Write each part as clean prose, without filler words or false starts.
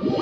You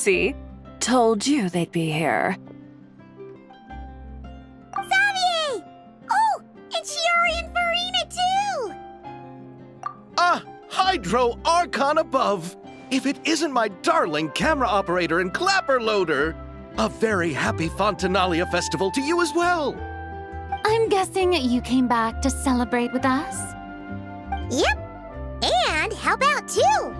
See? Told you they'd be here. Xavier! Oh, and Shiori and Farina too! Ah, Hydro Archon above! If it isn't my darling camera operator and clapper loader! A very happy Fontinalia festival to you as well! I'm guessing you came back to celebrate with us? Yep, and help out too!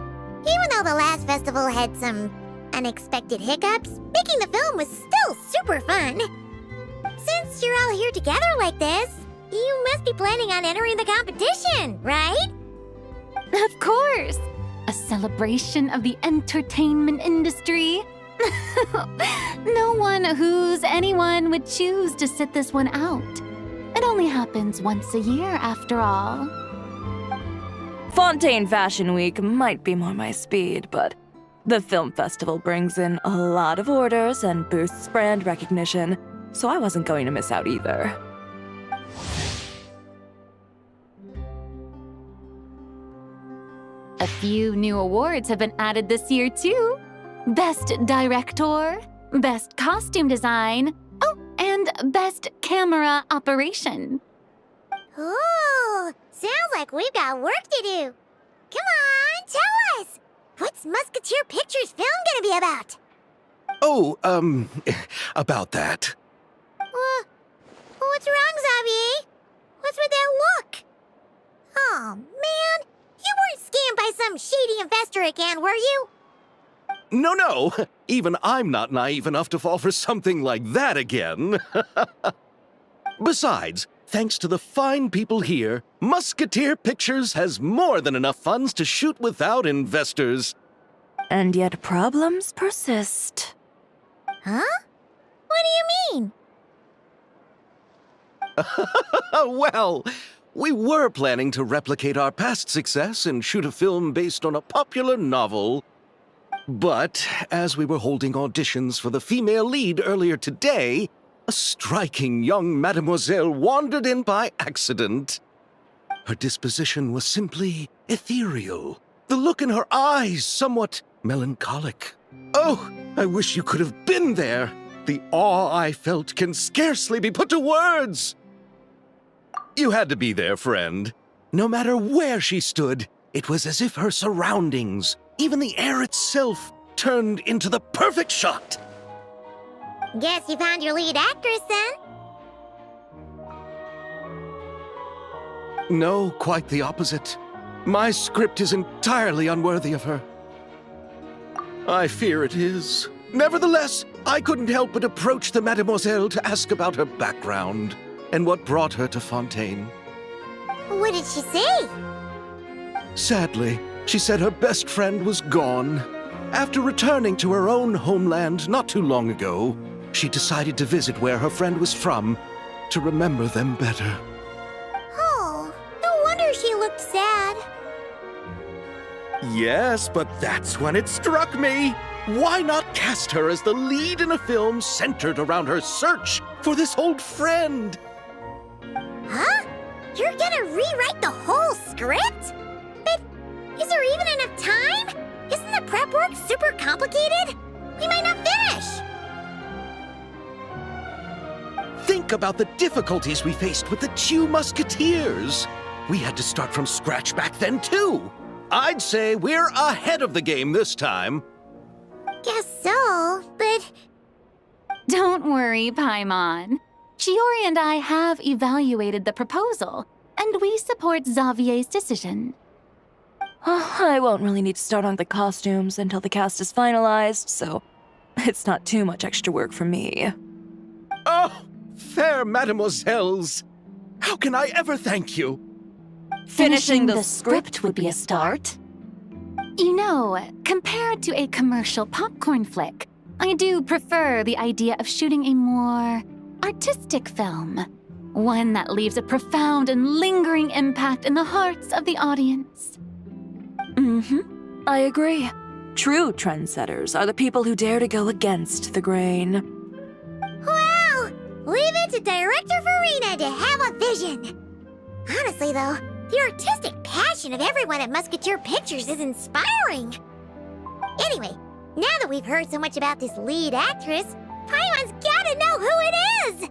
Even though the last festival had some unexpected hiccups, making the film was still super fun. Since you're all here together like this, you must be planning on entering the competition, right? Of course! A celebration of the entertainment industry. No one who's anyone would choose to sit this one out. It only happens once a year, after all. Fontaine Fashion Week might be more my speed, but the film festival brings in a lot of orders and boosts brand recognition, so I wasn't going to miss out either. A few new awards have been added this year, too. Best Director, Best Costume Design, oh, and Best Camera Operation. Ooh, sounds like we've got work to do. Come on, tell us! What's Musketeer Pictures film gonna be about? Oh, about that. What's wrong, Xavier? What's with that look? Oh, man, you weren't scammed by some shady investor again, were you? No, even I'm not naive enough to fall for something like that again. Besides, thanks to the fine people here, Musketeer Pictures has more than enough funds to shoot without investors. And yet problems persist. Huh? What do you mean? Well, we were planning to replicate our past success and shoot a film based on a popular novel. But as we were holding auditions for the female lead earlier today, a striking young mademoiselle wandered in by accident. Her disposition was simply ethereal, the look in her eyes somewhat melancholic. Oh, I wish you could have been there. The awe I felt can scarcely be put to words. You had to be there, friend. No matter where she stood, it was as if her surroundings, even the air itself, turned into the perfect shot. Guess you found your lead actress, then? No, quite the opposite. My script is entirely unworthy of her. I fear it is. Nevertheless, I couldn't help but approach the mademoiselle to ask about her background and what brought her to Fontaine. What did she say? Sadly, she said her best friend was gone. After returning to her own homeland not too long ago, she decided to visit where her friend was from to remember them better. Oh, no wonder she looked sad. Yes, but that's when it struck me. Why not cast her as the lead in a film centered around her search for this old friend? Huh? You're gonna rewrite the whole script? But is there even enough time? Isn't the prep work super complicated? We might not finish. Think about the difficulties we faced with the two Musketeers. We had to start from scratch back then, too. I'd say we're ahead of the game this time. Guess so, but... Don't worry, Paimon. Shiori and I have evaluated the proposal, and we support Xavier's decision. I won't really need to start on the costumes until the cast is finalized, so it's not too much extra work for me. Oh, fair mademoiselles. How can I ever thank you? Finishing the script would be a start. You know, compared to a commercial popcorn flick, I do prefer the idea of shooting a more artistic film. One that leaves a profound and lingering impact in the hearts of the audience. I agree. True trendsetters are the people who dare to go against the grain. Wow! Leave it to Director Farina to have a vision. Honestly, though, the artistic passion of everyone at Musketeer Pictures is inspiring. Anyway, Now that we've heard so much about this lead actress, Paimon's gotta know who it is!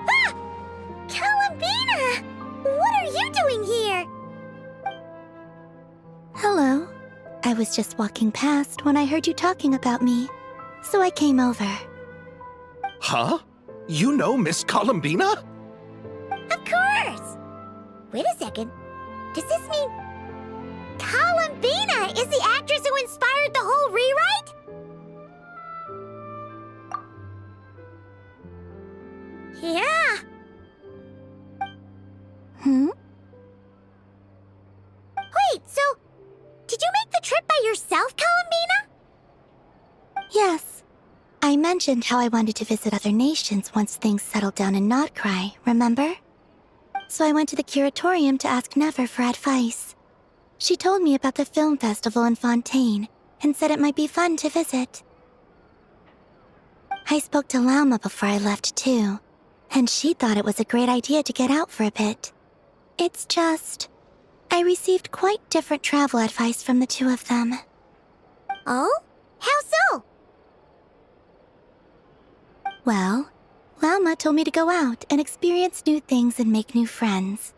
Ah! Columbina! What are you doing here? Hello. I was just walking past when I heard you talking about me, so I came over. Huh? You know Miss Columbina? Of course! Wait a second. Does this mean Columbina is the actress who inspired the whole rewrite? Yeah. Wait, so did you make the trip by yourself, Columbina? Yes. I mentioned how I wanted to visit other nations once things settled down in Notcry, remember? So I went to the curatorium to ask Never for advice. She told me about the film festival in Fontaine and said it might be fun to visit. I spoke to Lauma before I left too, and she thought it was a great idea to get out for a bit. It's just, I received quite different travel advice from the two of them. Oh? How so? Well, Lauma told me to go out and experience new things and make new friends.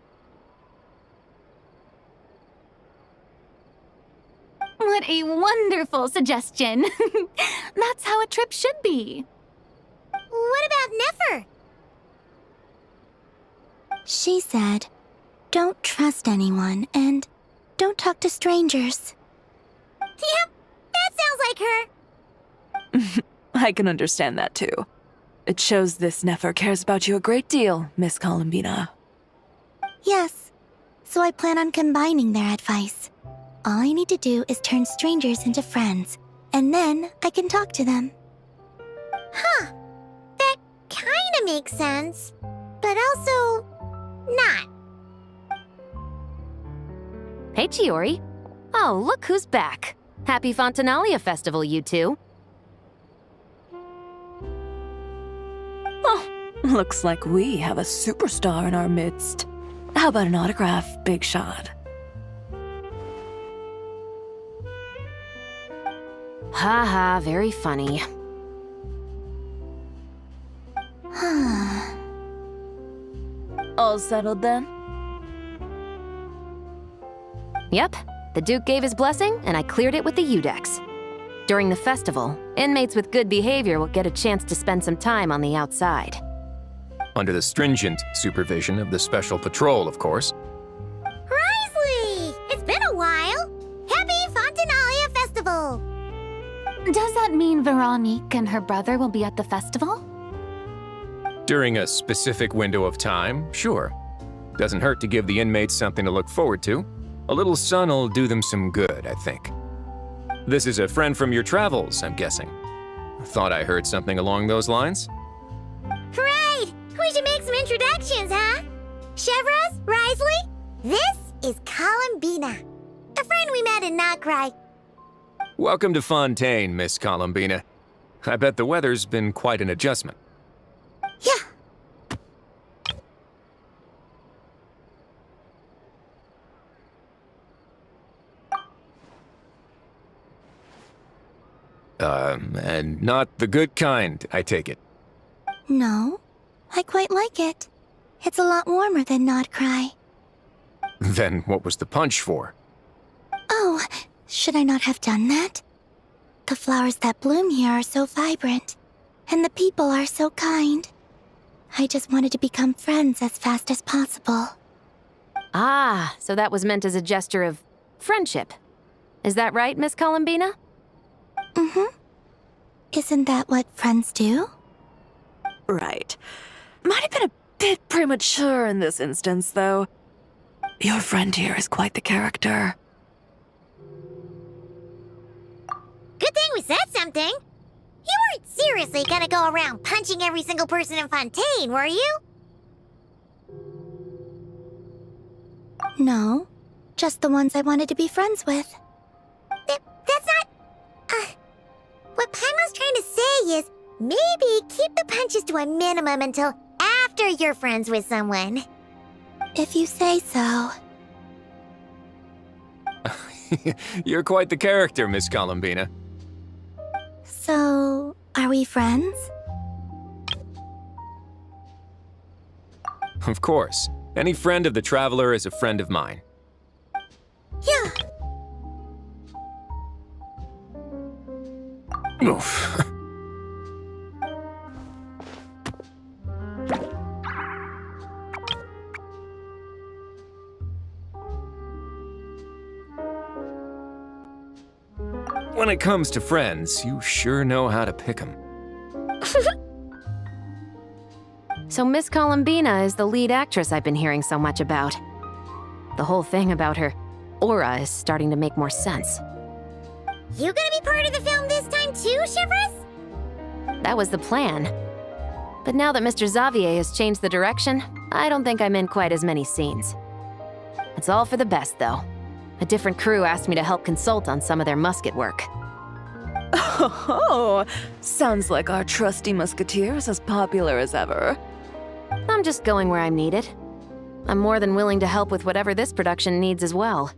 What a wonderful suggestion. That's how a trip should be. What about Nefer? She said, don't trust anyone and don't talk to strangers. Yep, that sounds like her. I can understand that too. It shows this Nefer cares about you a great deal, Miss Columbina. Yes, so I plan on combining their advice. All I need to do is turn strangers into friends, and then I can talk to them. Huh. That kinda makes sense, but also not. Hey, Chiori. Oh, look who's back. Happy Fontinalia Festival, you two. Oh, looks like we have a superstar in our midst. How about an autograph, Big Shot? Haha, very funny. All settled then? Yep, the Duke gave his blessing, and I cleared it with the Udex. During the festival, inmates with good behavior will get a chance to spend some time on the outside. Under the stringent supervision of the Special Patrol, of course. Risley! It's been a while. Happy Fontinalia Festival! Does that mean Veronique and her brother will be at the festival? During a specific window of time, sure. Doesn't hurt to give the inmates something to look forward to. A little sun'll do them some good, I think. This is a friend from your travels, I'm guessing. Thought I heard something along those lines? Right! We should make some introductions, huh? Chevros, Risley, this is Columbina, a friend we met in Notcry. Welcome to Fontaine, Miss Columbina. I bet the weather's been quite an adjustment. Yeah. And not the good kind, I take it. No, I quite like it. It's a lot warmer than Notcry. Then what was the punch for? Oh, should I not have done that? The flowers that bloom here are so vibrant, and the people are so kind. I just wanted to become friends as fast as possible. Ah, so that was meant as a gesture of friendship. Is that right, Miss Columbina? Isn't that what friends do? Right. Might have been a bit premature in this instance, though. Your friend here is quite the character. Good thing we said something. You weren't seriously gonna go around punching every single person in Fontaine, were you? No, just the ones I wanted to be friends with. That's not... What Paimon's trying to say is, maybe keep the punches to a minimum until after you're friends with someone. If you say so. You're quite the character, Miss Columbina. So, are we friends? Of course. Any friend of the Traveler is a friend of mine. Yeah. Oof. When it comes to friends, you sure know how to pick 'em. So Miss Columbina is the lead actress I've been hearing so much about. The whole thing about her aura is starting to make more sense. You gonna be part of the film this time too, Shivers? That was the plan. But now that Mr. Xavier has changed the direction, I don't think I'm in quite as many scenes. It's all for the best, though. A different crew asked me to help consult on some of their musket work. Oh, sounds like our trusty musketeer is as popular as ever. I'm just going where I'm needed. I'm more than willing to help with whatever this production needs as well.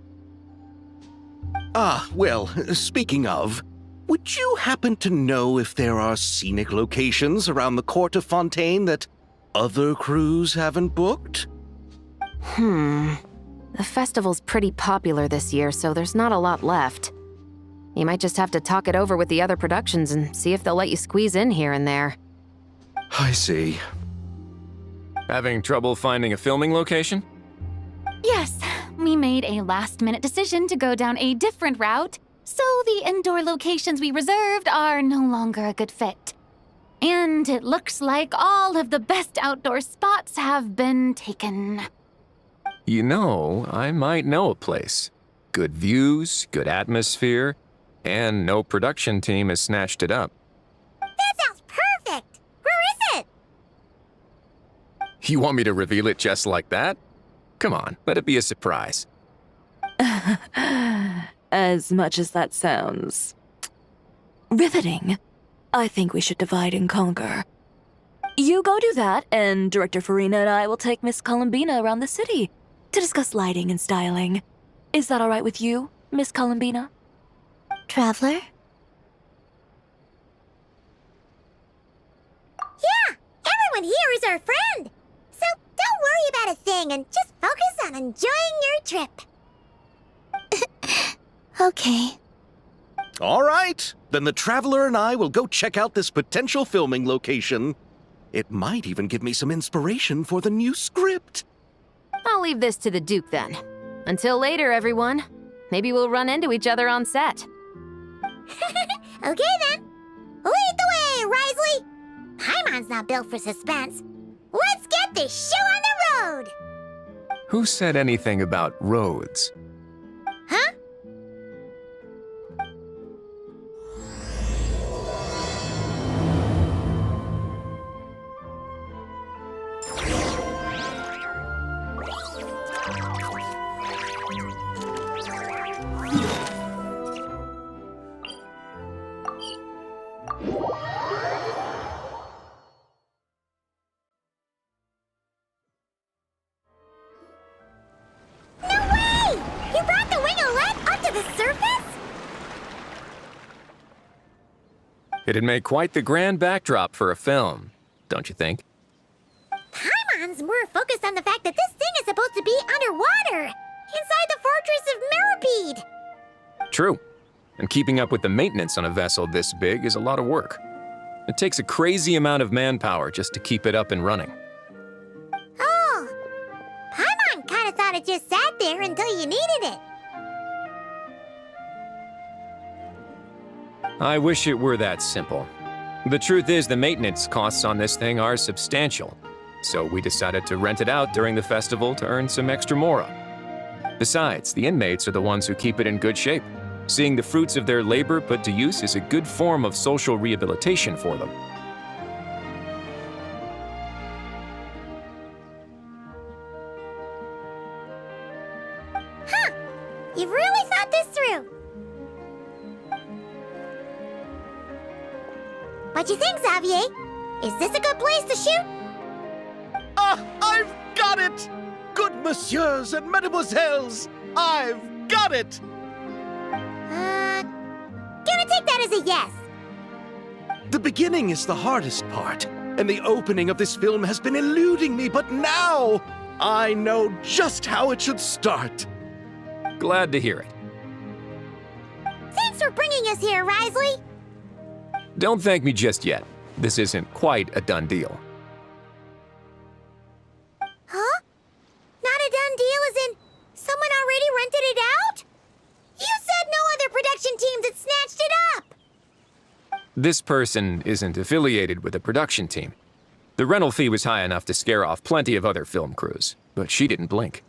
Ah, well, speaking of, would you happen to know if there are scenic locations around the court of Fontaine that other crews haven't booked? The festival's pretty popular this year, so there's not a lot left. You might just have to talk it over with the other productions and see if they'll let you squeeze in here and there. I see. Having trouble finding a filming location? Yes, we made a last-minute decision to go down a different route, so the indoor locations we reserved are no longer a good fit. And it looks like all of the best outdoor spots have been taken. You know, I might know a place. Good views, good atmosphere, and no production team has snatched it up. That sounds perfect! Where is it? You want me to reveal it just like that? Come on, let it be a surprise. As much as that sounds riveting, I think we should divide and conquer. You go do that, and Director Farina and I will take Miss Columbina around the city to discuss lighting and styling. Is that all right with you, Miss Columbina? Traveler? Yeah! Everyone here is our friend! So don't worry about a thing and just focus on enjoying your trip. Okay. All right, then the Traveler and I will go check out this potential filming location. It might even give me some inspiration for the new script. I'll leave this to the Duke then. Until later, everyone. Maybe we'll run into each other on set. Okay then. Lead the way, Risley! Paimon's not built for suspense. Let's get this show on the road! Who said anything about roads? Huh? It'd make quite the grand backdrop for a film, don't you think? Paimon's more focused on the fact that this thing is supposed to be underwater, inside the fortress of Mirapede. True. And keeping up with the maintenance on a vessel this big is a lot of work. It takes a crazy amount of manpower just to keep it up and running. Oh, Paimon kind of thought it just sat there until you needed it. I wish it were that simple. The truth is, the maintenance costs on this thing are substantial, so we decided to rent it out during the festival to earn some extra mora. Besides, the inmates are the ones who keep it in good shape. Seeing the fruits of their labor put to use is a good form of social rehabilitation for them. Huh, you've really thought this through. What you think, Xavier? Is this a good place to shoot? Ah, I've got it! Good messieurs and mesdemoiselles, I've got it! take that as a yes. The beginning is the hardest part, and the opening of this film has been eluding me, but now I know just how it should start. Glad to hear it. Thanks for bringing us here, Risley. Don't thank me just yet. This isn't quite a done deal. Huh? Not a done deal as in someone already rented it out? You said no other production teams had snatched it up! This person isn't affiliated with a production team. The rental fee was high enough to scare off plenty of other film crews, but she didn't blink.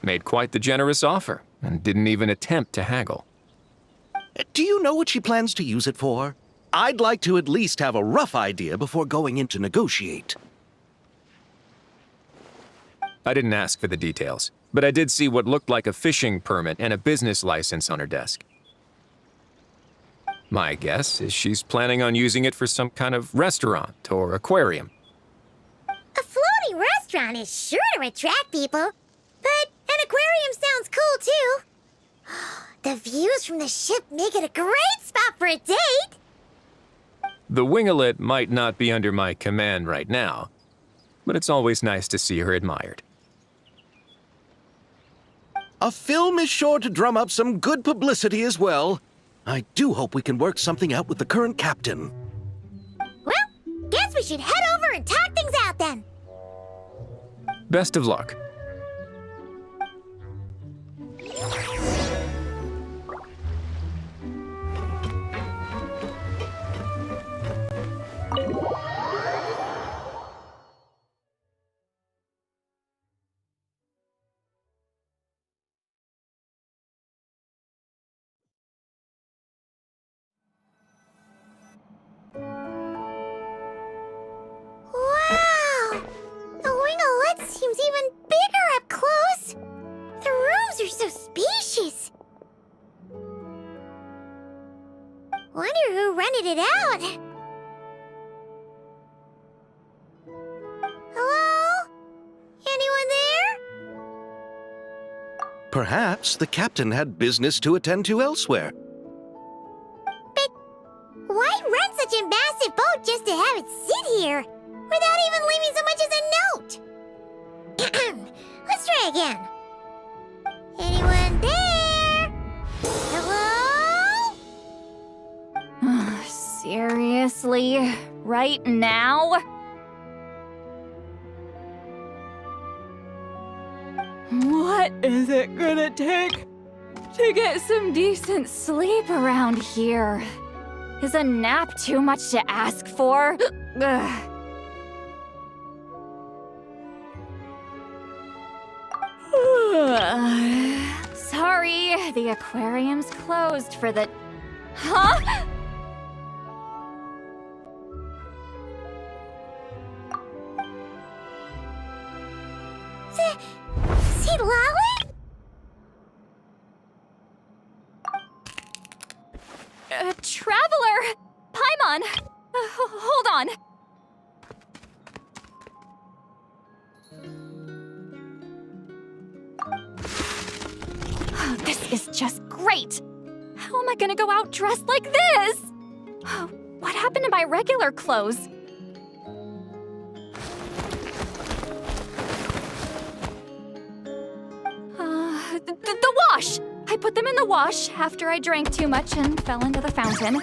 Made quite the generous offer, and didn't even attempt to haggle. Do you know what she plans to use it for? I'd like to at least have a rough idea before going in to negotiate. I didn't ask for the details, but I did see what looked like a fishing permit and a business license on her desk. My guess is she's planning on using it for some kind of restaurant or aquarium. A floating restaurant is sure to attract people, but an aquarium sounds cool too. The views from the ship make it a great spot for a date. The winglet might not be under my command right now, but it's always nice to see her admired. A film is sure to drum up some good publicity as well. I do hope we can work something out with the current captain. Well, guess we should head over and talk things out then. Best of luck. Wow! The winglet seems even bigger up close. The rooms are so spacious. Wonder who rented it out. Hello? Anyone there? Perhaps the captain had business to attend to elsewhere. But why rent such a massive boat just to have it sit here without even leaving so much as a note? Let's try again. Anyone there? Hello? Seriously? Right now? What is it gonna take to get some decent sleep around here? Is a nap too much to ask for? Ugh. Sorry, the aquarium's closed for the... Huh? See Lolly? Traveler! Paimon! Hold on. Oh, this is just great! How am I gonna go out dressed like this? Oh, what happened to my regular clothes? The wash! I put them in the wash after I drank too much and fell into the fountain.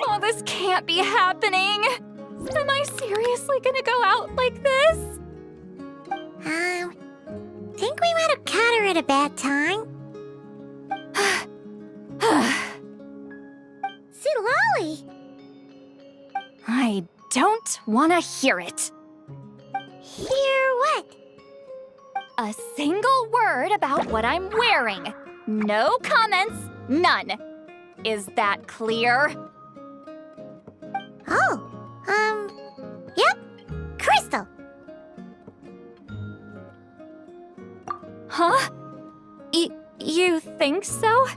Oh, this can't be happening! Am I seriously gonna go out like this? Think we might have caught her at a bad time. See Lolly? I don't wanna hear it. Hear what? A single word about what I'm wearing. No comments, none. Is that clear? Oh, yep. Crystal. Huh? You think so?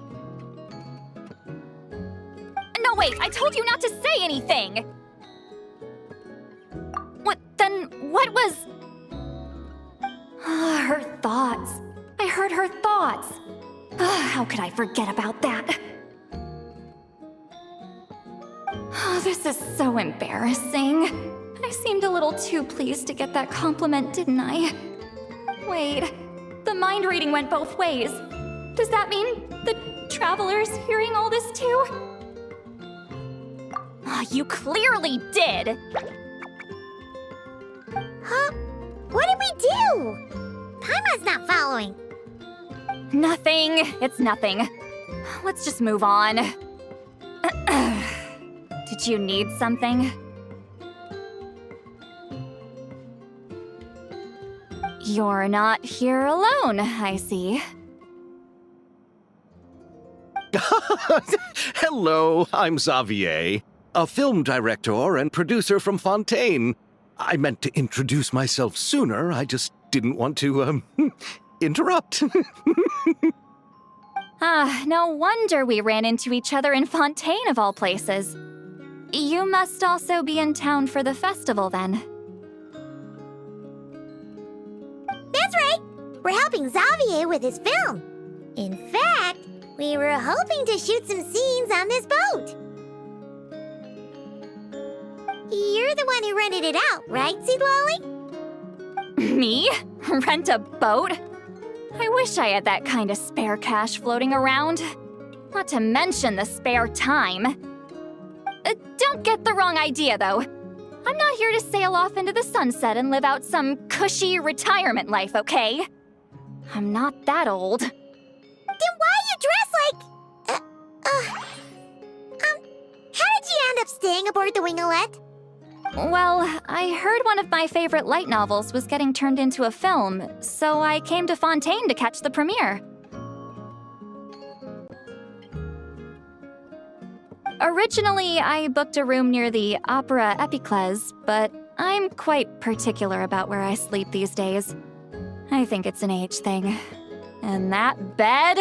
No, wait, I told you not to say anything! What was... Her thoughts. I heard her thoughts. How could I forget about that? Oh, this is so embarrassing. I seemed a little too pleased to get that compliment, didn't I? Wait, the mind reading went both ways. Does that mean the Traveler's hearing all this too? Oh, you clearly did! Huh? What did we do? Paimon's not following. Nothing. It's nothing. Let's just move on. Did you need something? You're not here alone, I see. Hello, I'm Xavier, a film director and producer from Fontaine. I meant to introduce myself sooner, I just didn't want to, interrupt. No wonder we ran into each other in Fontaine of all places. You must also be in town for the festival then. That's right. We're helping Xavier with his film. In fact, we were hoping to shoot some scenes on this boat. You're the one who rented it out, right, Seed Lolly? Me? Rent a boat? I wish I had that kind of spare cash floating around. Not to mention the spare time. Don't get the wrong idea, though. I'm not here to sail off into the sunset and live out some cushy retirement life, okay? I'm not that old. Then why you dress like... how did you end up staying aboard the Winglet? Well, I heard one of my favorite light novels was getting turned into a film, so I came to Fontaine to catch the premiere. Originally, I booked a room near the Opera Epicles, but I'm quite particular about where I sleep these days. I think it's an age thing. And that bed?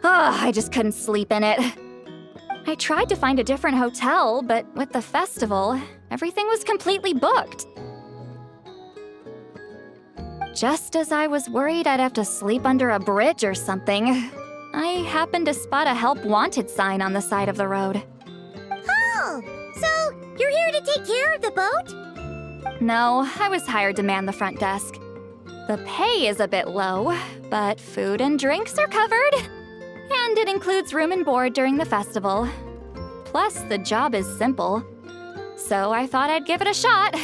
Oh, I just couldn't sleep in it. I tried to find a different hotel, but with the festival, everything was completely booked. Just as I was worried I'd have to sleep under a bridge or something, I happened to spot a help wanted sign on the side of the road. Oh, so you're here to take care of the boat? No, I was hired to man the front desk. The pay is a bit low, but food and drinks are covered. And it includes room and board during the festival. Plus, the job is simple. So I thought I'd give it a shot.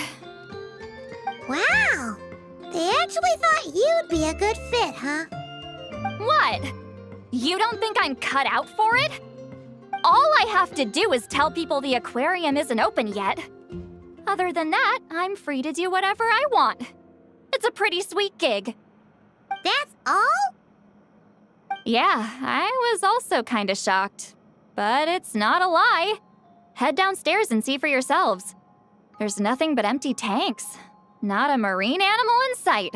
Wow! They actually thought you'd be a good fit, huh? What? You don't think I'm cut out for it? All I have to do is tell people the aquarium isn't open yet. Other than that, I'm free to do whatever I want. It's a pretty sweet gig. That's all? Yeah, I was also kinda shocked. But it's not a lie. Head downstairs and see for yourselves. There's nothing but empty tanks. Not a marine animal in sight.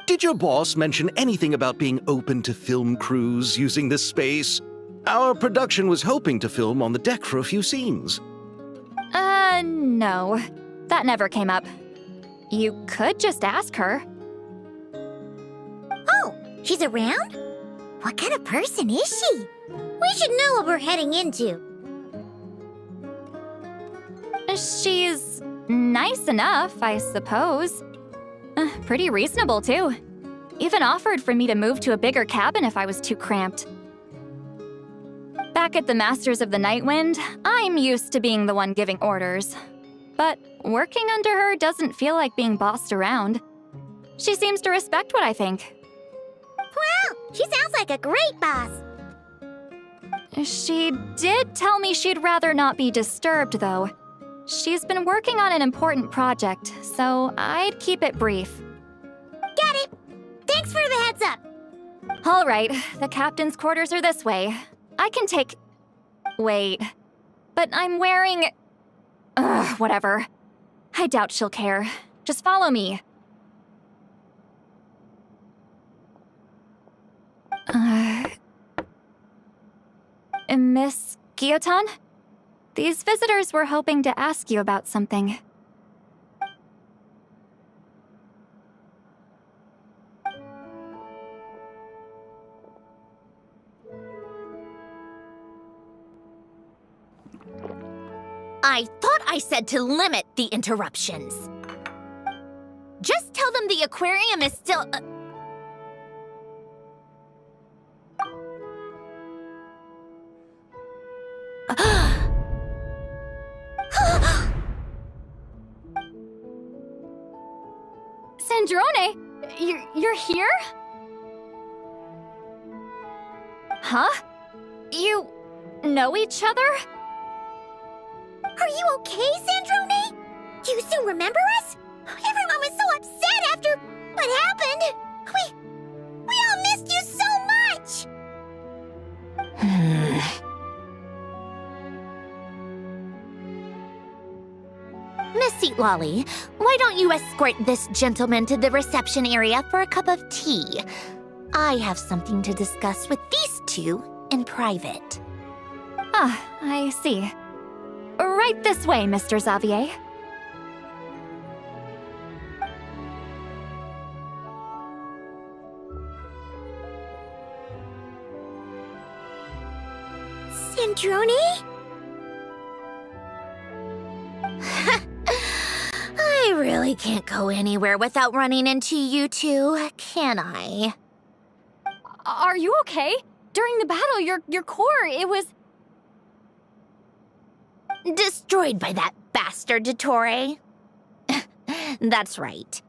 Did your boss mention anything about being open to film crews using this space? Our production was hoping to film on the deck for a few scenes. No. That never came up. You could just ask her. Oh, she's around? What kind of person is she? We should know what we're heading into. She's nice enough, I suppose. Pretty reasonable, too. Even offered for me to move to a bigger cabin if I was too cramped. Back at the Masters of the Nightwind, I'm used to being the one giving orders. But working under her doesn't feel like being bossed around. She seems to respect what I think. Wow, she sounds like a great boss. She did tell me she'd rather not be disturbed, though. She's been working on an important project, so I'd keep it brief. Got it. Thanks for the heads up. All right, the captain's quarters are this way. I can take... Wait. But I'm wearing... Ugh, whatever. I doubt she'll care. Just follow me. Miss Guillotin? These visitors were hoping to ask you about something. I thought I said to limit the interruptions. Just tell them the aquarium is still... Sandrone, you're here? Huh? You know each other? Are you okay, Sandrone? Do you still remember us? Everyone was so upset after what happened. We all missed you so much. Miss Seat Lolly, why don't you escort this gentleman to the reception area for a cup of tea? I have something to discuss with these two in private. Ah, I see. Right this way, Mr. Xavier. Sandrone? I really can't go anywhere without running into you two, can I? Are you okay? During the battle, your core, it was... Destroyed by that bastard Dottore. That's right.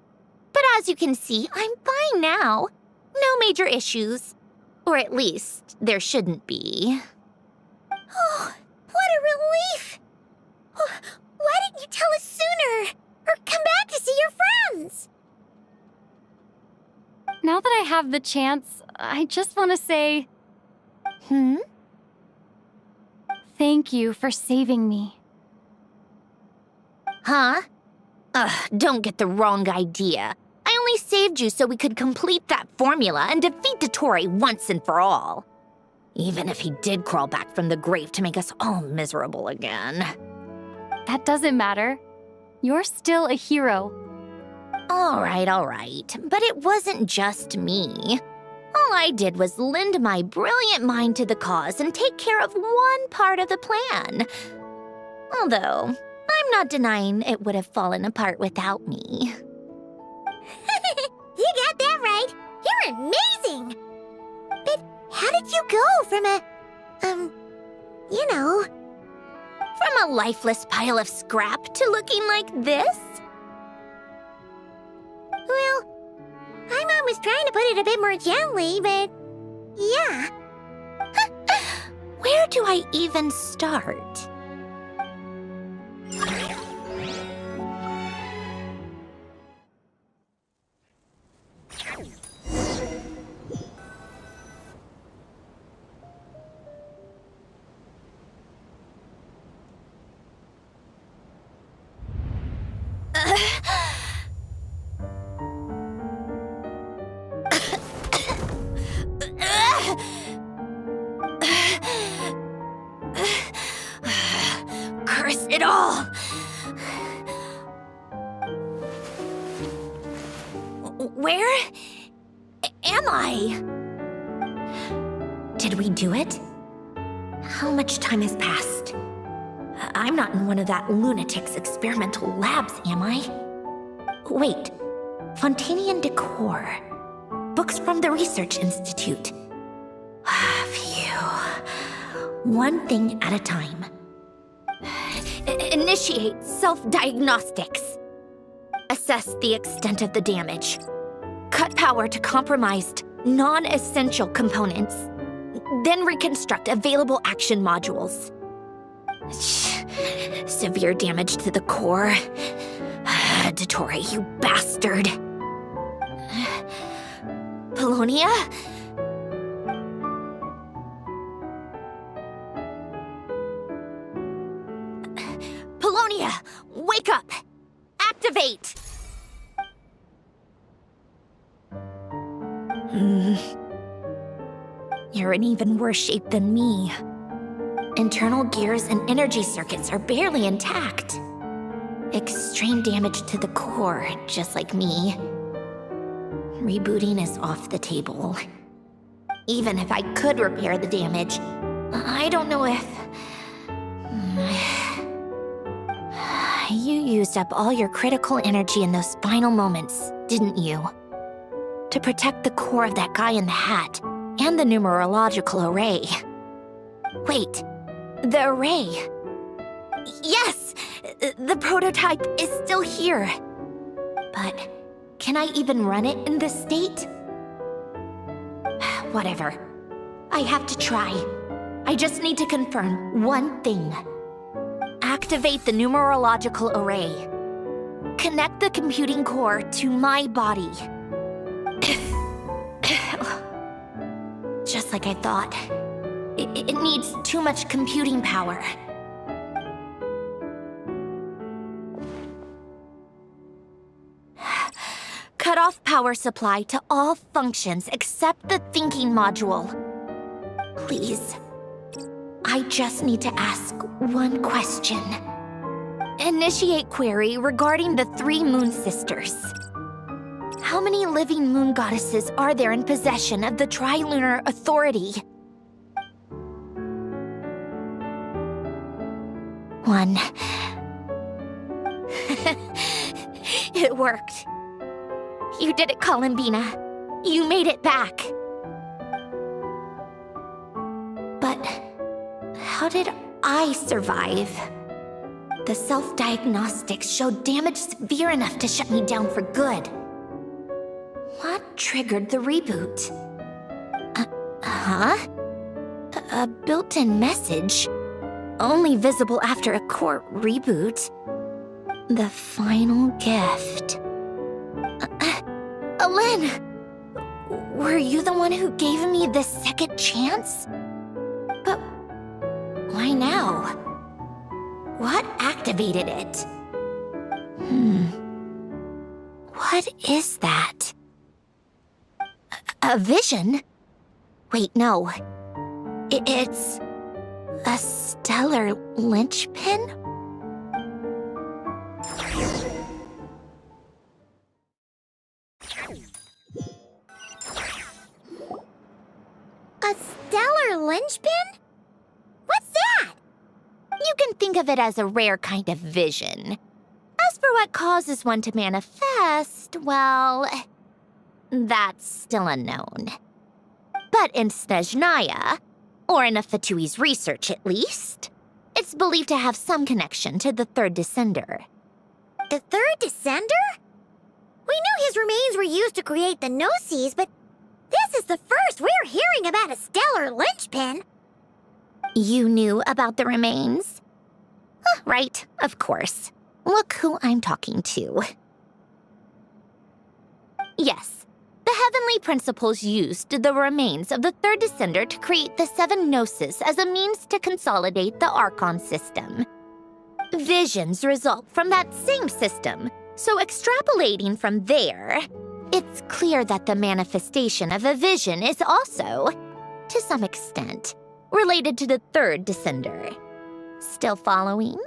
But as you can see, I'm fine now. No major issues. Or at least, there shouldn't be. Oh, what a relief! Why didn't you tell us sooner? Or come back to see your friends? Now that I have the chance, I just want to say... Thank you for saving me. Huh? Don't get the wrong idea. I only saved you so we could complete that formula and defeat Dottore once and for all. Even if he did crawl back from the grave to make us all miserable again. That doesn't matter. You're still a hero. All right. But it wasn't just me. All I did was lend my brilliant mind to the cause and take care of one part of the plan. Although, I'm not denying it would have fallen apart without me. You got that right. You're amazing. But how did you go from from a lifeless pile of scrap to looking like this? Well, my mom was trying to put it a bit more gently, but yeah. Where do I even start? Curse it all! Where am I? Did we do it? How much time has passed? I'm not in one of that lunatic's experimental labs, am I? Wait, Fontanian decor. Books from the Research Institute. Phew. One thing at a time. Initiate self-diagnostics. Assess the extent of the damage. Cut power to compromised, non-essential components. Then reconstruct available action modules. Severe damage to the core. Dottore, you bastard. Polonia? Polonia, wake up! Activate! You're in even worse shape than me. Internal gears and energy circuits are barely intact. Extreme damage to the core, just like me. Rebooting is off the table. Even if I could repair the damage, I don't know if... used up all your critical energy in those final moments, didn't you? To protect the core of that guy in the hat and the numerological array. Wait, the array. Yes! The prototype is still here. But can I even run it in this state? Whatever. I have to try. I just need to confirm one thing. Activate the numerological array. Connect the computing core to my body. Just like I thought. It needs too much computing power. Cut off power supply to all functions except the thinking module. Please. I just need to ask one question. Initiate query regarding the 3 moon sisters. How many living moon goddesses are there in possession of the Trilunar Authority? 1. It worked. You did it, Columbina. You made it back. But how did I survive? The self-diagnostics showed damage severe enough to shut me down for good. What triggered the reboot? A built-in message? Only visible after a core reboot? The final gift. Lynn! Were you the one who gave me this second chance? But why now? What activated it? What is that? A vision? Wait, no. It's a stellar linchpin? A stellar linchpin? What's that? You can think of it as a rare kind of vision. As for what causes one to manifest, well, that's still unknown. But in Snezhnaya, or in Afatui's research at least, it's believed to have some connection to the third descender. The third descender? We knew his remains were used to create the Gnosis, but this is the first we're hearing about a stellar linchpin. You knew about the remains? Right, of course. Look who I'm talking to. Yes, the Heavenly Principles used the remains of the third descender to create the 7 Gnosis as a means to consolidate the Archon system. Visions result from that same system, so extrapolating from there, it's clear that the manifestation of a vision is also, to some extent, related to the third descender. Still following?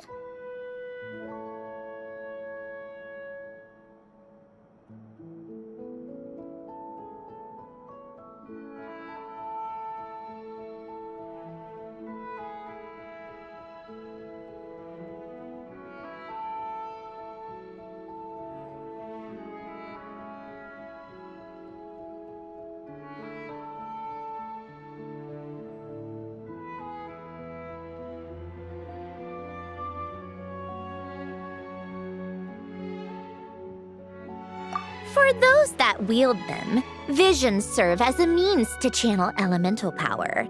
For those that wield them, visions serve as a means to channel elemental power.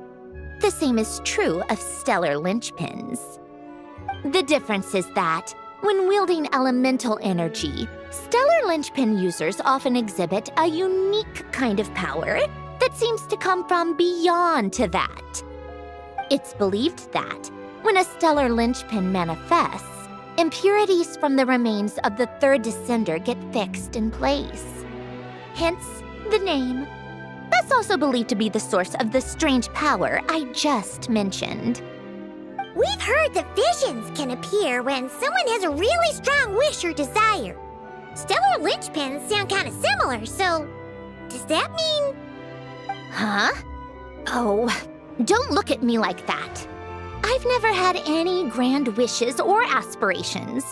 The same is true of stellar linchpins. The difference is that, when wielding elemental energy, stellar linchpin users often exhibit a unique kind of power that seems to come from beyond to that. It's believed that, when a stellar linchpin manifests, impurities from the remains of the third descender get fixed in place. Hence, the name. That's also believed to be the source of the strange power I just mentioned. We've heard that visions can appear when someone has a really strong wish or desire. Stellar linchpins sound kind of similar, so does that mean... Huh? Oh, don't look at me like that. I've never had any grand wishes or aspirations.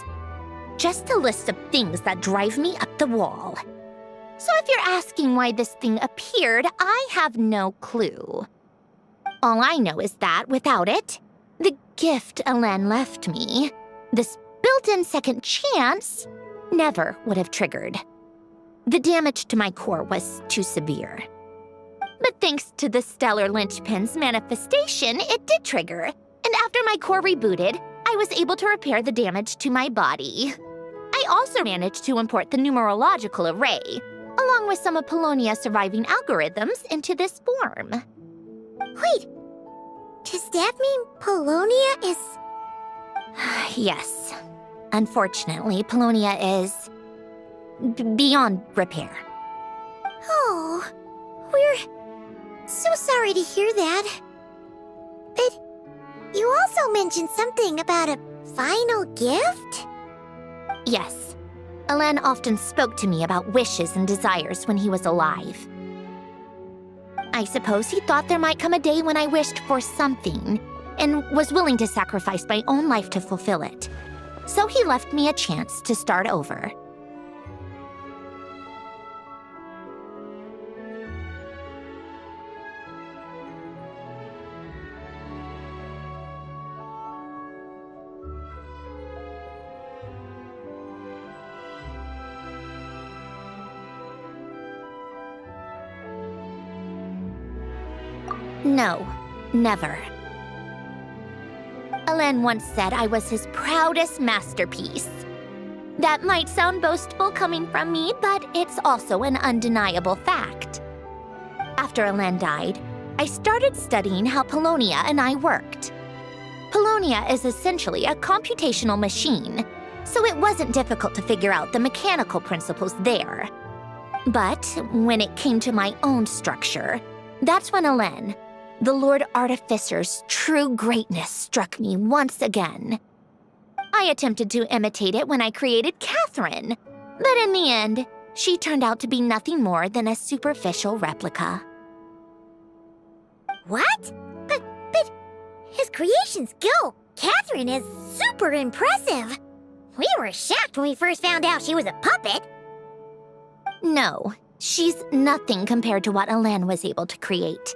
just a list of things that drive me up the wall. So if you're asking why this thing appeared, I have no clue. All I know is that without it, the gift Alen left me, this built-in second chance, never would have triggered. The damage to my core was too severe. But thanks to the stellar linchpin's manifestation, it did trigger. And after my core rebooted, I was able to repair the damage to my body. I also managed to import the numerological array, along with some of Polonia's surviving algorithms, into this form. Wait, does that mean Polonia is... Yes. Unfortunately, Polonia is... beyond repair. Oh, we're so sorry to hear that. But you also mentioned something about a final gift? Yes. Alen often spoke to me about wishes and desires when he was alive. I suppose he thought there might come a day when I wished for something, and was willing to sacrifice my own life to fulfill it. So he left me a chance to start over. No, never. Alen once said I was his proudest masterpiece. That might sound boastful coming from me, but it's also an undeniable fact. After Alen died, I started studying how Polonia and I worked. Polonia is essentially a computational machine, so it wasn't difficult to figure out the mechanical principles there. But when it came to my own structure, that's when Alen, the Lord Artificer's true greatness, struck me once again. I attempted to imitate it when I created Catherine, but in the end, she turned out to be nothing more than a superficial replica. What? But his creations go. Catherine is super impressive. We were shocked when we first found out she was a puppet. No, she's nothing compared to what Alen was able to create.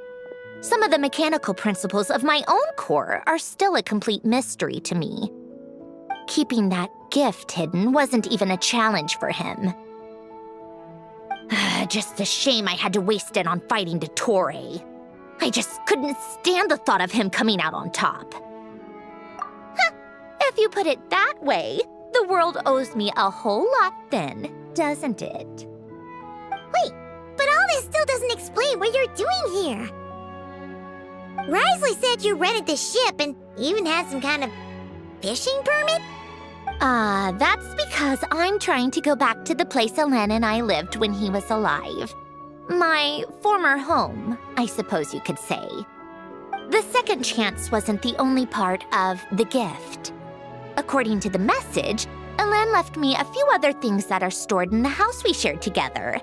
Some of the mechanical principles of my own core are still a complete mystery to me. Keeping that gift hidden wasn't even a challenge for him. Just a shame I had to waste it on fighting Dottore. I just couldn't stand the thought of him coming out on top. If you put it that way, the world owes me a whole lot then, doesn't it? Wait, but all this still doesn't explain what you're doing here. Risley said you rented the ship and even had some kind of fishing permit? That's because I'm trying to go back to the place Alen and I lived when he was alive. My former home, I suppose you could say. The second chance wasn't the only part of the gift. According to the message, Alen left me a few other things that are stored in the house we shared together.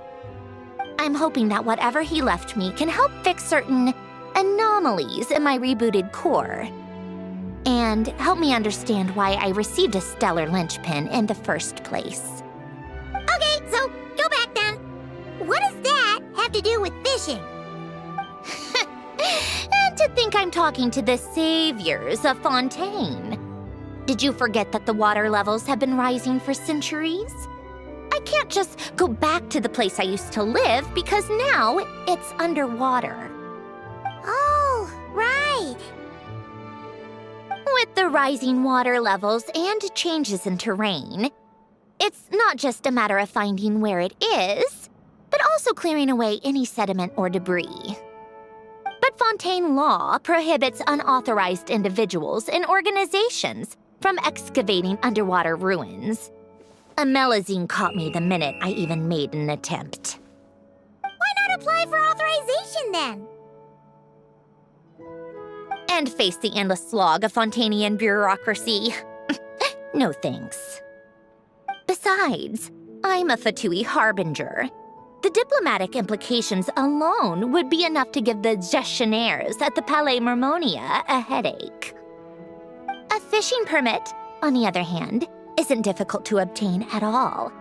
I'm hoping that whatever he left me can help fix certain anomalies in my rebooted core, and help me understand why I received a stellar linchpin in the first place. Okay, so go back then. What does that have to do with fishing? And to think I'm talking to the saviors of Fontaine. Did you forget that the water levels have been rising for centuries? I can't just go back to the place I used to live because now it's underwater. Oh, right. With the rising water levels and changes in terrain, it's not just a matter of finding where it is, but also clearing away any sediment or debris. But Fontaine law prohibits unauthorized individuals and organizations from excavating underwater ruins. A Melazine caught me the minute I even made an attempt. Why not apply for authorization then? And face the endless slog of Fontanian bureaucracy. No thanks. Besides, I'm a Fatui harbinger. The diplomatic implications alone would be enough to give the gestionnaires at the Palais Mermonia a headache. A fishing permit, on the other hand, isn't difficult to obtain at all.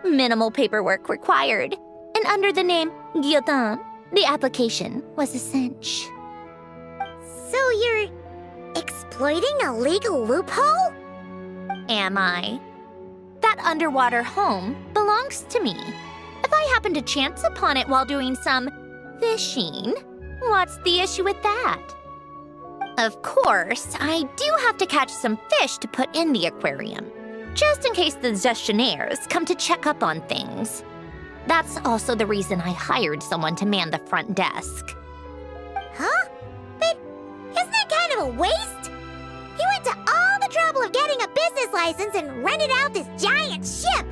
Minimal paperwork required. And under the name Guillotin, the application was a cinch. So you're exploiting a legal loophole? Am I? That underwater home belongs to me. If I happen to chance upon it while doing some fishing, what's the issue with that? Of course, I do have to catch some fish to put in the aquarium, just in case the gestionnaires come to check up on things. That's also the reason I hired someone to man the front desk. Huh? But isn't that kind of a waste? You went to all the trouble of getting a business license and rented out this giant ship,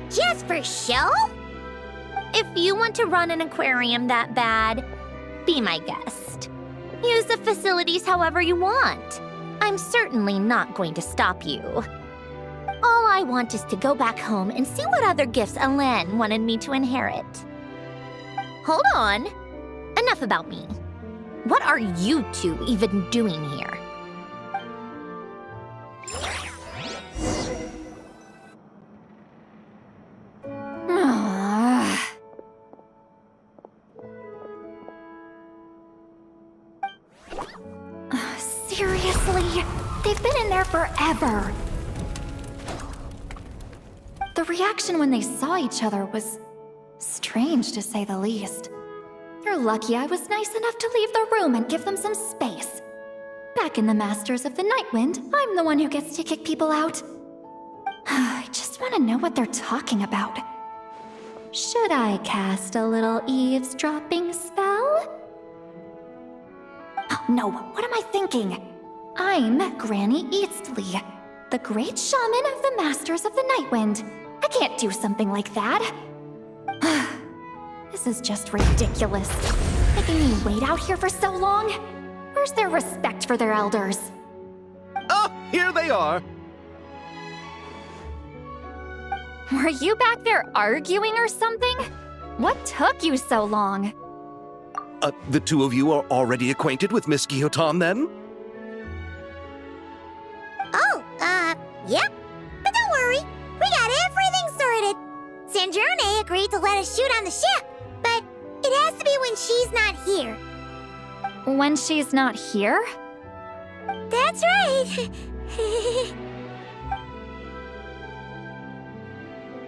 just for show? If you want to run an aquarium that bad, be my guest. Use the facilities however you want. I'm certainly not going to stop you. All I want is to go back home and see what other gifts Alain wanted me to inherit. Hold on. Enough about me. What are you two even doing here? Seriously? They've been in there forever. The reaction when they saw each other was strange, to say the least. You're lucky I was nice enough to leave the room and give them some space. Back in the Masters of the Nightwind, I'm the one who gets to kick people out. I just want to know what they're talking about. Should I cast a little eavesdropping spell? Oh, no, what am I thinking? I'm Granny Eastley, the great shaman of the Masters of the Nightwind. I can't do something like that. This is just ridiculous. Making me wait out here for so long? Where's their respect for their elders? Oh, here they are. Were you back there arguing or something? What took you so long? The two of you are already acquainted with Miss Guillotin, then? Oh, yep. But don't worry, we got everything sorted. Sandrone agreed to let us shoot on the ship, but it has to be when she's not here. When she's not here? That's right.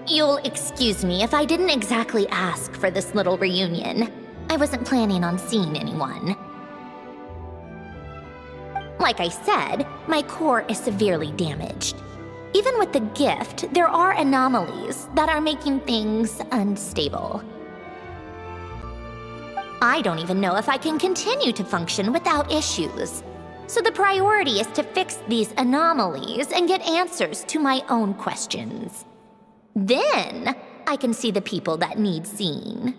You'll excuse me if I didn't exactly ask for this little reunion. I wasn't planning on seeing anyone. Like I said, my core is severely damaged. Even with the gift, there are anomalies that are making things unstable. I don't even know if I can continue to function without issues. So the priority is to fix these anomalies and get answers to my own questions. Then, I can see the people that need seeing.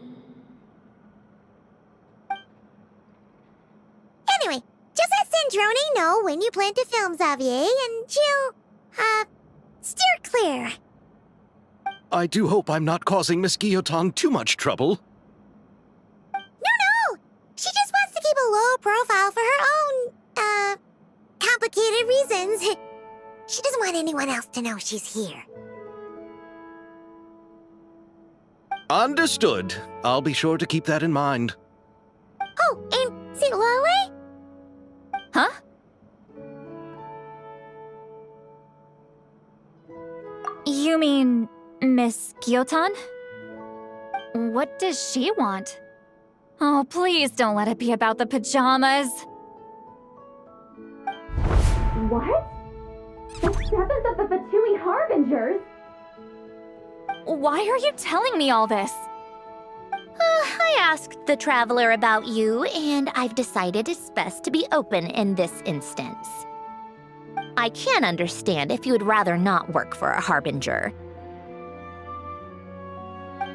Anyway, just let Sandrone know when you plan to film Xavier, and she'll, steer clear. I do hope I'm not causing Miss Guillotin too much trouble. No! She just wants to keep a low profile for her own, complicated reasons. She doesn't want anyone else to know she's here. Understood. I'll be sure to keep that in mind. Oh, and St. Lale? Huh? You mean Miss Guillotin? What does she want? Oh, please don't let it be about the pajamas. What? The 7th of the Fatui Harbingers? Why are you telling me all this? I asked the Traveler about you, and I've decided it's best to be open in this instance. I can understand if you would rather not work for a Harbinger.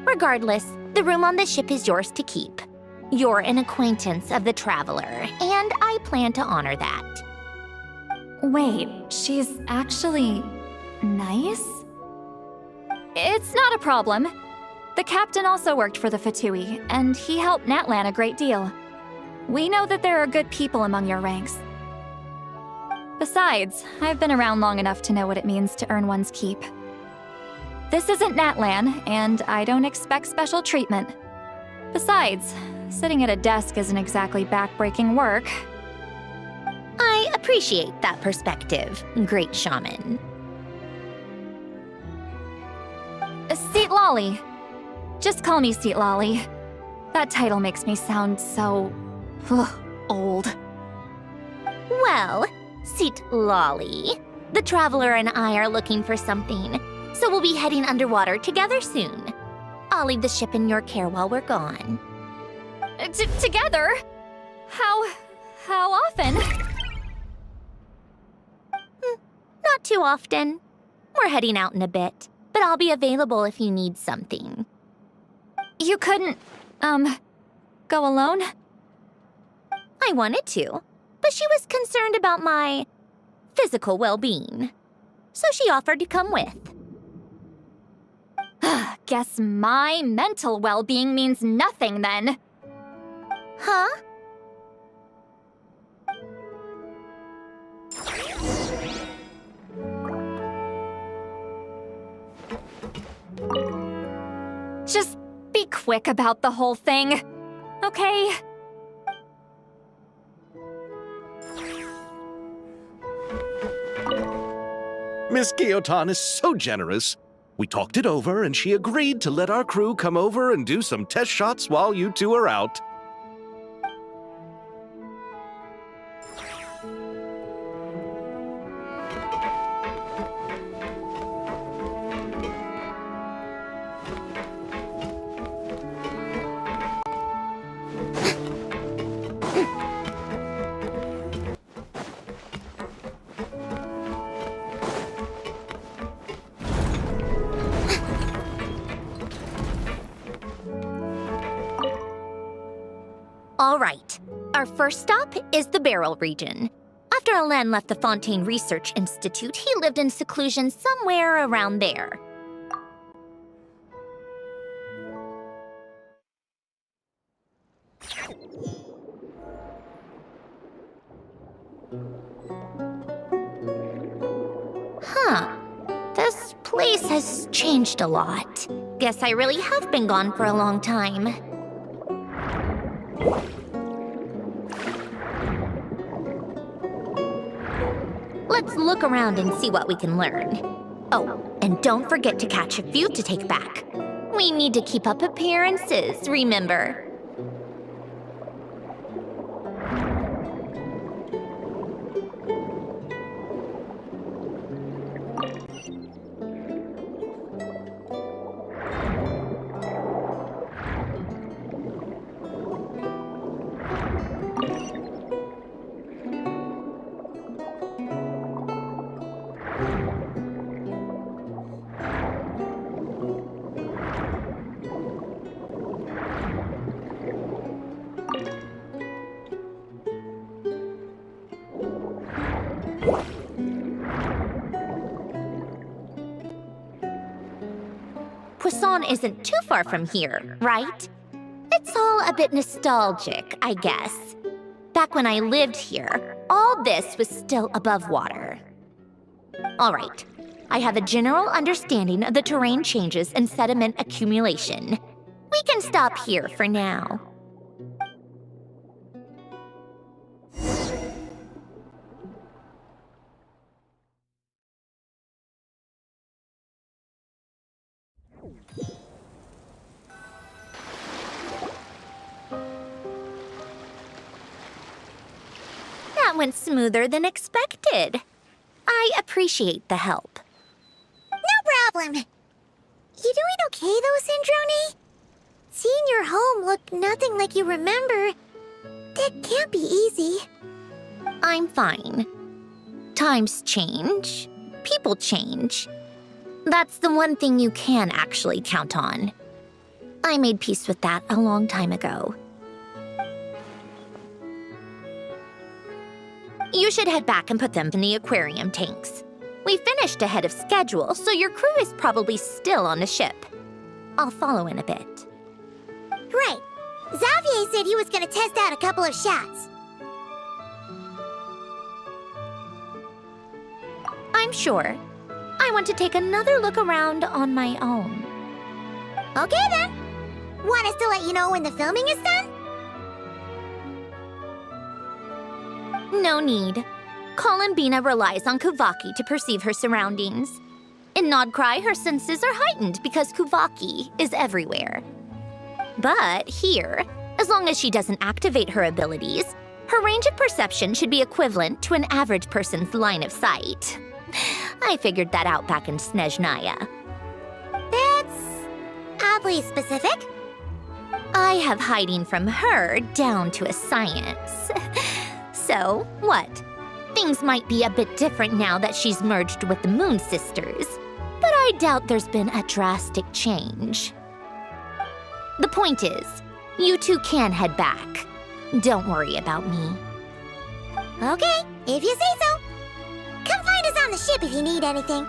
Regardless, the room on the ship is yours to keep. You're an acquaintance of the Traveler, and I plan to honor that. Wait, she's actually nice? It's not a problem. The captain also worked for the Fatui, and he helped Natlan a great deal. We know that there are good people among your ranks. Besides, I've been around long enough to know what it means to earn one's keep. This isn't Natlan, and I don't expect special treatment. Besides, sitting at a desk isn't exactly back-breaking work. I appreciate that perspective, great shaman. Seat Lolly. Just call me Seat Lolly. That title makes me sound so... old. Well, Seat Lolly, the Traveler and I are looking for something, so we'll be heading underwater together soon. I'll leave the ship in your care while we're gone. Together? How often? Not too often. We're heading out in a bit, but I'll be available if you need something. You couldn't, go alone? I wanted to, but she was concerned about my physical well-being, so she offered to come with. Guess my mental well-being means nothing then. Huh? Just be quick about the whole thing, okay? Miss Guillotin is so generous. We talked it over, and she agreed to let our crew come over and do some test shots while you two are out. All right. Our first stop is the Barrel region. After Alain left the Fontaine Research Institute, he lived in seclusion somewhere around there. Huh. This place has changed a lot. Guess I really have been gone for a long time. Let's look around and see what we can learn. Oh, and don't forget to catch a few to take back. We need to keep up appearances, remember? Poisson isn't too far from here, right? It's all a bit nostalgic, I guess. Back when I lived here, all this was still above water. All right, I have a general understanding of the terrain changes and sediment accumulation. We can stop here for now. That went smoother than expected. I appreciate the help. No problem. You doing okay though, Syndrone? Seeing your home look nothing like you remember, that can't be easy. I'm fine. Times change. People change. That's the one thing you can actually count on. I made peace with that a long time ago. You should head back and put them in the aquarium tanks. We finished ahead of schedule, so your crew is probably still on the ship. I'll follow in a bit. Right. Xavier said he was gonna test out a couple of shots. I'm sure. I want to take another look around on my own. Okay then. Want us to let you know when the filming is done? No need. Columbina relies on Kuvaki to perceive her surroundings. In Nodcry, her senses are heightened because Kuvaki is everywhere. But here, as long as she doesn't activate her abilities, her range of perception should be equivalent to an average person's line of sight. I figured that out back in Snezhnaya. That's oddly specific. I have hiding from her down to a science. So, what? Things might be a bit different now that she's merged with the Moon Sisters, but I doubt there's been a drastic change. The point is, you two can head back. Don't worry about me. Okay, if you say so. Come find us on the ship if you need anything.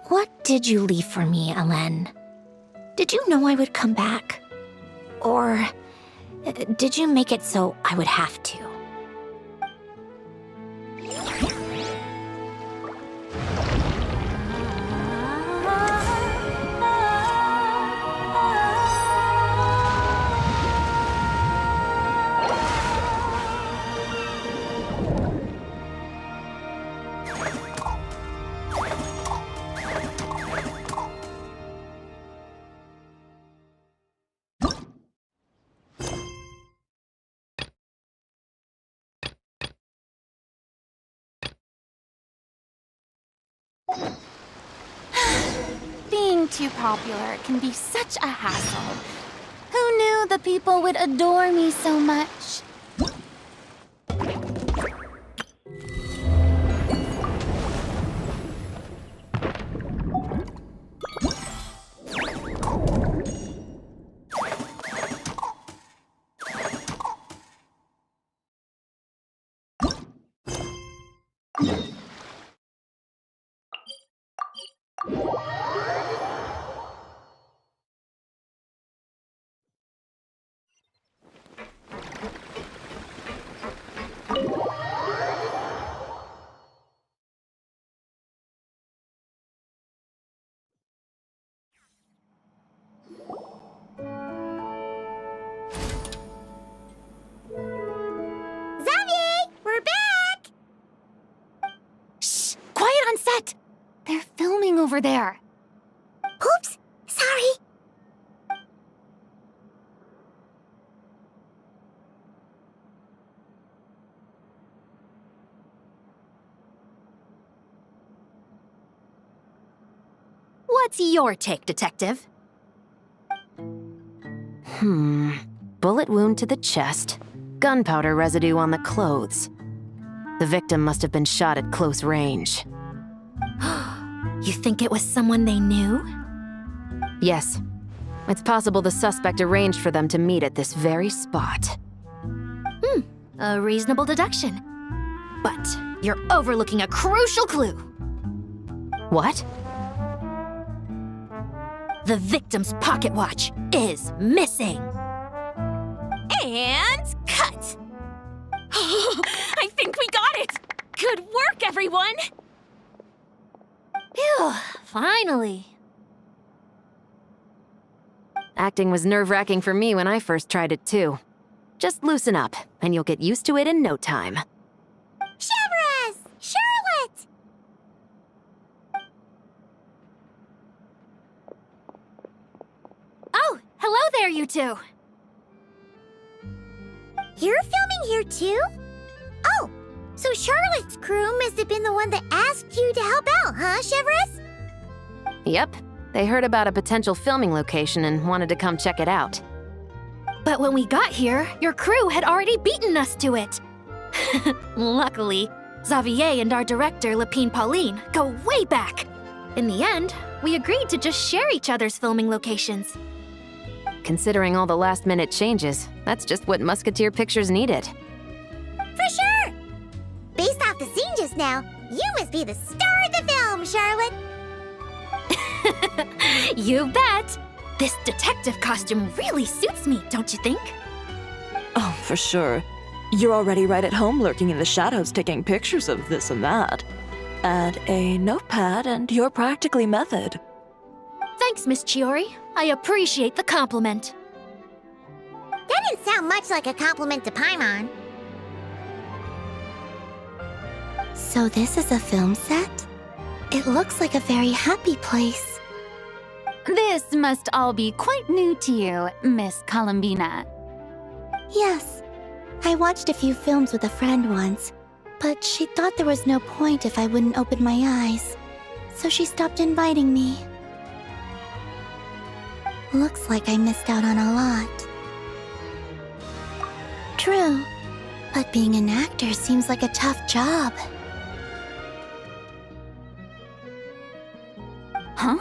What did you leave for me, Alen? Did you know I would come back? Or did you make it so I would have to? Being too popular can be such a hassle. Who knew the people would adore me so much? They're filming over there. Oops, sorry. What's your take, Detective? Bullet wound to the chest. Gunpowder residue on the clothes. The victim must have been shot at close range. You think it was someone they knew? Yes. It's possible the suspect arranged for them to meet at this very spot. A reasonable deduction. But you're overlooking a crucial clue. What? The victim's pocket watch is missing. And cut! I think we got it! Good work, everyone! Phew, finally. Acting was nerve-wracking for me when I first tried it too. Just loosen up, and you'll get used to it in no time. Severus! Charlotte! Oh, hello there, you two! You're filming here too? Oh, so Charlotte's crew must have been the one that asked you to help out, huh, Severus? Yep. They heard about a potential filming location and wanted to come check it out. But when we got here, your crew had already beaten us to it. Luckily, Xavier and our director, Lapine Pauline, go way back. In the end, we agreed to just share each other's filming locations. Considering all the last-minute changes, that's just what Musketeer Pictures needed. For sure! Based off the scene just now, you must be the star of the film, Charlotte! You bet! This detective costume really suits me, don't you think? Oh, for sure. You're already right at home lurking in the shadows taking pictures of this and that. Add a notepad and you're practically method. Thanks, Miss Chiori. I appreciate the compliment. That didn't sound much like a compliment to Paimon. So this is a film set? It looks like a very happy place. This must all be quite new to you, Miss Columbina. Yes. I watched a few films with a friend once, but she thought there was no point if I wouldn't open my eyes. So she stopped inviting me. Looks like I missed out on a lot. True, but being an actor seems like a tough job. Huh?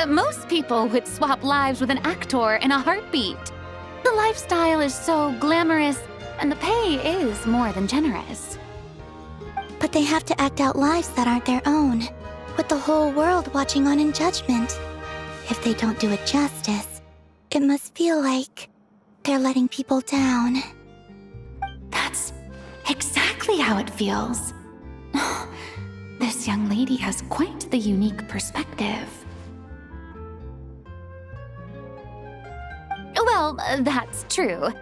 Most people would swap lives with an actor in a heartbeat. The lifestyle is so glamorous, and the pay is more than generous. But they have to act out lives that aren't their own, with the whole world watching on in judgment. If they don't do it justice, it must feel like they're letting people down. That's exactly how it feels. This young lady has quite the unique perspective. Well, that's true.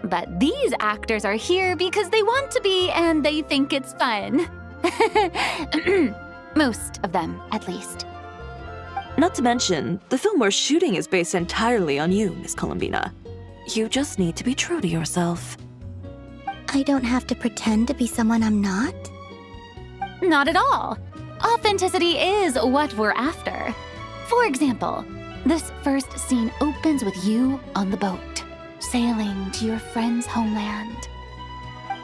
But these actors are here because they want to be and they think it's fun. Most of them, at least. Not to mention, the film we're shooting is based entirely on you, Miss Columbina. You just need to be true to yourself. I don't have to pretend to be someone I'm not? Not at all. Authenticity is what we're after. For example, this first scene opens with you on the boat, sailing to your friend's homeland.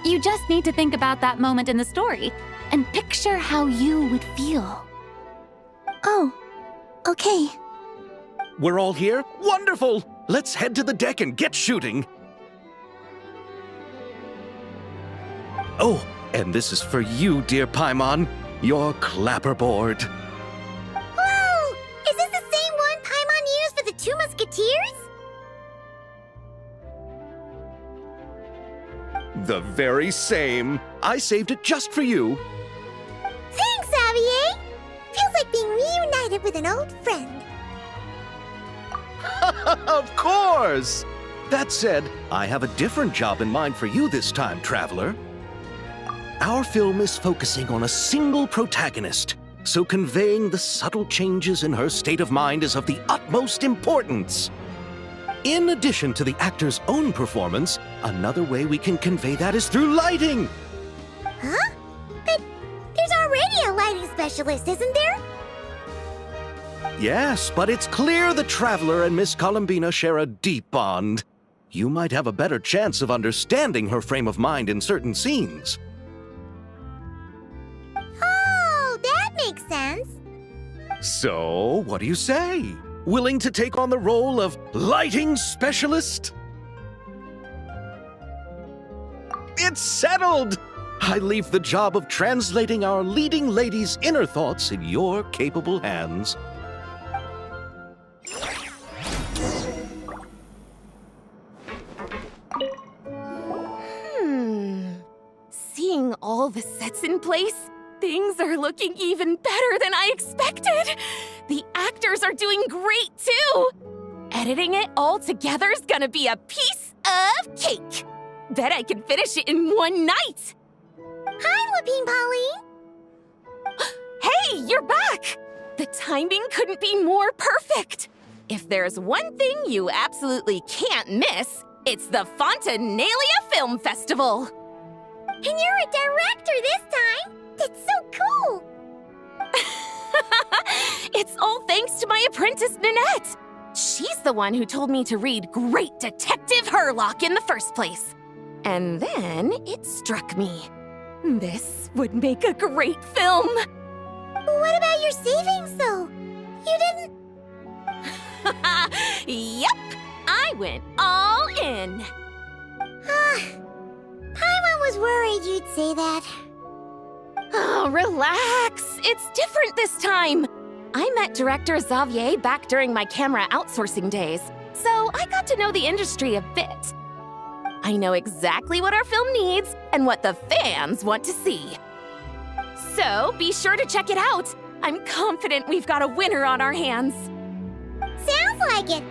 You just need to think about that moment in the story and picture how you would feel. Oh, okay. We're all here? Wonderful! Let's head to the deck and get shooting. Oh, and this is for you, dear Paimon, your clapperboard. Whoa! Is this the same one Paimon used for the Two Musketeers? The very same. I saved it just for you. Thanks, Xavier! Feels like being reunited with an old friend. Of course! That said, I have a different job in mind for you this time, Traveler. Our film is focusing on a single protagonist, so conveying the subtle changes in her state of mind is of the utmost importance. In addition to the actor's own performance, another way we can convey that is through lighting. Huh? But there's already a lighting specialist, isn't there? Yes, but it's clear the Traveler and Miss Columbina share a deep bond. You might have a better chance of understanding her frame of mind in certain scenes. Oh, that makes sense. So, what do you say? Willing to take on the role of lighting specialist? It's settled! I leave the job of translating our leading lady's inner thoughts in your capable hands. Seeing all the sets in place, things are looking even better than I expected. The actors are doing great too. Editing it all together is gonna be a piece of cake. Bet I can finish it in one night. Hi, Lapine Pauline. Hey, you're back! The timing couldn't be more perfect. If there's one thing you absolutely can't miss, it's the Fontinalia Film Festival. And you're a director this time. That's so cool. It's all thanks to my apprentice, Ninette. She's the one who told me to read Great Detective Herlock in the first place. And then it struck me. This would make a great film. What about your savings, though? You didn't... Yep, I went all in. Paimon was worried you'd say that. Oh, relax. It's different this time. I met director Xavier back during my camera outsourcing days, so I got to know the industry a bit. I know exactly what our film needs and what the fans want to see. So be sure to check it out. I'm confident we've got a winner on our hands. Sounds like it.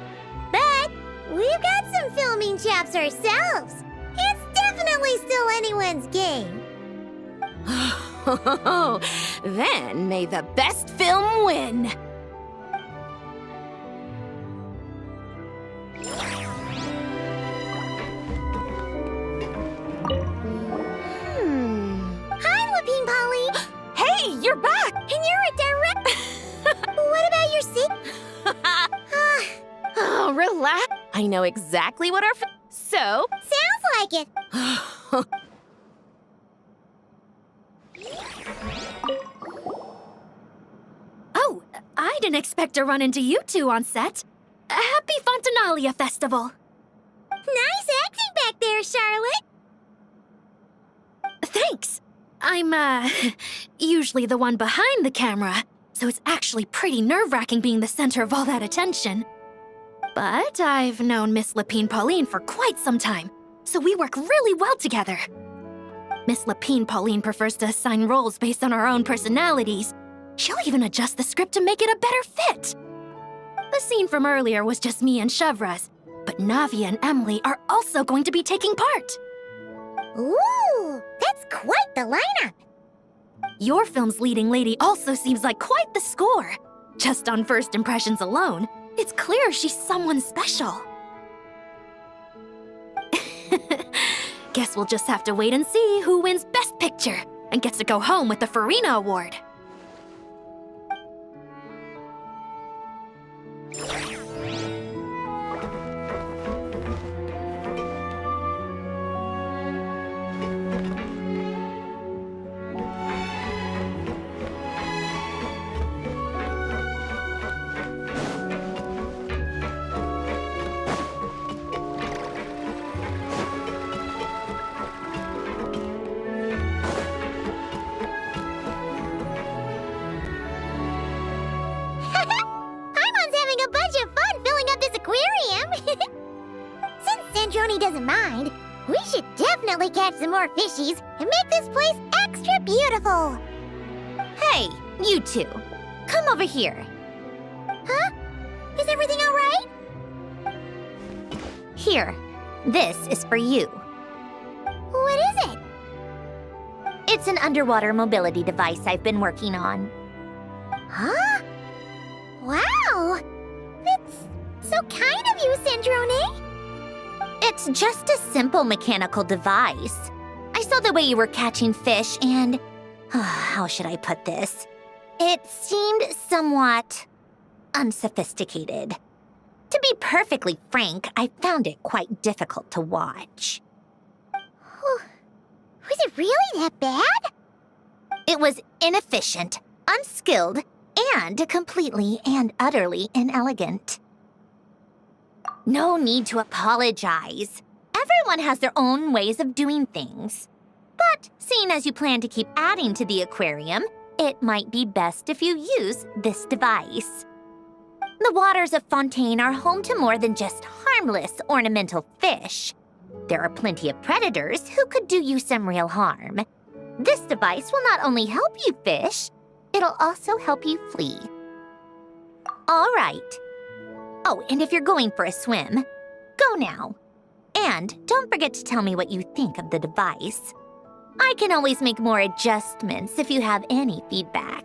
But we've got some filming chops ourselves. It's definitely still anyone's game. Then may the best film win. Hi, Lapine Polly. Hey, you're back! And you're a direct... What about your seat? Oh, relax. I know exactly what our So, Sounds like it. Oh, I didn't expect to run into you two on set. Happy Fontinalia Festival. Nice acting back there, Charlotte. Thanks. I'm, usually the one behind the camera, so it's actually pretty nerve-wracking being the center of all that attention. But I've known Miss Lapine Pauline for quite some time, so we work really well together. Miss Lapine Pauline prefers to assign roles based on our own personalities. She'll even adjust the script to make it a better fit. The scene from earlier was just me and Chevraz, but Navia and Emily are also going to be taking part. Ooh, that's quite the lineup. Your film's leading lady also seems like quite the score. Just on first impressions alone, it's clear she's someone special. Guess we'll just have to wait and see who wins Best Picture and gets to go home with the Farina Award. Paimon's having a bunch of fun filling up this aquarium. Since Sandrone doesn't mind, we should definitely catch some more fishies and make this place extra beautiful. Hey, you two. Come over here. Huh? Is everything all right? Here. This is for you. What is it? It's an underwater mobility device I've been working on. Huh? Wow! That's so kind of you, Sandrone. It's just a simple mechanical device. I saw the way you were catching fish and... how should I put this? It seemed somewhat... unsophisticated. To be perfectly frank, I found it quite difficult to watch. Was it really that bad? It was inefficient, unskilled, and completely and utterly inelegant. No need to apologize. Everyone has their own ways of doing things. But seeing as you plan to keep adding to the aquarium, it might be best if you use this device. The waters of Fontaine are home to more than just harmless ornamental fish. There are plenty of predators who could do you some real harm. This device will not only help you fish, it'll also help you flee. All right. Oh, and if you're going for a swim, go now. And don't forget to tell me what you think of the device. I can always make more adjustments if you have any feedback.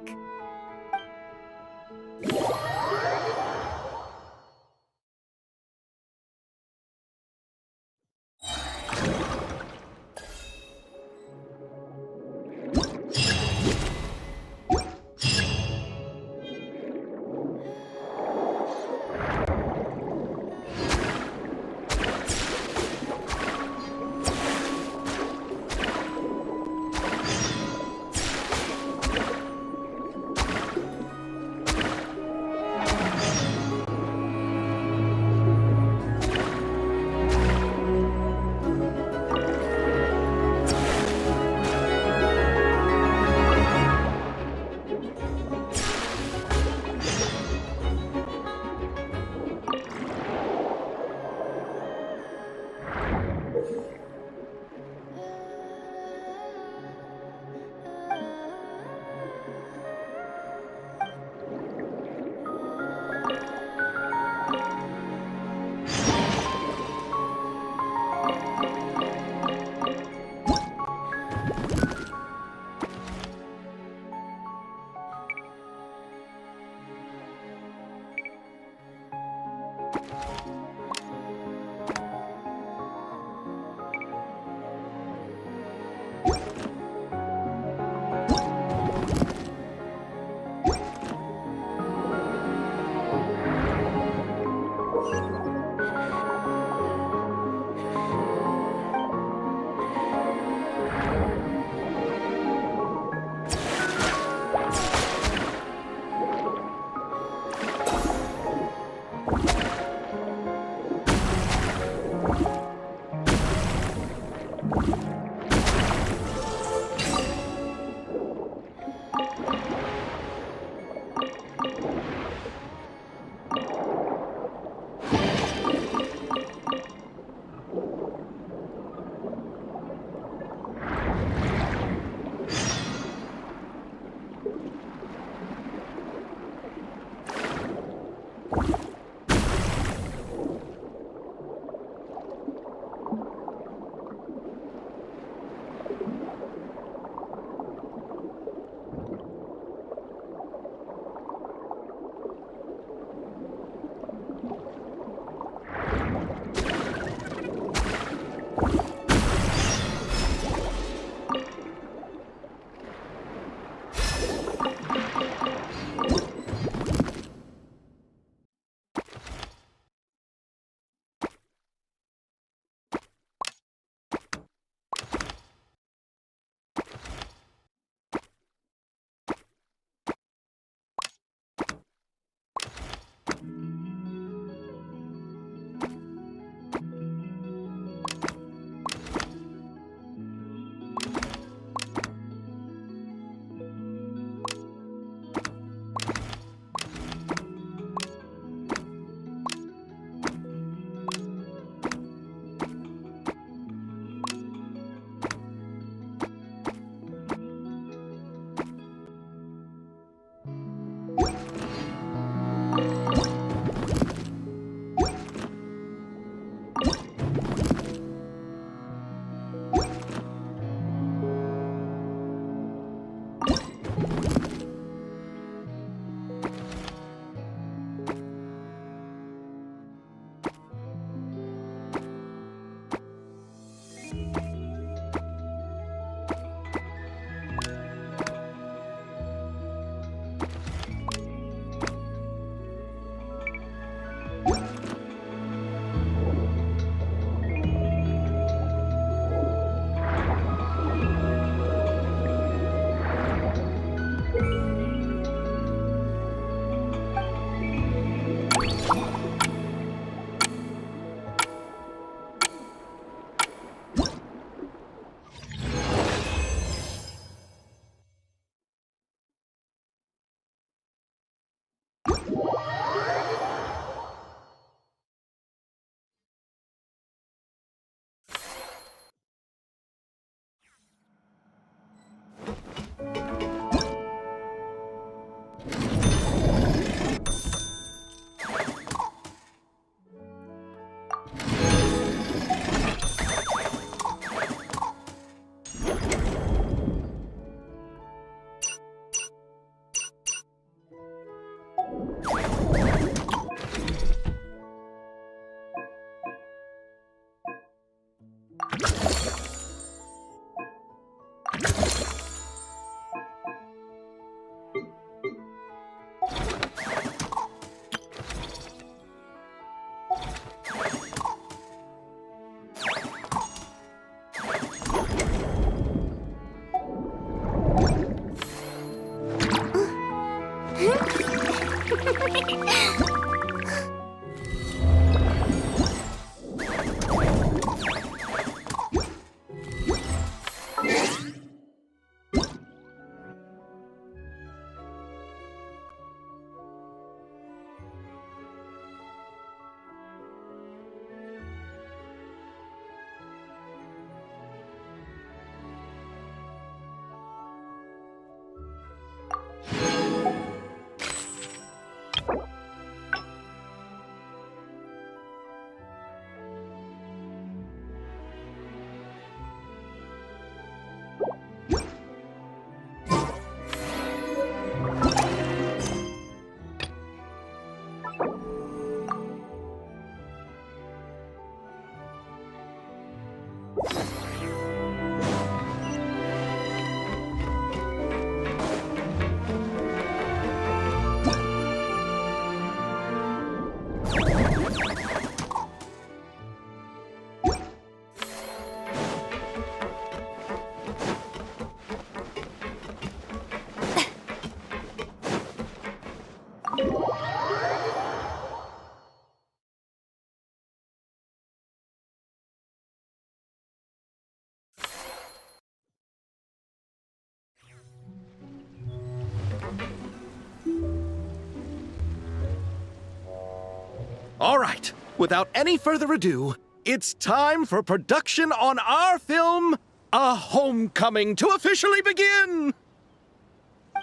All right, without any further ado, it's time for production on our film, A Homecoming, to officially begin!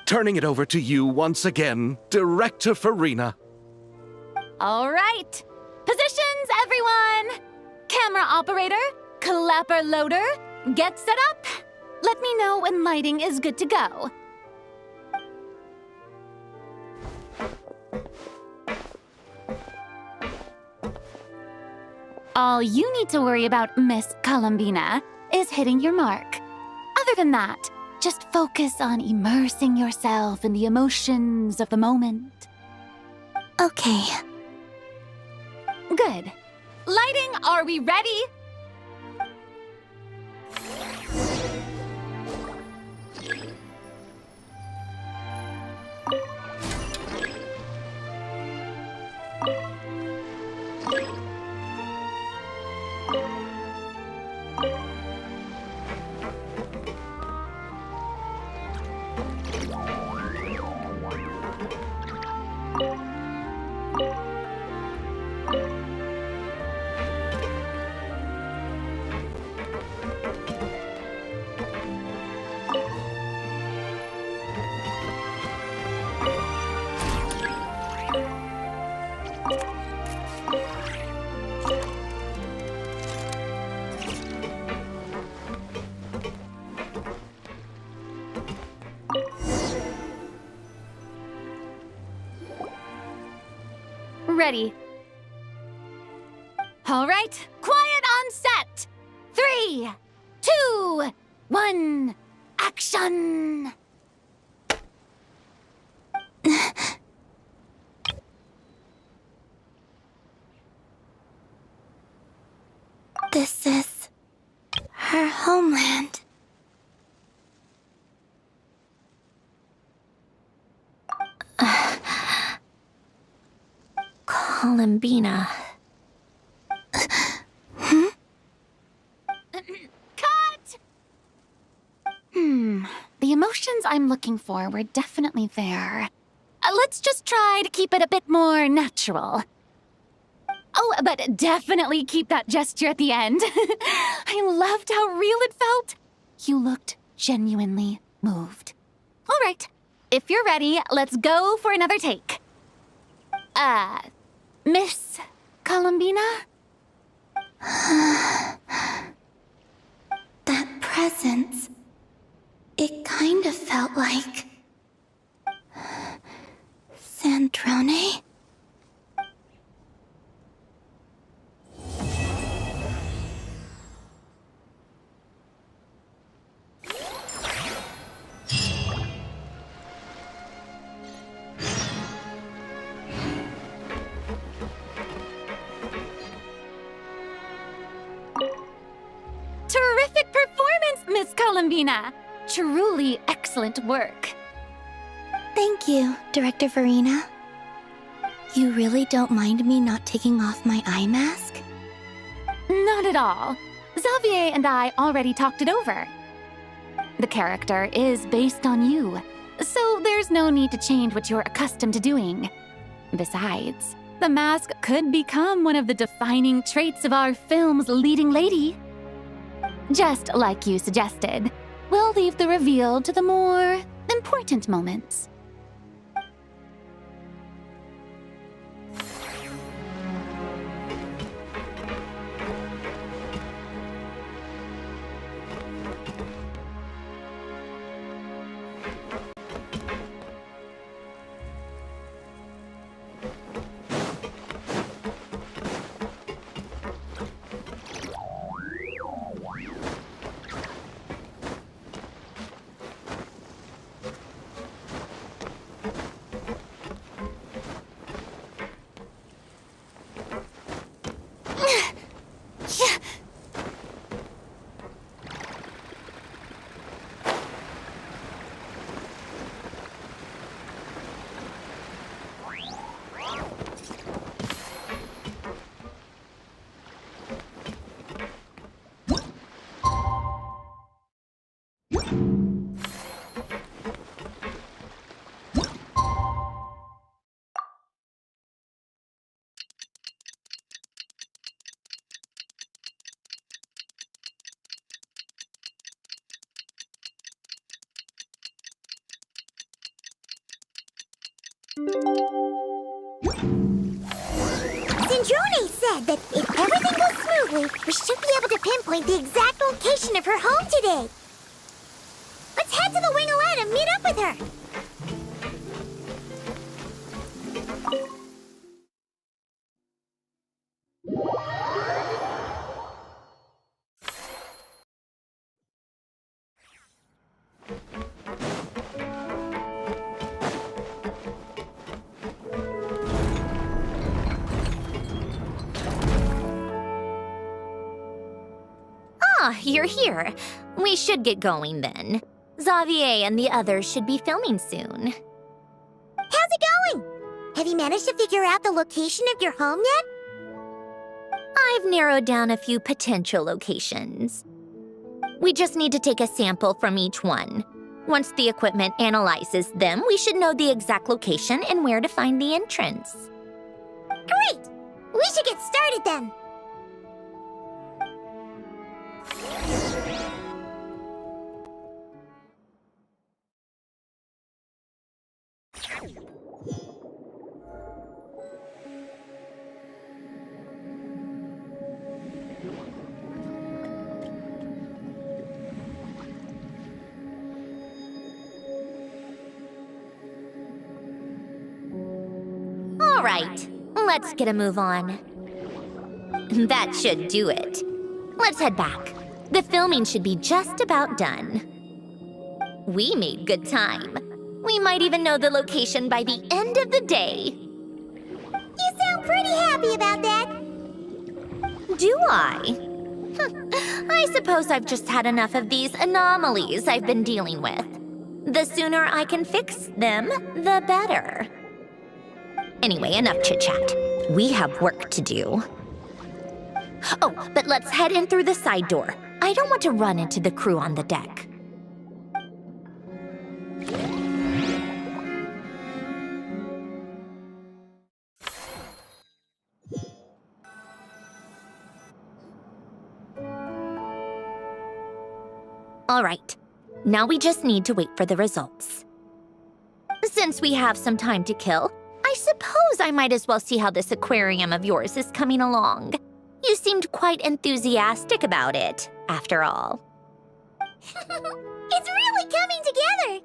Turning it over to you once again, Director Farina. All right. Positions, everyone! Camera operator, clapper loader, get set up. Let me know when lighting is good to go. All you need to worry about, Miss Columbina, is hitting your mark. Other than that, just focus on immersing yourself in the emotions of the moment. Okay. Good. Lighting, are we ready? Ready. All right, quiet on set. 3, 2, 1, action! This is her homeland. Columbina. Cut! The emotions I'm looking for were definitely there. Let's just try to keep it a bit more natural. Oh, but definitely keep that gesture at the end. I loved how real it felt. You looked genuinely moved. All right, if you're ready, let's go for another take. Miss Columbina? That presence. It kind of felt like... Sandrone? Terrific performance, Miss Columbina! Truly excellent work. Thank you, Director Farina. You really don't mind me not taking off my eye mask? Not at all. Xavier and I already talked it over. The character is based on you, so there's no need to change what you're accustomed to doing. Besides, the mask could become one of the defining traits of our film's leading lady. Just like you suggested, we'll leave the reveal to the more important moments. Androne said that if everything goes smoothly, we should be able to pinpoint the exact location of her home today. Let's head to the Wingolette and meet up with her. Ah, you're here. We should get going then. Xavier and the others should be filming soon. How's it going? Have you managed to figure out the location of your home yet? I've narrowed down a few potential locations. We just need to take a sample from each one. Once the equipment analyzes them, we should know the exact location and where to find the entrance. Great! We should get started then. All right, let's get a move on. That should do it. Let's head back. The filming should be just about done. We made good time. We might even know the location by the end of the day. You sound pretty happy about that. Do I? I suppose I've just had enough of these anomalies I've been dealing with. The sooner I can fix them, the better. Anyway, enough chit-chat. We have work to do. Oh, but let's head in through the side door. I don't want to run into the crew on the deck. All right, now we just need to wait for the results. Since we have some time to kill, I suppose I might as well see how this aquarium of yours is coming along. You seemed quite enthusiastic about it, after all. It's really coming together.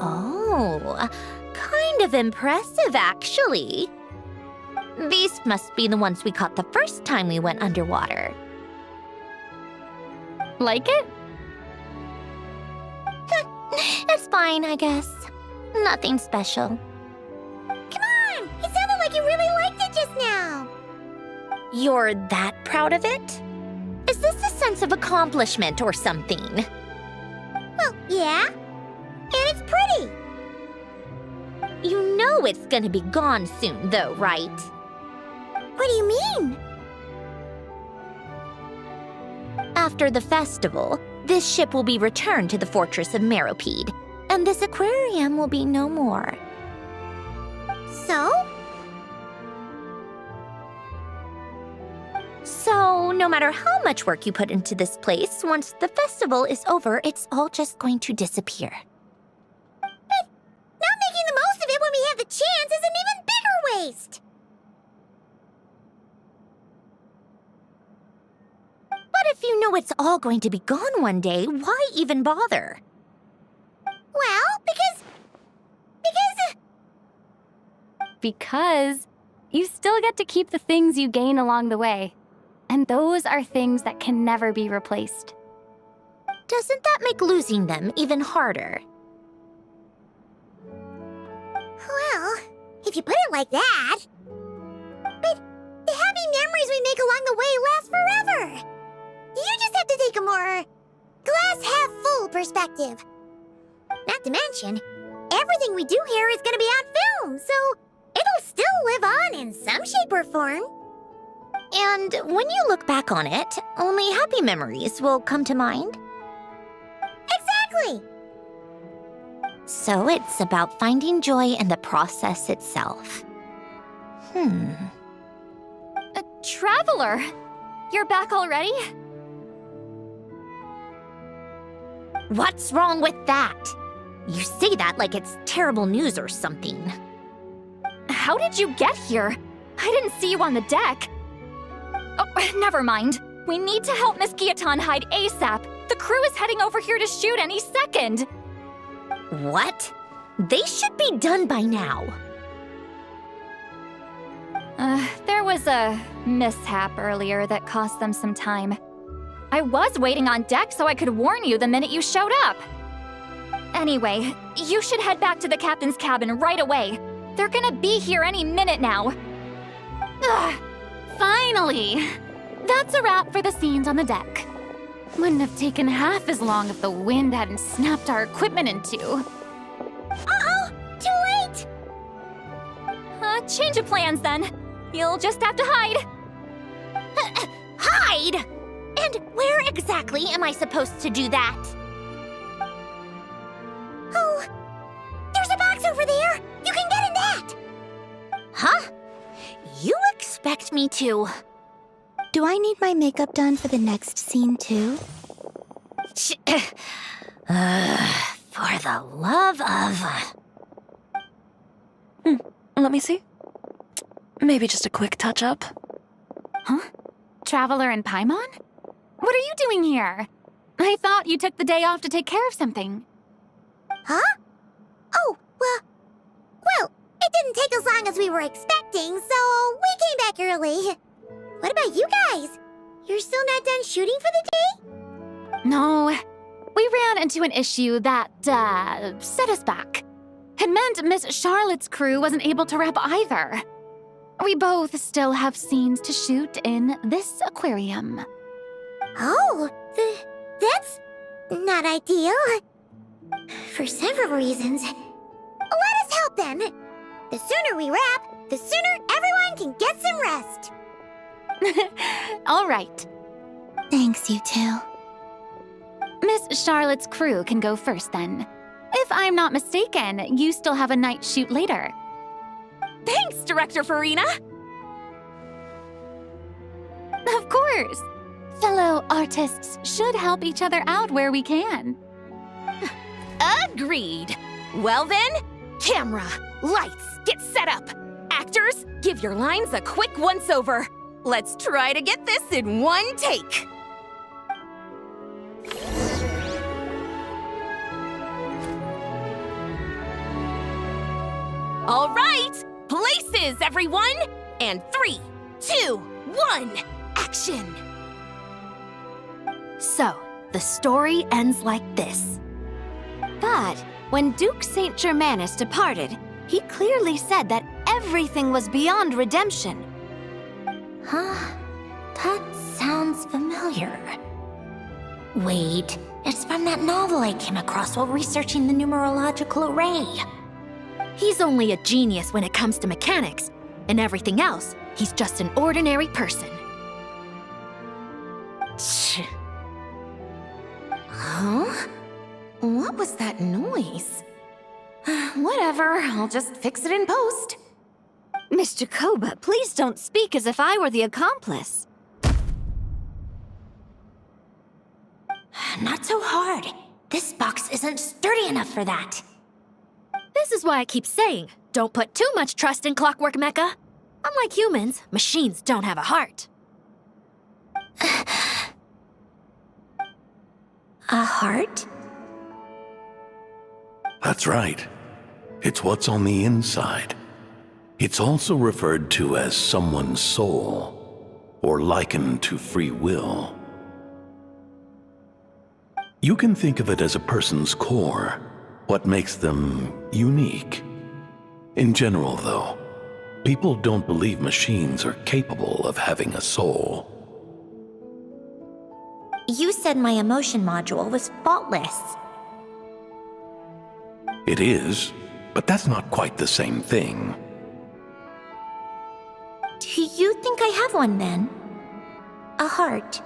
Oh, kind of impressive, actually. These must be the ones we caught the first time we went underwater. Like it? It's fine, I guess. Nothing special. Come on! It sounded like you really liked it just now. You're that proud of it? Is this a sense of accomplishment or something? Well, yeah. And it's pretty. You know it's gonna be gone soon, though, right? What do you mean? After the festival, this ship will be returned to the fortress of Meropide, and this aquarium will be no more. So? So, no matter how much work you put into this place, once the festival is over, it's all just going to disappear. But not making the most of it when we have the chance is an even bigger waste. But if you know it's all going to be gone one day, why even bother? Well, because... Because you still get to keep the things you gain along the way. And those are things that can never be replaced. Doesn't that make losing them even harder? Well, if you put it like that... But the happy memories we make along the way last forever. You just have to take a more perspective. Not to mention, everything we do here is gonna be on film, so it'll still live on in some shape or form. And when you look back on it, only happy memories will come to mind. Exactly! So it's about finding joy in the process itself. Traveler! You're back already? What's wrong with that? You say that like it's terrible news or something. How did you get here? I didn't see you on the deck. Oh, never mind. We need to help Miss Guillotin hide ASAP. The crew is heading over here to shoot any second. What? They should be done by now. There was a mishap earlier that cost them some time. I was waiting on deck so I could warn you the minute you showed up. Anyway, you should head back to the captain's cabin right away. They're gonna be here any minute now. Finally! That's a wrap for the scenes on the deck. Wouldn't have taken half as long if the wind hadn't snapped our equipment in two. Uh-oh! Too late! Change of plans then. You'll just have to hide. Hide? And where exactly am I supposed to do that? Oh, there's a box over there! You can get in that! Huh? You expect me to... Do I need my makeup done for the next scene too? For the love of... Let me see. Maybe just a quick touch-up. Huh? Traveler and Paimon? What are you doing here? I thought you took the day off to take care of something. Huh? Oh, well, it didn't take as long as we were expecting, so we came back early. What about you guys? You're still not done shooting for the day? No, we ran into an issue that, set us back. It meant Miss Charlotte's crew wasn't able to wrap either. We both still have scenes to shoot in this aquarium. Oh, that's not ideal. For several reasons. Let us help then. The sooner we wrap, the sooner everyone can get some rest. All right. Thanks, you two. Miss Charlotte's crew can go first then. If I'm not mistaken, you still have a night shoot later. Thanks, Director Farina! Of course. Fellow artists should help each other out where we can. Agreed. Well then, camera, lights, get set up. Actors, give your lines a quick once-over. Let's try to get this in one take. All right, places, everyone! And 3, 2, 1, action! So, the story ends like this. But when Duke Saint Germanus departed, he clearly said that everything was beyond redemption. Huh? That sounds familiar. Wait, it's from that novel I came across while researching the numerological array. He's only a genius when it comes to mechanics, and everything else, he's just an ordinary person. Huh? What was that noise? Whatever, I'll just fix it in post. Miss Jacoba, please don't speak as if I were the accomplice. Not so hard. This box isn't sturdy enough for that. This is why I keep saying, don't put too much trust in Clockwork Mecha. Unlike humans, machines don't have a heart. A heart? That's right. It's what's on the inside. It's also referred to as someone's soul, or likened to free will. You can think of it as a person's core, what makes them unique. In general, though, people don't believe machines are capable of having a soul. You said my emotion module was faultless. It is, but that's not quite the same thing. Do you think I have one then? A heart?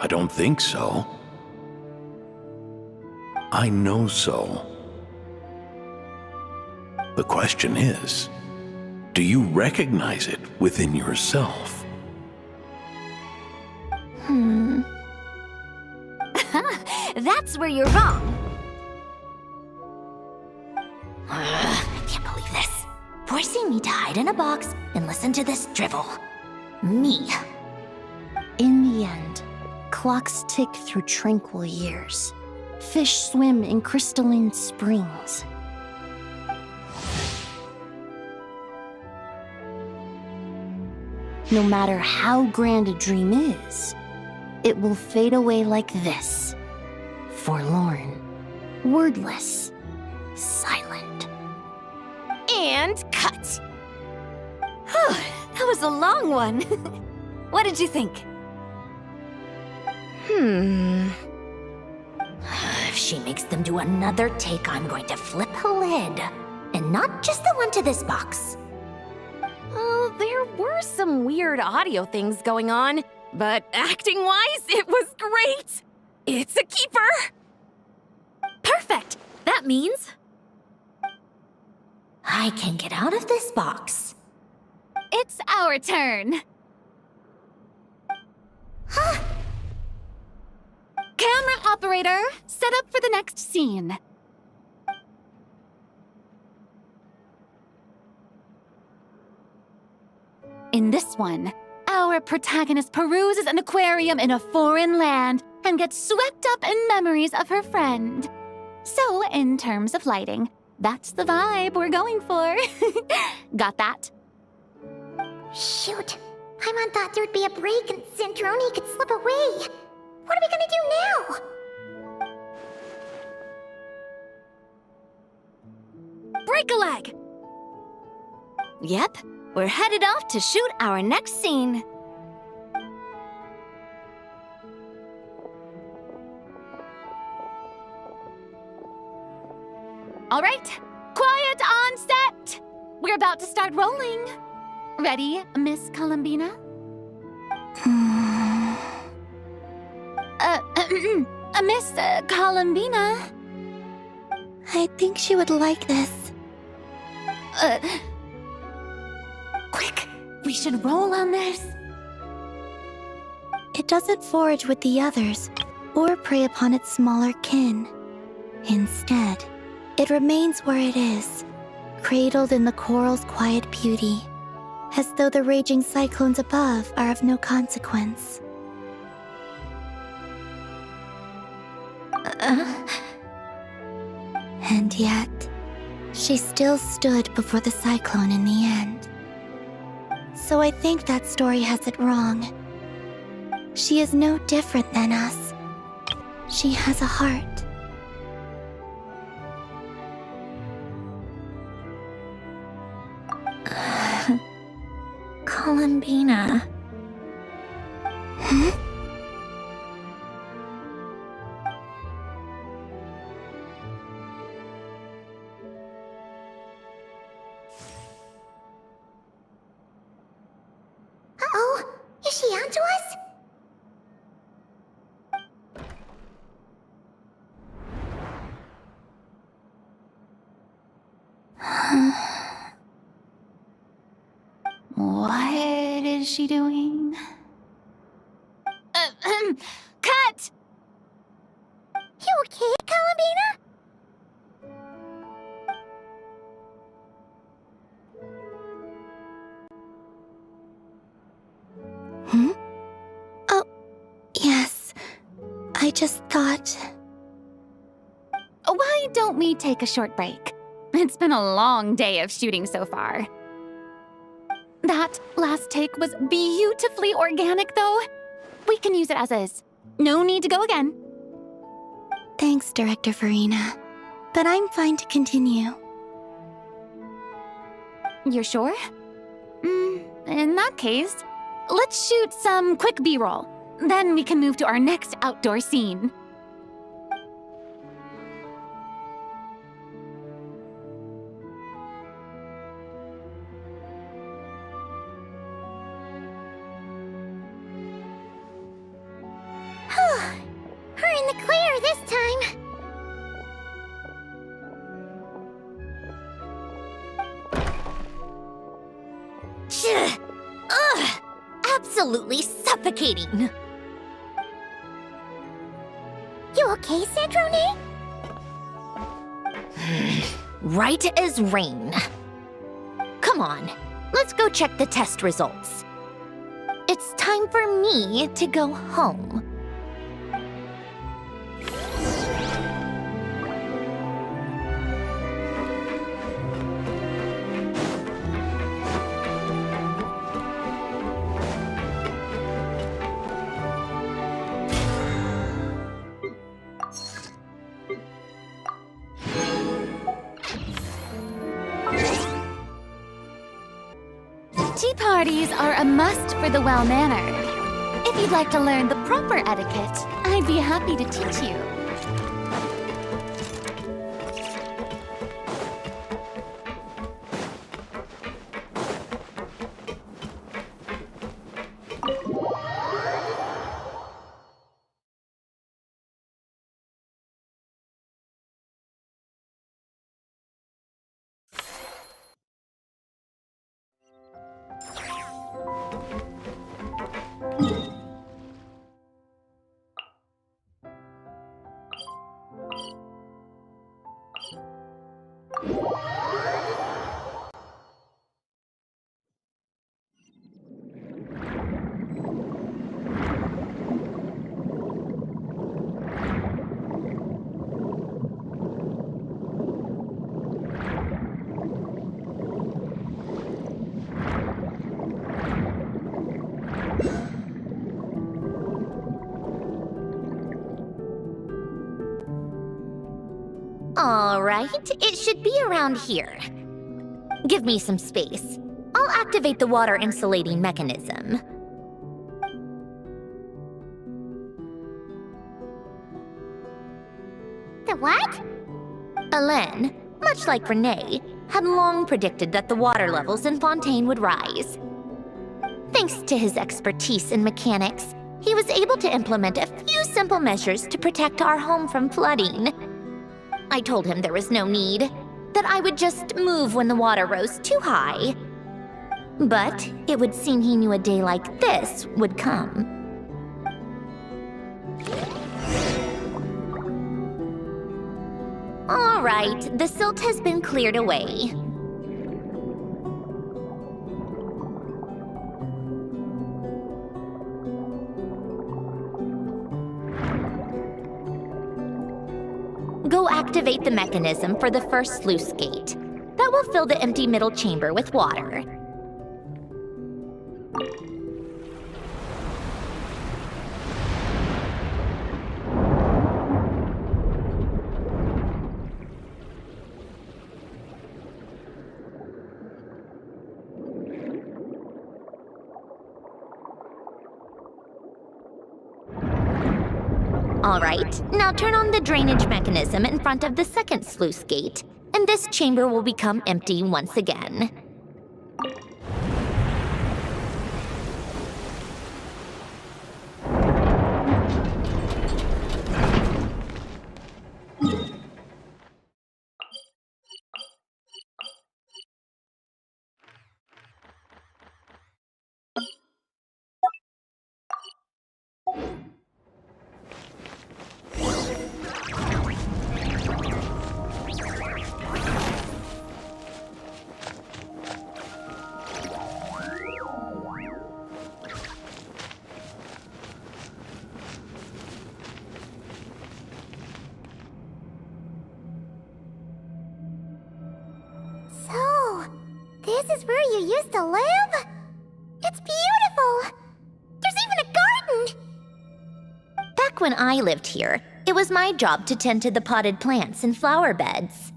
I don't think so. I know so. The question is, do you recognize it within yourself? That's where you're wrong. I can't believe this. Forcing me to hide in a box and listen to this drivel. Me. In the end, clocks tick through tranquil years. Fish swim in crystalline springs. No matter how grand a dream is, it will fade away like this. Forlorn, wordless, silent. And cut. That was a long one. What did you think? If she makes them do another take, I'm going to flip a lid. And not just the one to this box. Oh, there were some weird audio things going on, but acting-wise, it was great. It's a keeper. Perfect. That means I can get out of this box. It's our turn. Camera operator, set up for the next scene. In this one, our protagonist peruses an aquarium in a foreign land and gets swept up in memories of her friend. So, in terms of lighting, that's the vibe we're going for. Got that? Shoot. Paimon thought there'd be a break and Zandroni could slip away. What are we gonna do now? break a leg. Yep, we're headed off to shoot our next scene. All right, quiet on set. We're about to start rolling. Ready, Miss Columbina? Miss Columbina? I think she would like this. Quick, we should roll on this. It doesn't forage with the others, or prey upon its smaller kin. Instead, it remains where it is, cradled in the coral's quiet beauty, as though the raging cyclones above are of no consequence. And yet, she still stood before the cyclone in the end. So I think that story has it wrong. She is no different than us. She has a heart. Columbina. Huh? Uh-oh, is she onto us? What is she doing? Cut! You okay, Columbina? Hmm? Oh, yes. I just thought... Why don't we take a short break? It's been a long day of shooting so far. That last take was beautifully organic, though. We can use it as is. No need to go again. Thanks, Director Farina. But I'm fine to continue. You're sure? In that case, let's shoot some quick B-roll. Then we can move to our next outdoor scene. absolutely suffocating. You okay, Sandrone? Right as rain. Come on, let's go check the test results. It's time for me to go home. Tea parties are a must for the well-mannered. If you'd like to learn the proper etiquette, I'd be happy to teach you. All right, it should be around here. Give me some space. I'll activate the water insulating mechanism. The what? Alain, much like Renee, had long predicted that the water levels in Fontaine would rise. Thanks to his expertise in mechanics, he was able to implement a few simple measures to protect our home from flooding. I told him there was no need, that I would just move when the water rose too high. But it would seem he knew a day like this would come. All right, the silt has been cleared away. Go activate the mechanism for the first sluice gate. That will fill the empty middle chamber with water. All right, now turn on the drainage mechanism in front of the second sluice gate, and this chamber will become empty once again. So, this is where you used to live? It's beautiful! There's even a garden! Back when I lived here, it was my job to tend to the potted plants and flower beds.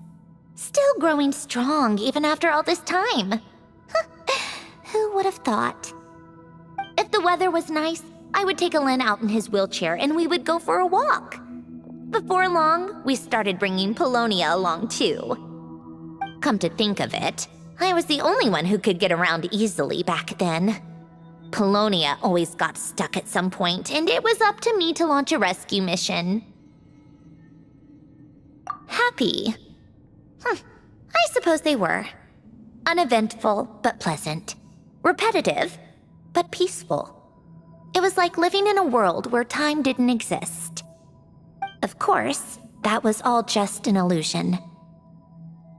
Still growing strong even after all this time. Who would have thought? If the weather was nice, I would take Alain out in his wheelchair and we would go for a walk. Before long, we started bringing Polonia along too. Come to think of it, I was the only one who could get around easily back then. Polonia always got stuck at some point, and it was up to me to launch a rescue mission. Happy? I suppose they were. Uneventful, but pleasant. Repetitive, but peaceful. It was like living in a world where time didn't exist. Of course, that was all just an illusion.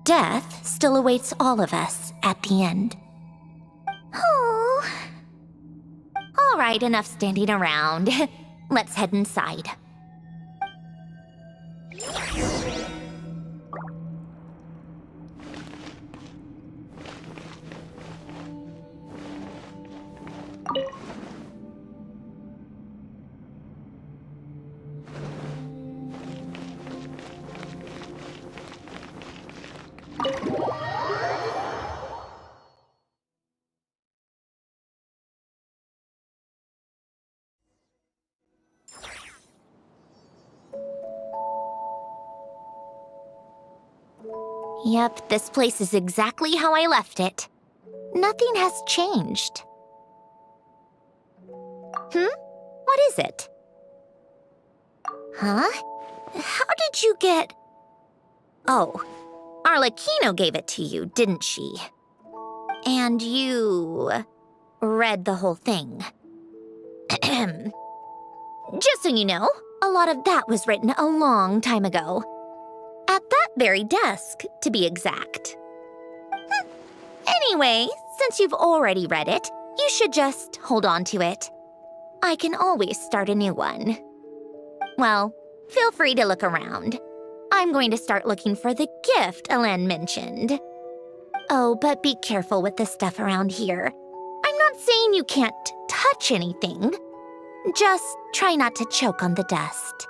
Death still awaits all of us at the end. Oh. All right, enough standing around. Let's head inside. Yep, this place is exactly how I left it. Nothing has changed. What is it? Huh? How did you get... Oh, Arlecchino gave it to you, didn't she? And you... read the whole thing. Just so you know, a lot of that was written a long time ago. At that very desk, to be exact. Anyway, since you've already read it, you should just hold on to it. I can always start a new one. Well, feel free to look around. I'm going to start looking for the gift Alen mentioned. Oh, but be careful with the stuff around here. I'm not saying you can't touch anything. Just try not to choke on the dust.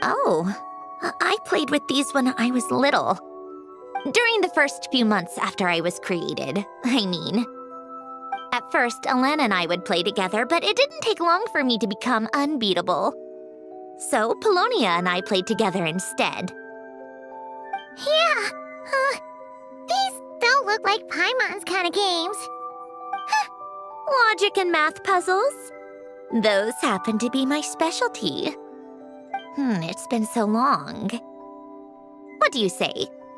Oh, I played with these when I was little. During the first few months after I was created, I mean. At first, Alen and I would play together, but it didn't take long for me to become unbeatable. So, Polonia and I played together instead. Yeah, these don't look like Paimon's kind of games. Logic and math puzzles? Those happen to be my specialty. It's been so long. What do you say?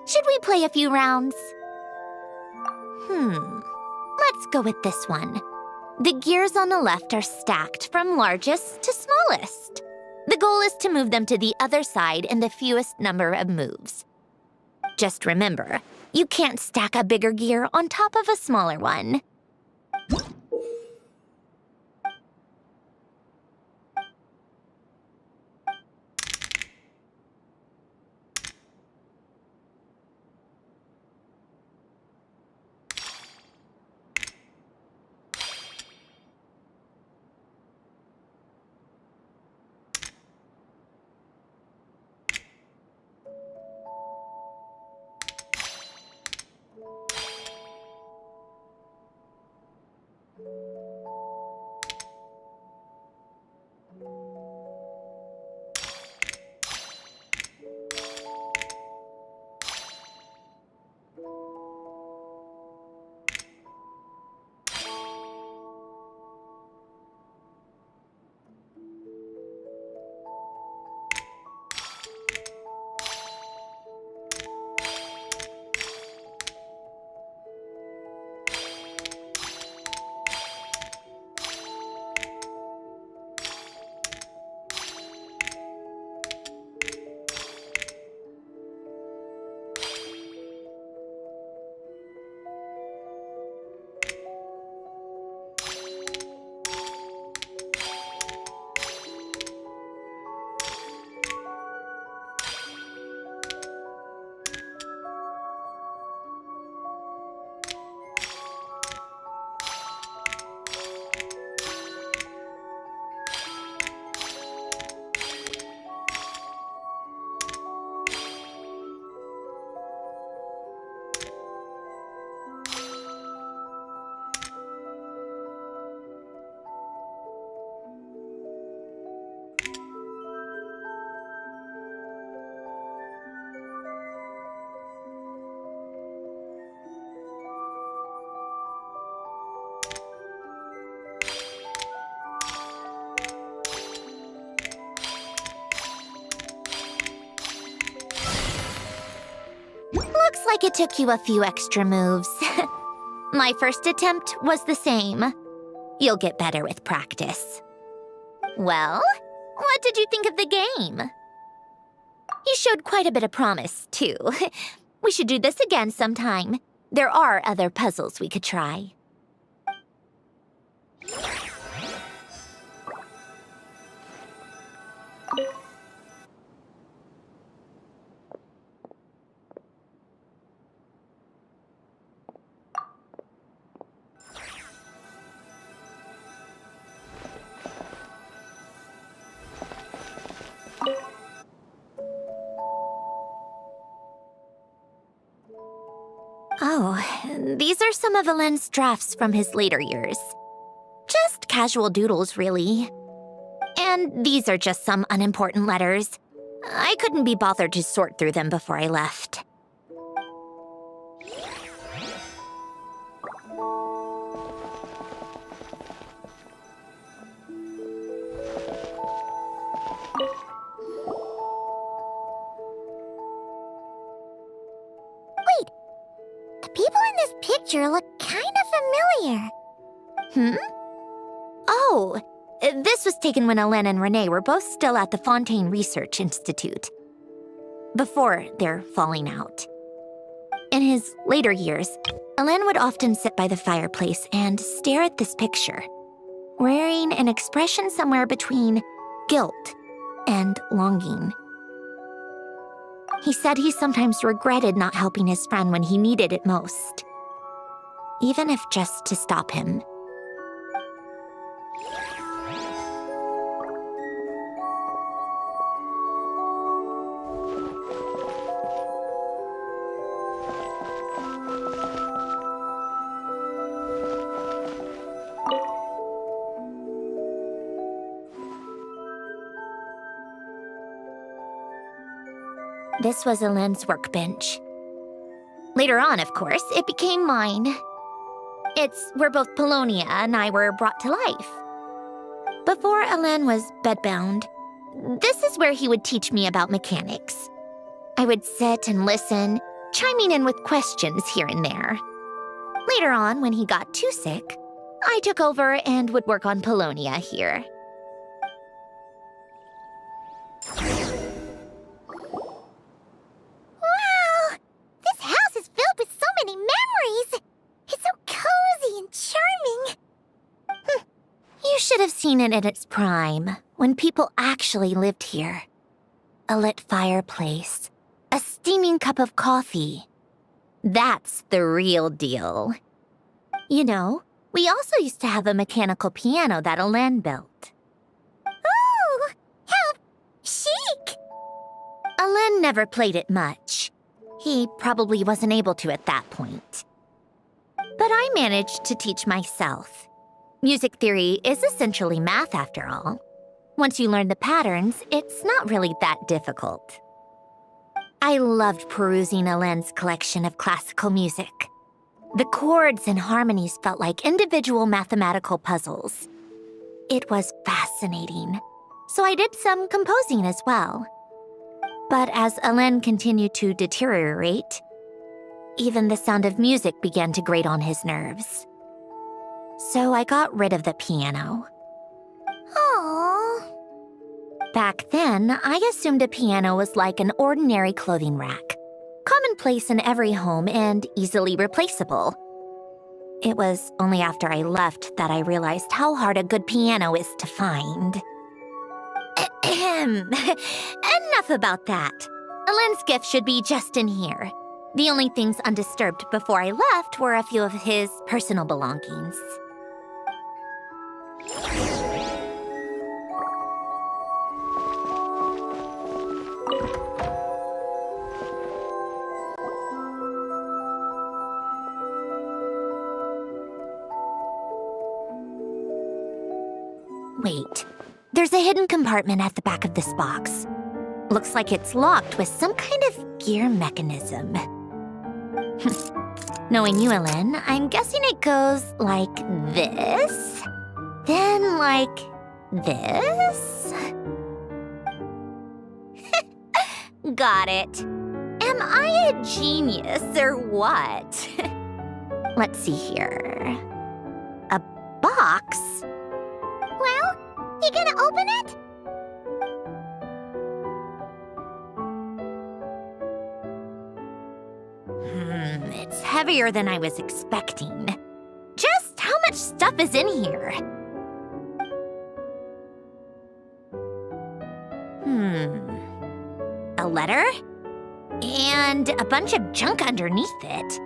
Should we play a few rounds? Let's go with this one. The gears on the left are stacked from largest to smallest. The goal is to move them to the other side in the fewest number of moves. Just remember, you can't stack a bigger gear on top of a smaller one. Looks like it took you a few extra moves. My first attempt was the same. You'll get better with practice. Well, what did you think of the game? You showed quite a bit of promise, too. We should do this again sometime. There are other puzzles we could try. Oh, these are some of Alen's drafts from his later years. Just casual doodles, really. And these are just some unimportant letters. I couldn't be bothered to sort through them before I left. Wait, the people in this picture look kind of familiar. Oh, this was taken when Alen and Renee were both still at the Fontaine Research Institute. Before their falling out. In his later years, Alen would often sit by the fireplace and stare at this picture, wearing an expression somewhere between guilt and longing. He said he sometimes regretted not helping his friend when he needed it most, even if just to stop him. This was Alen's workbench. Later on, of course, it became mine. It's where both Polonia and I were brought to life. Before Alen was bedbound, this is where he would teach me about mechanics. I would sit and listen, chiming in with questions here and there. Later on, when he got too sick, I took over and would work on Polonia here. Wow! This house is filled with so many memories! It's so cozy and charming! You should have seen it in its prime, when people actually lived here. A lit fireplace, a steaming cup of coffee. That's the real deal. You know, we also used to have a mechanical piano that Alen built. Ooh! How chic! Alen never played it much. He probably wasn't able to at that point. But I managed to teach myself. Music theory is essentially math, after all. Once you learn the patterns, it's not really that difficult. I loved perusing Alen's collection of classical music. The chords and harmonies felt like individual mathematical puzzles. It was fascinating, so I did some composing as well. But as Alen continued to deteriorate, even the sound of music began to grate on his nerves. So I got rid of the piano. Aww. Back then, I assumed a piano was like an ordinary clothing rack, commonplace in every home and easily replaceable. It was only after I left that I realized how hard a good piano is to find. Enough about that. Alen's gift should be just in here. The only things undisturbed before I left were a few of his personal belongings. Wait, there's a hidden compartment at the back of this box. Looks like it's locked with some kind of gear mechanism. Knowing you, Alen, I'm guessing it goes like this, then like this. Got it. Am I a genius or what? Let's see here. A box? Well, you gonna open it? It's heavier than I was expecting. Just how much stuff is in here? A letter? And a bunch of junk underneath it.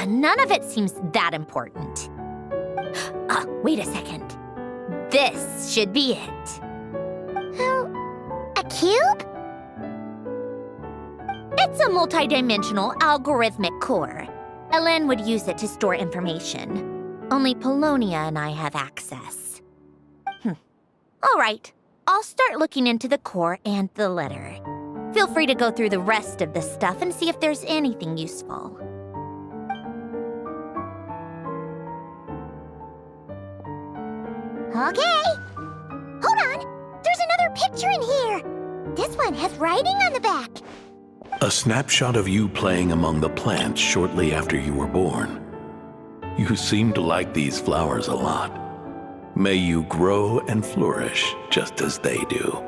None of it seems that important. Wait a second. This should be it. Oh, a cube? It's a multidimensional algorithmic core. Ellen would use it to store information. Only Polonia and I have access. All right, I'll start looking into the core and the letter. Feel free to go through the rest of the stuff and see if there's anything useful. Okay. Hold on. There's another picture in here. This one has writing on the back. A snapshot of you playing among the plants shortly after you were born. You seem to like these flowers a lot. May you grow and flourish just as they do.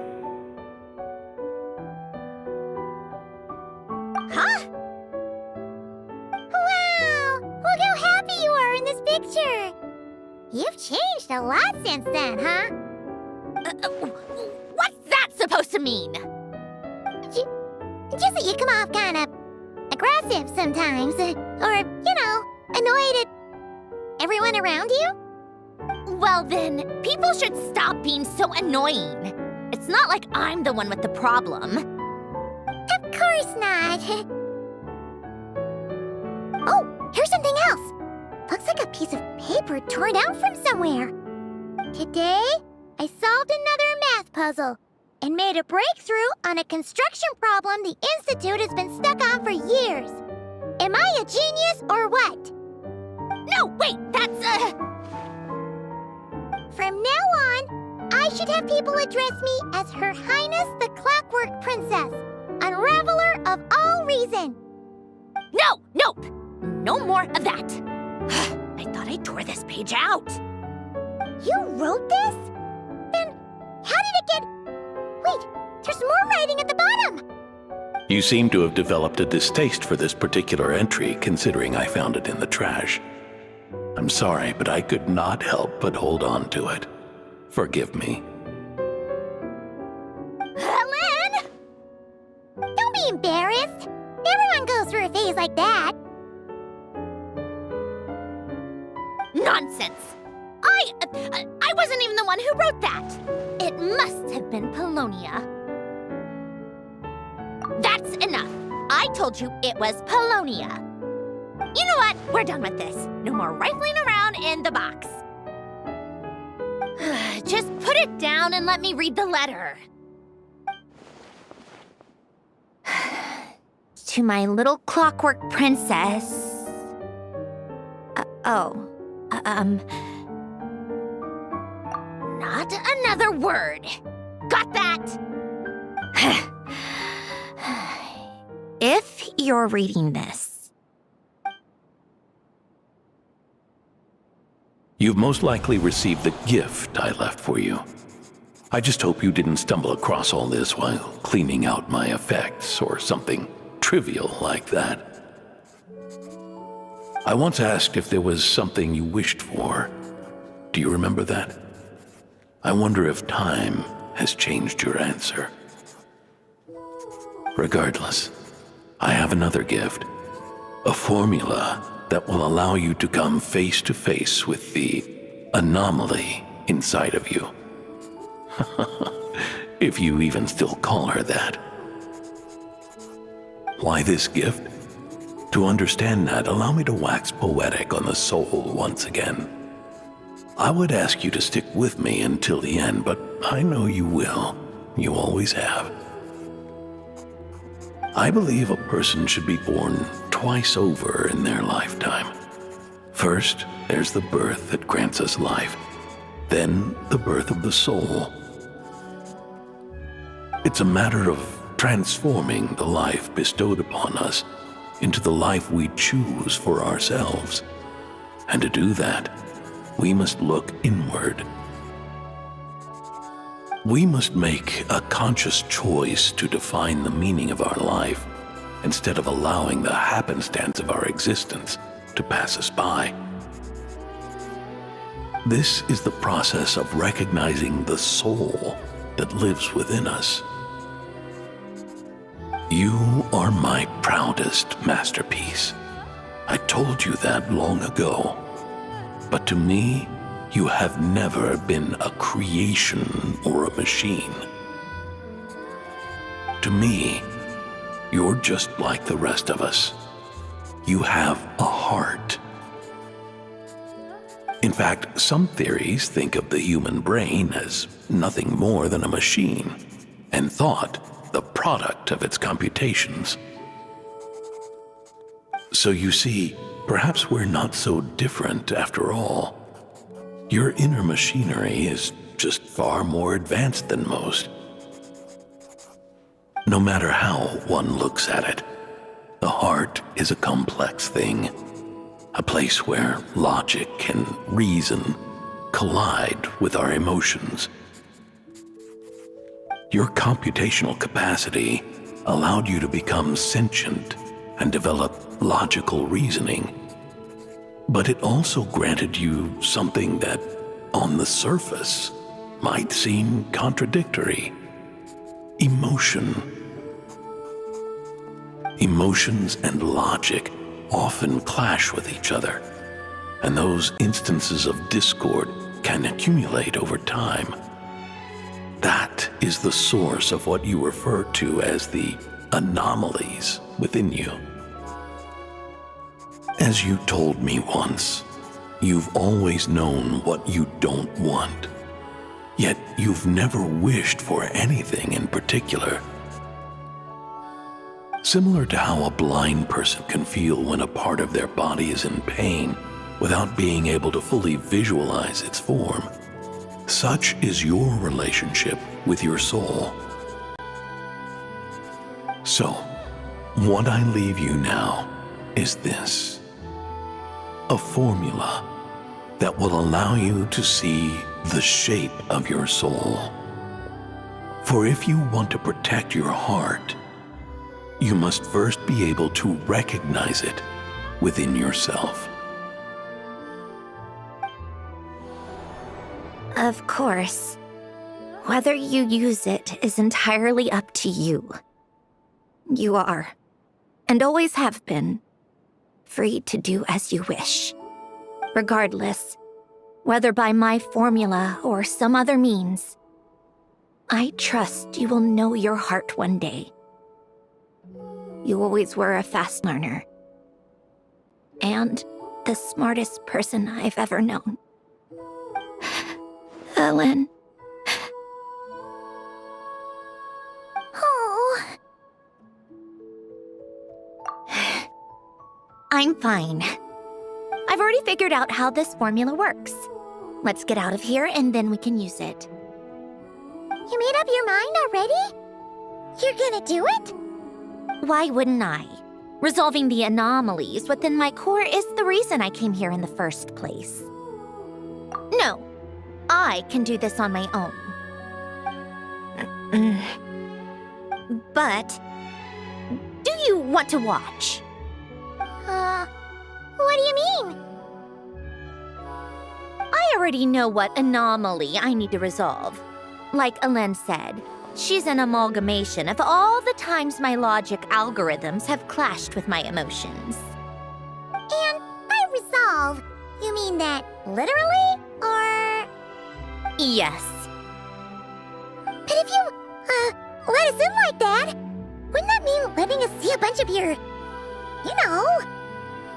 Huh? Wow! Look how happy you are in this picture. You've changed a lot since then, huh? What's that supposed to mean? Just that you come off kind of aggressive sometimes. Or, annoyed at everyone around you. Well then, people should stop being so annoying. It's not like I'm the one with the problem. Of course not. Oh, here's something else. Looks like a piece of paper torn out from somewhere. Today, I solved another math puzzle and made a breakthrough on a construction problem the Institute has been stuck on for years. Am I a genius or what? No, wait, that's From now on, I should have people address me as Her Highness the Clockwork Princess, Unraveler of all reason. Nope. No more of that. I thought I tore this page out. You wrote this? Then how did it get... Wait, there's more writing at the bottom. You seem to have developed a distaste for this particular entry, considering I found it in the trash. I'm sorry, but I could not help but hold on to it. Forgive me. Helen! Don't be embarrassed. Everyone goes through a phase like that. Nonsense. I wasn't even the one who wrote that. It must have been Polonia. That's enough. I told you it was Polonia. You know what? We're done with this. No more rifling around in the box. Just put it down and let me read the letter. To my little clockwork princess. Not another word. Got that? If you're reading this, You've most likely received the gift I left for you. I just hope you didn't stumble across all this while cleaning out my effects or something trivial like that. I once asked if there was something you wished for. Do you remember that? I wonder if time has changed your answer. Regardless, I have another gift. A formula that will allow you to come face to face with the anomaly inside of you. If you even still call her that. Why this gift? To understand that, allow me to wax poetic on the soul once again. I would ask you to stick with me until the end, but I know you will. You always have. I believe a person should be born twice over in their lifetime. First, there's the birth that grants us life. Then, the birth of the soul. It's a matter of transforming the life bestowed upon us into the life we choose for ourselves. And to do that, we must look inward. We must make a conscious choice to define the meaning of our life instead of allowing the happenstance of our existence to pass us by. This is the process of recognizing the soul that lives within us. You are my proudest masterpiece. I told you that long ago. But to me, you have never been a creation or a machine. To me, you're just like the rest of us. You have a heart. In fact, some theories think of the human brain as nothing more than a machine, and thought the product of its computations. So you see, perhaps we're not so different after all. Your inner machinery is just far more advanced than most. No matter how one looks at it, the heart is a complex thing, a place where logic and reason collide with our emotions. Your computational capacity allowed you to become sentient and develop logical reasoning. But it also granted you something that, on the surface, might seem contradictory: emotion. Emotions and logic often clash with each other, and those instances of discord can accumulate over time. That is the source of what you refer to as the anomalies within you. As you told me once, you've always known what you don't want, yet you've never wished for anything in particular. Similar to how a blind person can feel when a part of their body is in pain without being able to fully visualize its form, such is your relationship with your soul. So, what I leave you now is this: a formula that will allow you to see the shape of your soul. For if you want to protect your heart, you must first be able to recognize it within yourself. Of course. Whether you use it is entirely up to you. You are, and always have been, free to do as you wish. Regardless, whether by my formula or some other means, I trust you will know your heart one day. You always were a fast learner, and the smartest person I've ever known. Ellen. Oh. I'm fine. I've already figured out how this formula works. Let's get out of here and then we can use it. You made up your mind already? You're gonna do it? Why wouldn't I? Resolving the anomalies within my core is the reason I came here in the first place. No, I can do this on my own. But, do you want to watch? What do you mean? I already know what anomaly I need to resolve. Like Alen said, she's an amalgamation of all the times my logic algorithms have clashed with my emotions. And by resolve, you mean that literally, or...? Yes. But if you, let us in like that, wouldn't that mean letting us see a bunch of your, you know,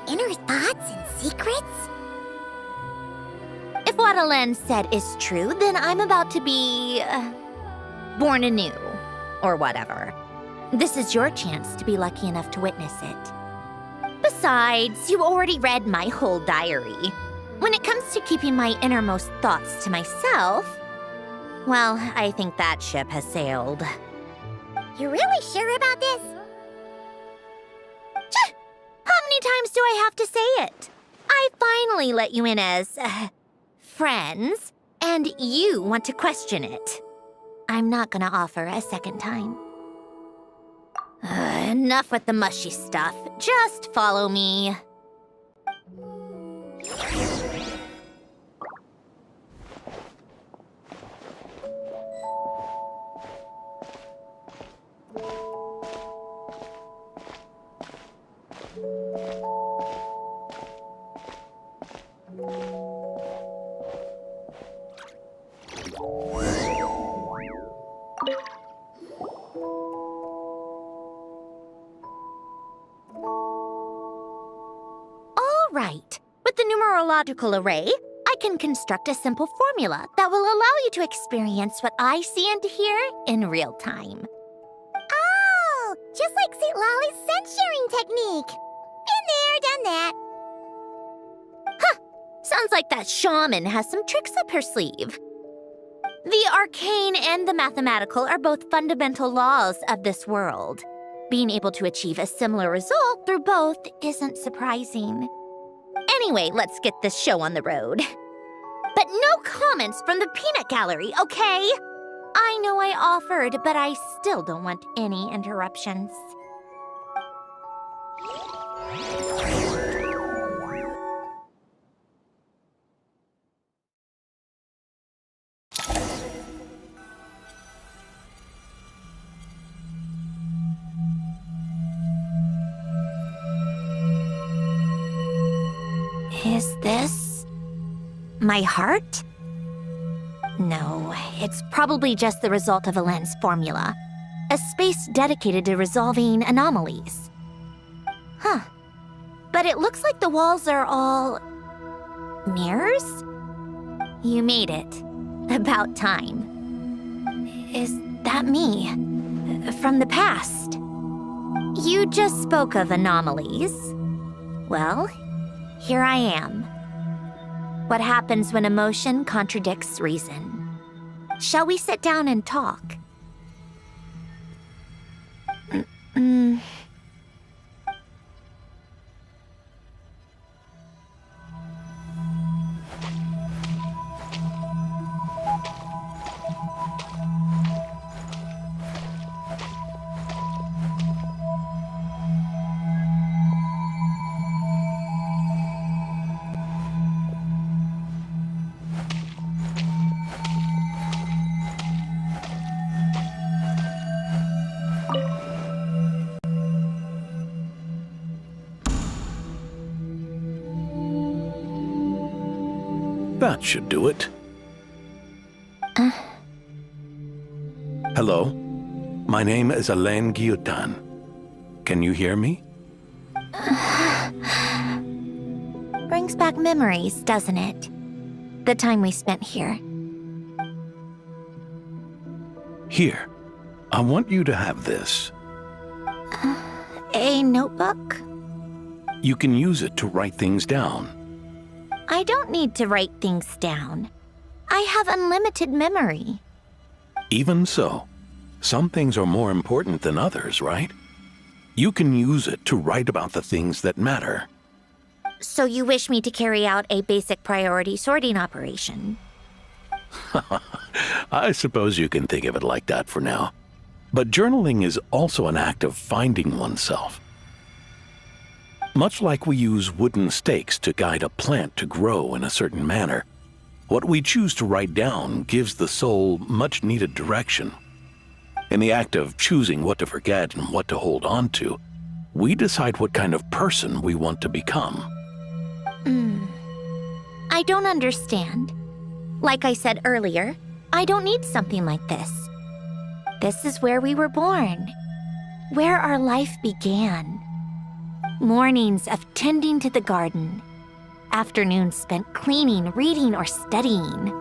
inner thoughts and secrets? If what Alen said is true, then I'm about to be... born anew, or whatever. This is your chance to be lucky enough to witness it. Besides, you already read my whole diary. When it comes to keeping my innermost thoughts to myself, well, I think that ship has sailed. You really sure about this? How many times do I have to say it? I finally let you in as, friends, and you want to question it. I'm not gonna offer a second time. Enough with the mushy stuff. Just follow me. All right. With the numerological array, I can construct a simple formula that will allow you to experience what I see and hear in real time. Oh, just like St. Lolly's scent-sharing technique. Been there, done that. Sounds like that shaman has some tricks up her sleeve. The arcane and the mathematical are both fundamental laws of this world. Being able to achieve a similar result through both isn't surprising. Anyway, let's get this show on the road. But no comments from the peanut gallery, okay? I know I offered, but I still don't want any interruptions. Is this my heart? No, it's probably just the result of a lens formula. A space dedicated to resolving anomalies. Huh. But it looks like the walls are all mirrors? You made it. About time. Is that me? From the past? You just spoke of anomalies. Well, here I am. What happens when emotion contradicts reason? Shall we sit down and talk? That should do it. Hello? My name is Alain Guillotin. Can you hear me? Brings back memories, doesn't it? The time we spent here. Here. I want you to have this. A notebook? You can use it to write things down. I don't need to write things down. I have unlimited memory. Even so, some things are more important than others, right? You can use it to write about the things that matter. So you wish me to carry out a basic priority sorting operation? I suppose you can think of it like that for now. But journaling is also an act of finding oneself. Much like we use wooden stakes to guide a plant to grow in a certain manner, what we choose to write down gives the soul much-needed direction. In the act of choosing what to forget and what to hold on to, we decide what kind of person we want to become. I don't understand. Like I said earlier, I don't need something like this. This is where we were born, where our life began. Mornings of tending to the garden, afternoons spent cleaning, reading, or studying,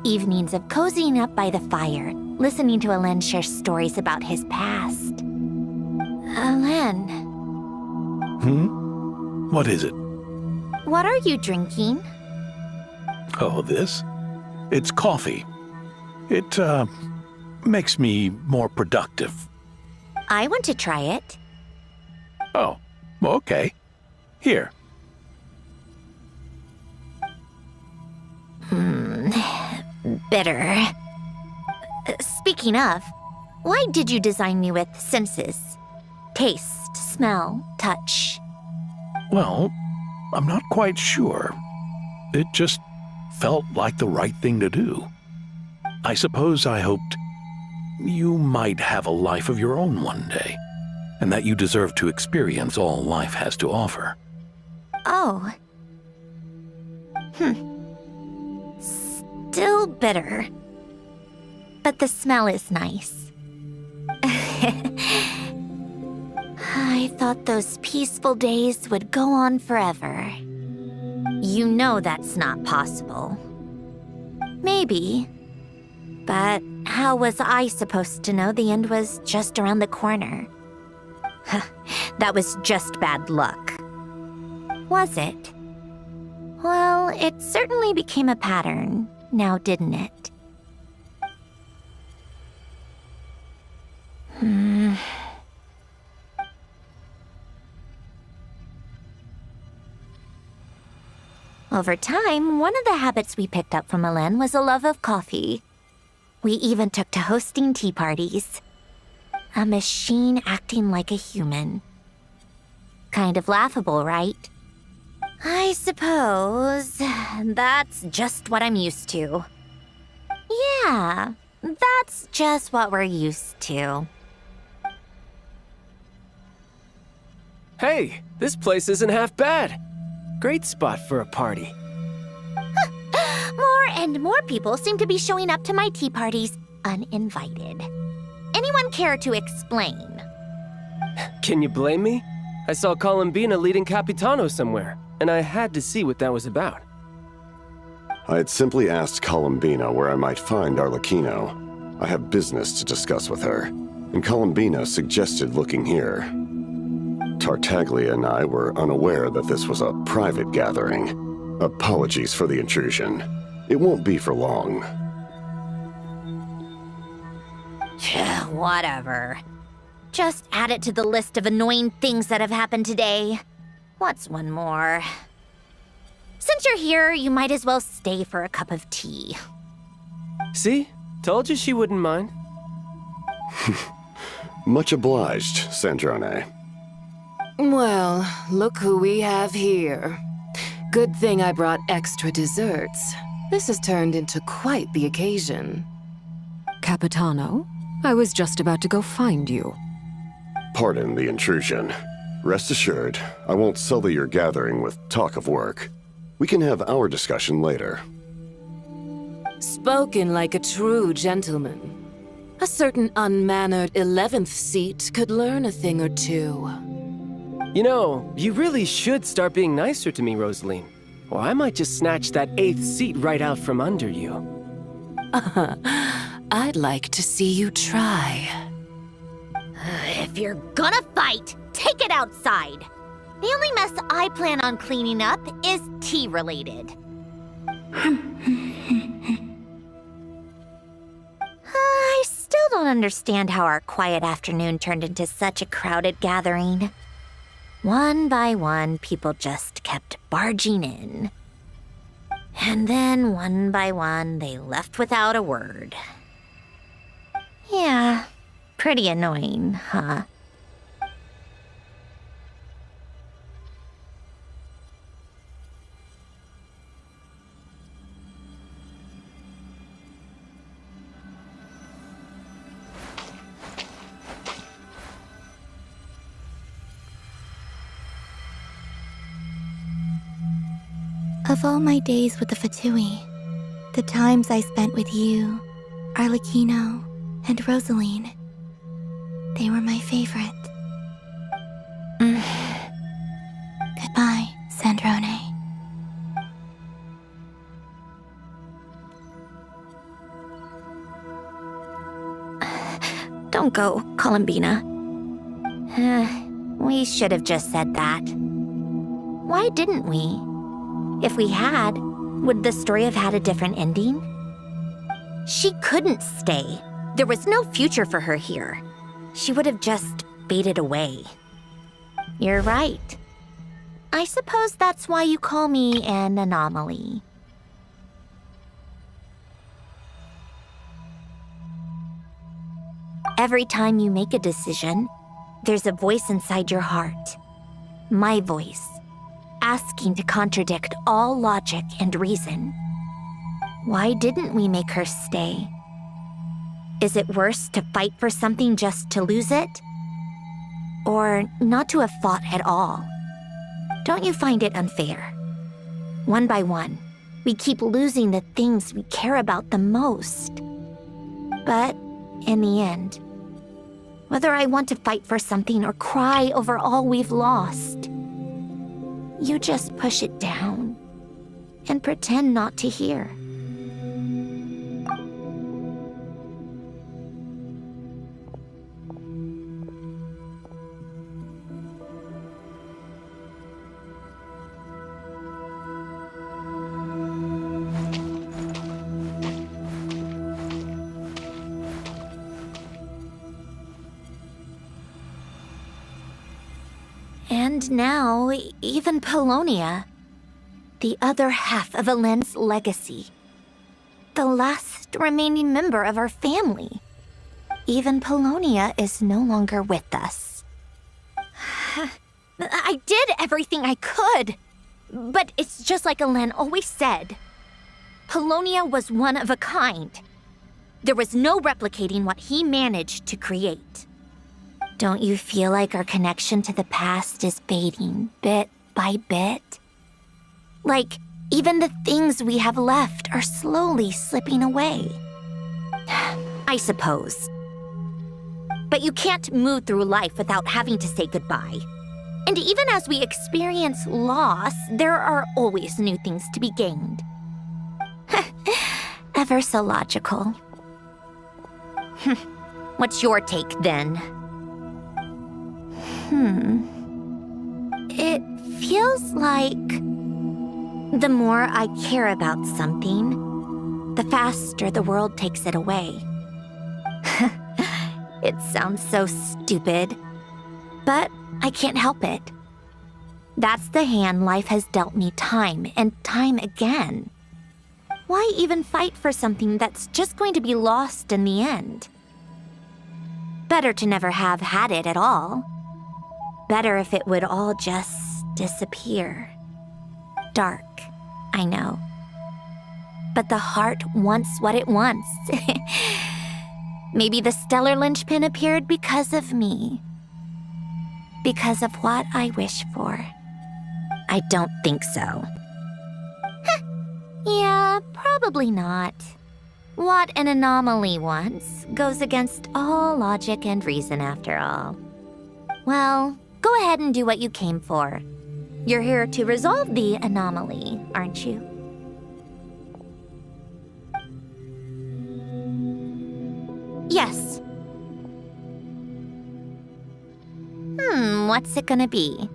evenings of cozying up by the fire, listening to Alain share stories about his past. Alain. What is it? What are you drinking? Oh, this? It's coffee. It, makes me more productive. I want to try it. Oh, okay. Here. Bitter. Speaking of, why did you design me with senses? Taste, smell, touch. Well, I'm not quite sure. It just felt like the right thing to do. I suppose I hoped you might have a life of your own one day, and that you deserve to experience all life has to offer. Oh. Still bitter. But the smell is nice. I thought those peaceful days would go on forever. You know that's not possible. Maybe. But how was I supposed to know the end was just around the corner? That was just bad luck. Was it? Well, it certainly became a pattern, now didn't it? Over time, one of the habits we picked up from Elen was a love of coffee. We even took to hosting tea parties. A machine acting like a human. Kind of laughable, right? I suppose that's just what I'm used to. Yeah, that's just what we're used to. Hey, this place isn't half bad. Great spot for a party. More and more people seem to be showing up to my tea parties uninvited. Anyone care to explain? Can you blame me? I saw Columbina leading Capitano somewhere, and I had to see what that was about. I had simply asked Columbina where I might find Arlecchino. I have business to discuss with her, and Columbina suggested looking here. Tartaglia and I were unaware that this was a private gathering. Apologies for the intrusion. It won't be for long. Whatever. Just add it to the list of annoying things that have happened today. What's one more? Since you're here, you might as well stay for a cup of tea. See? Told you she wouldn't mind. Much obliged, Sandrone. Well, look who we have here. Good thing I brought extra desserts. This has turned into quite the occasion. Capitano, I was just about to go find you. Pardon the intrusion. Rest assured, I won't sully your gathering with talk of work. We can have our discussion later. Spoken like a true gentleman. A certain unmannered 11th seat could learn a thing or two. You know, you really should start being nicer to me, Rosaline. Or I might just snatch that 8th seat right out from under you. I'd like to see you try. If you're gonna fight, take it outside. The only mess I plan on cleaning up is tea-related. I still don't understand how our quiet afternoon turned into such a crowded gathering. One by one, people just kept barging in. And then, one by one, they left without a word. Yeah, pretty annoying, huh? Of all my days with the Fatui, the times I spent with you, Arlecchino, and Rosaline, they were my favorite. Goodbye, Sandrone. Don't go, Columbina. We should have just said that. Why didn't we? If we had, would the story have had a different ending? She couldn't stay. There was no future for her here. she would have just faded away. You're right. I suppose that's why you call me an anomaly. Every time you make a decision, there's a voice inside your heart. My voice, asking to contradict all logic and reason. Why didn't we make her stay? Is it worse to fight for something just to lose it? Or not to have fought at all? Don't you find it unfair? One by one, we keep losing the things we care about the most. But in the end, whether I want to fight for something or cry over all we've lost, you just push it down and pretend not to hear. And now, even Polonia, the other half of Elend's legacy, the last remaining member of our family, even Polonia is no longer with us. I did everything I could, but it's just like Elend always said. Polonia was one of a kind. There was no replicating what he managed to create. Don't you feel like our connection to the past is fading bit by bit? Like, even the things we have left are slowly slipping away. I suppose. But you can't move through life without having to say goodbye. And even as we experience loss, there are always new things to be gained. Ever so logical. What's your take, then? It feels like the more I care about something, the faster the world takes it away. It sounds so stupid, but I can't help it. That's the hand life has dealt me time and time again. Why even fight for something that's just going to be lost in the end? Better to never have had it at all. Better if it would all just disappear. Dark, I know. But the heart wants what it wants. Maybe the stellar linchpin appeared because of me. Because of what I wish for. I don't think so. Yeah, probably not. What an anomaly wants goes against all logic and reason after all. Well, go ahead and do what you came for. You're here to resolve the anomaly, aren't you? Yes. What's it gonna be?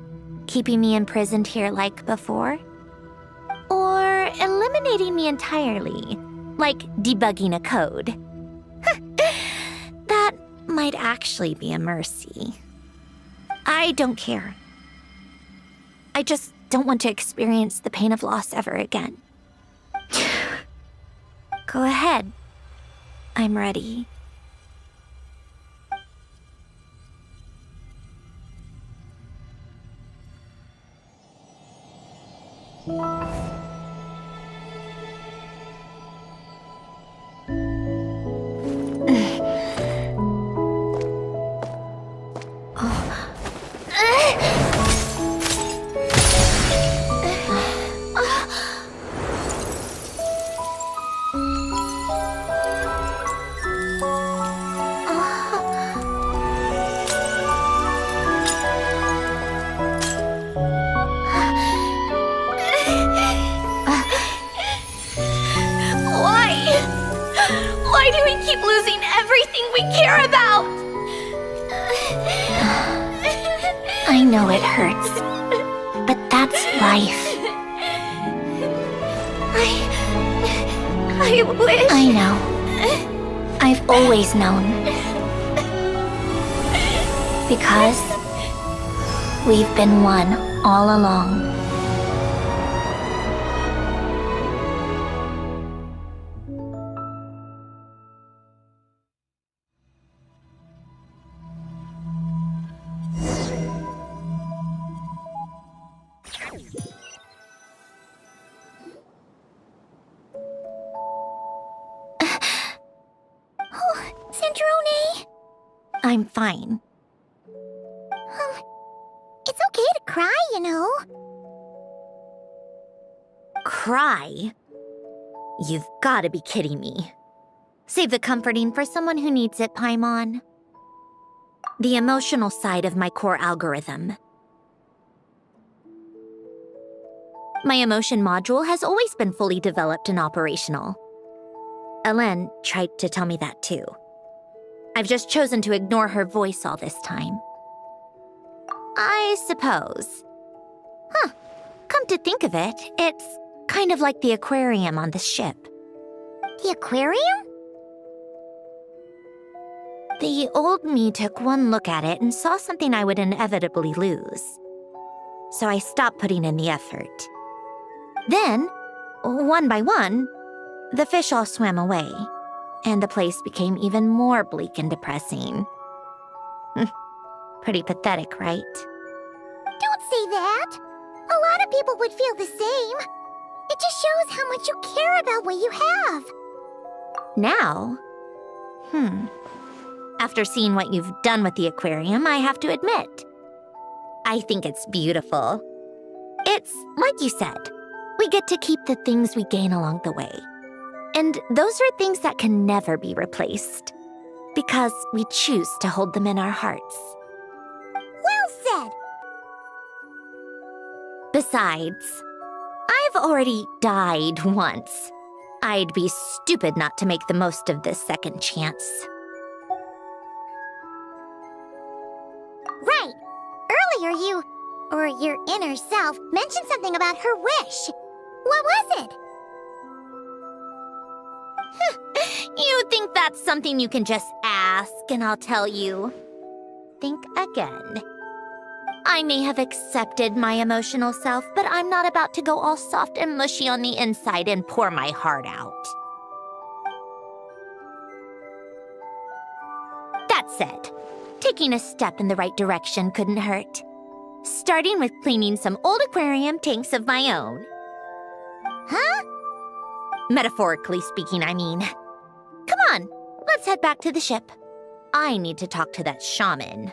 Keeping me imprisoned here like before? Or eliminating me entirely, like debugging a code? That might actually be a mercy. I don't care. I just don't want to experience the pain of loss ever again. Go ahead. I'm ready. Why do we keep losing everything we care about? I know it hurts, but that's life. I wish... I know. I've always known. Because we've been one all along. Sandrone! I'm fine. It's okay to cry, you know. Cry? You've gotta be kidding me. Save the comforting for someone who needs it, Paimon. The emotional side of my core algorithm. My emotion module has always been fully developed and operational. Ellen tried to tell me that too. I've just chosen to ignore her voice all this time. I suppose. Huh. Come to think of it, it's kind of like the aquarium on the ship. The aquarium? The old me took one look at it and saw something I would inevitably lose. So I stopped putting in the effort. Then, one by one, the fish all swam away, and the place became even more bleak and depressing. Pretty pathetic, right? Don't say that. A lot of people would feel the same. It just shows how much you care about what you have. Now? After seeing what you've done with the aquarium, I have to admit, I think it's beautiful. It's like you said, we get to keep the things we gain along the way. And those are things that can never be replaced, because we choose to hold them in our hearts. Well said. Besides, I've already died once. I'd be stupid not to make the most of this second chance. Right. Earlier you, or your inner self, mentioned something about her wish. What was it? You think that's something you can just ask, and I'll tell you. Think again. I may have accepted my emotional self, but I'm not about to go all soft and mushy on the inside and pour my heart out. That said, taking a step in the right direction couldn't hurt. Starting with cleaning some old aquarium tanks of my own. Huh? Metaphorically speaking, I mean. Come on, let's head back to the ship. I need to talk to that shaman.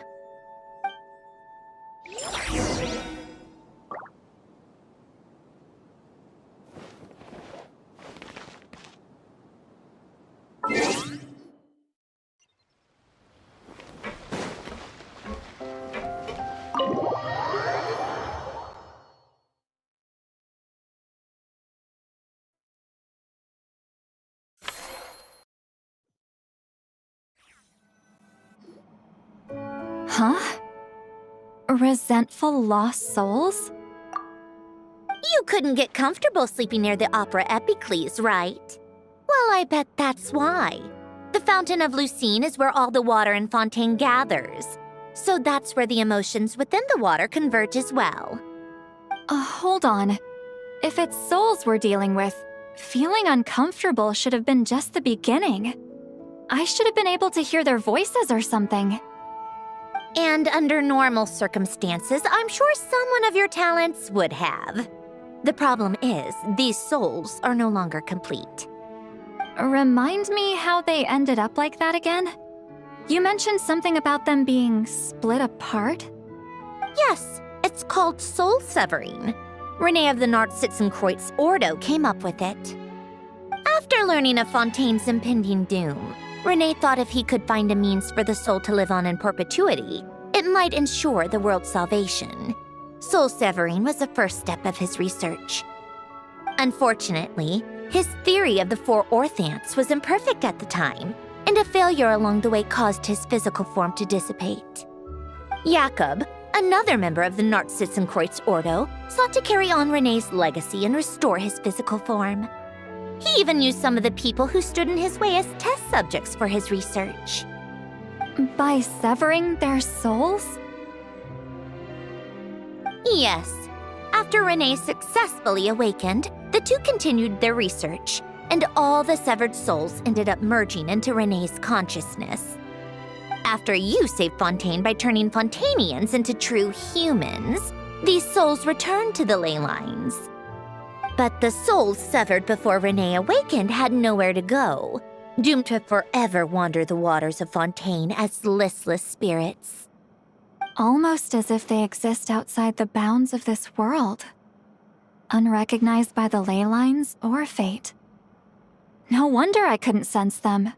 Huh? Resentful lost souls? You couldn't get comfortable sleeping near the Opera Epicles, right? Well, I bet that's why. The Fountain of Lucine is where all the water in Fontaine gathers. So that's where the emotions within the water converge as well. Hold on. If it's souls we're dealing with, feeling uncomfortable should have been just the beginning. I should have been able to hear their voices or something. And under normal circumstances, I'm sure someone of your talents would have. The problem is, these souls are no longer complete. Remind me how they ended up like that again? You mentioned something about them being split apart? Yes, it's called soul severing. Renee of the Nartsitzenkreuz Ordo came up with it. After learning of Fontaine's impending doom, Renee thought if he could find a means for the soul to live on in perpetuity, it might ensure the world's salvation. Soul severing was the first step of his research. Unfortunately, his theory of the four orthants was imperfect at the time, and a failure along the way caused his physical form to dissipate. Jakob, another member of the Nartsitzenkreuz Ordo, sought to carry on Renee's legacy and restore his physical form. He even used some of the people who stood in his way as test subjects for his research. By severing their souls? Yes. After Renee successfully awakened, the two continued their research, and all the severed souls ended up merging into Renee's consciousness. After you saved Fontaine by turning Fontanians into true humans, these souls returned to the ley lines. But the souls severed before Renee awakened had nowhere to go, doomed to forever wander the waters of Fontaine as listless spirits. Almost as if they exist outside the bounds of this world. Unrecognized by the ley lines or fate. No wonder I couldn't sense them.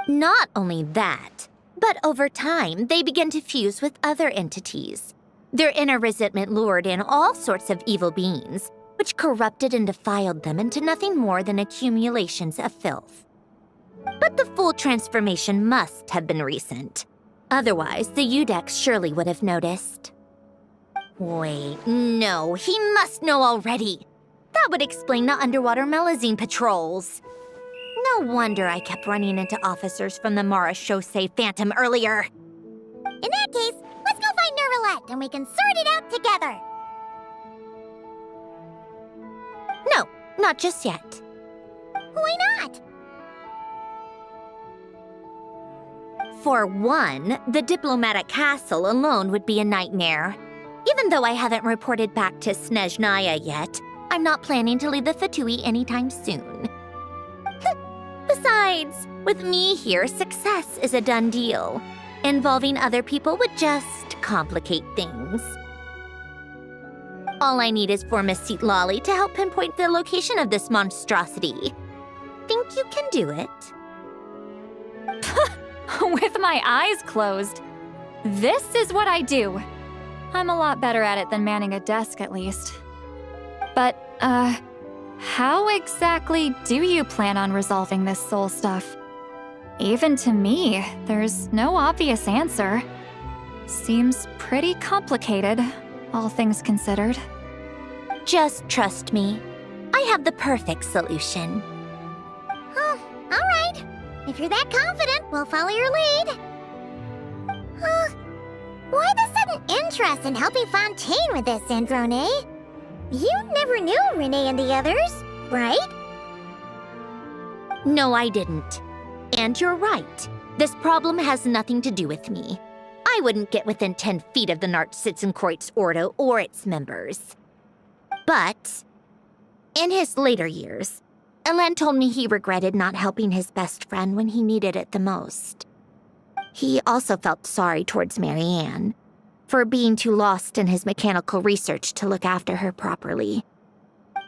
Not only that, but over time, they began to fuse with other entities. Their inner resentment lured in all sorts of evil beings, which corrupted and defiled them into nothing more than accumulations of filth. But the full transformation must have been recent. Otherwise, the Udex surely would have noticed. Wait, no, he must know already. That would explain the underwater Melazine patrols. No wonder I kept running into officers from the Mara Chaussee Phantom earlier. In that case, let's go find Nervalette and we can sort it out together. No, not just yet. Why not? For one, the diplomatic castle alone would be a nightmare. Even though I haven't reported back to Snezhnaya yet, I'm not planning to leave the Fatui anytime soon. Besides, with me here, success is a done deal. Involving other people would just complicate things. All I need is for Miss Sitlali to help pinpoint the location of this monstrosity. Think you can do it? With my eyes closed. This is what I do. I'm a lot better at it than manning a desk, at least. But, how exactly do you plan on resolving this soul stuff? Even to me, there's no obvious answer. Seems pretty complicated, all things considered. Just trust me. I have the perfect solution. Oh, all right. If you're that confident, we'll follow your lead. Why the sudden interest in helping Fontaine with this, Androne? You never knew Renee and the others, right? No, I didn't. And you're right. This problem has nothing to do with me. I wouldn't get within 10 feet of the Nartsitzenkreuz Ordo or its members. But, in his later years, Elen told me he regretted not helping his best friend when he needed it the most. He also felt sorry towards Marianne for being too lost in his mechanical research to look after her properly.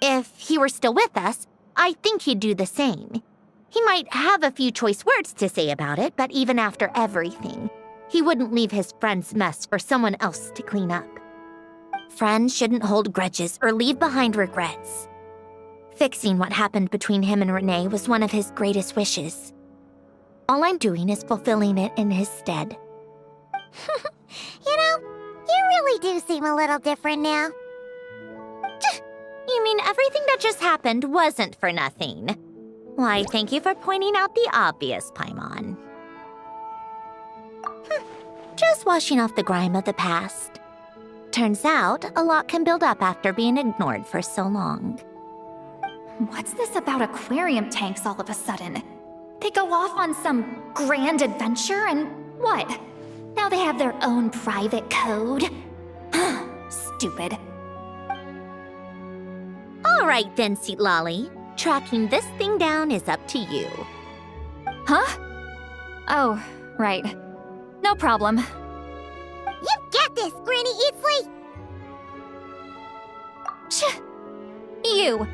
If he were still with us, I think he'd do the same. He might have a few choice words to say about it, but even after everything, he wouldn't leave his friend's mess for someone else to clean up. Friends shouldn't hold grudges or leave behind regrets. Fixing what happened between him and Renee was one of his greatest wishes. All I'm doing is fulfilling it in his stead. You know, you really do seem a little different now. You mean everything that just happened wasn't for nothing? Why, thank you for pointing out the obvious, Paimon. Just washing off the grime of the past. Turns out, a lot can build up after being ignored for so long. What's this about aquarium tanks all of a sudden? They go off on some grand adventure and what? Now they have their own private code? Stupid. All right then, Sitlali. Tracking this thing down is up to you. Huh? Oh, right. No problem. You got this, Granny Eatsley! You,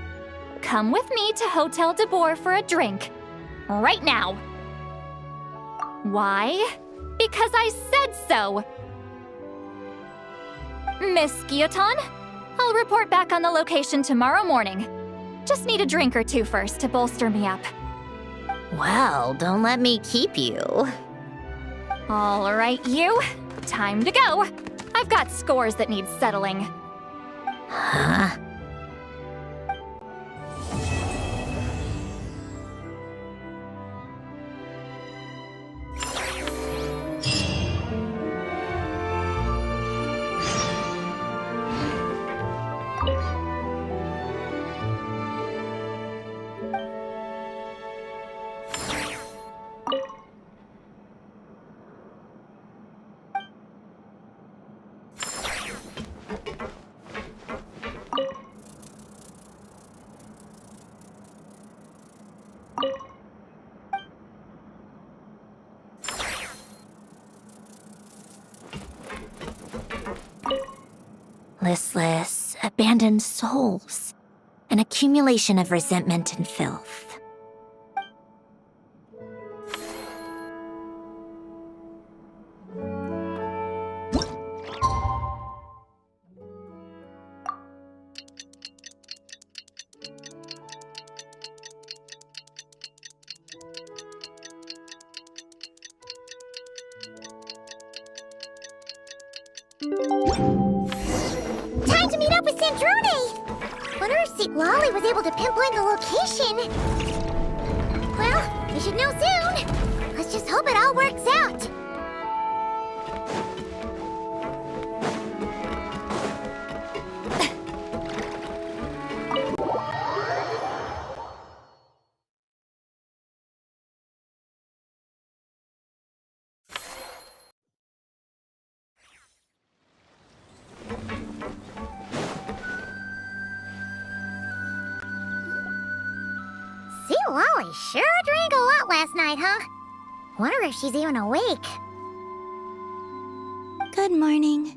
come with me to Hotel de Boer for a drink. Right now. Why? Because I said so. Miss Guillotin, I'll report back on the location tomorrow morning. Just need a drink or two first to bolster me up. Well, don't let me keep you. All right, you. Time to go. I've got scores that need settling. Huh? listless, abandoned souls. An accumulation of resentment and filth. Time to meet up with Sandrone! Wonder if St. Lolly was able to pinpoint the location. Well, we should know soon. Let's just hope it all works out. St. Lolly sure drank a lot last night, huh? Wonder if she's even awake. Good morning.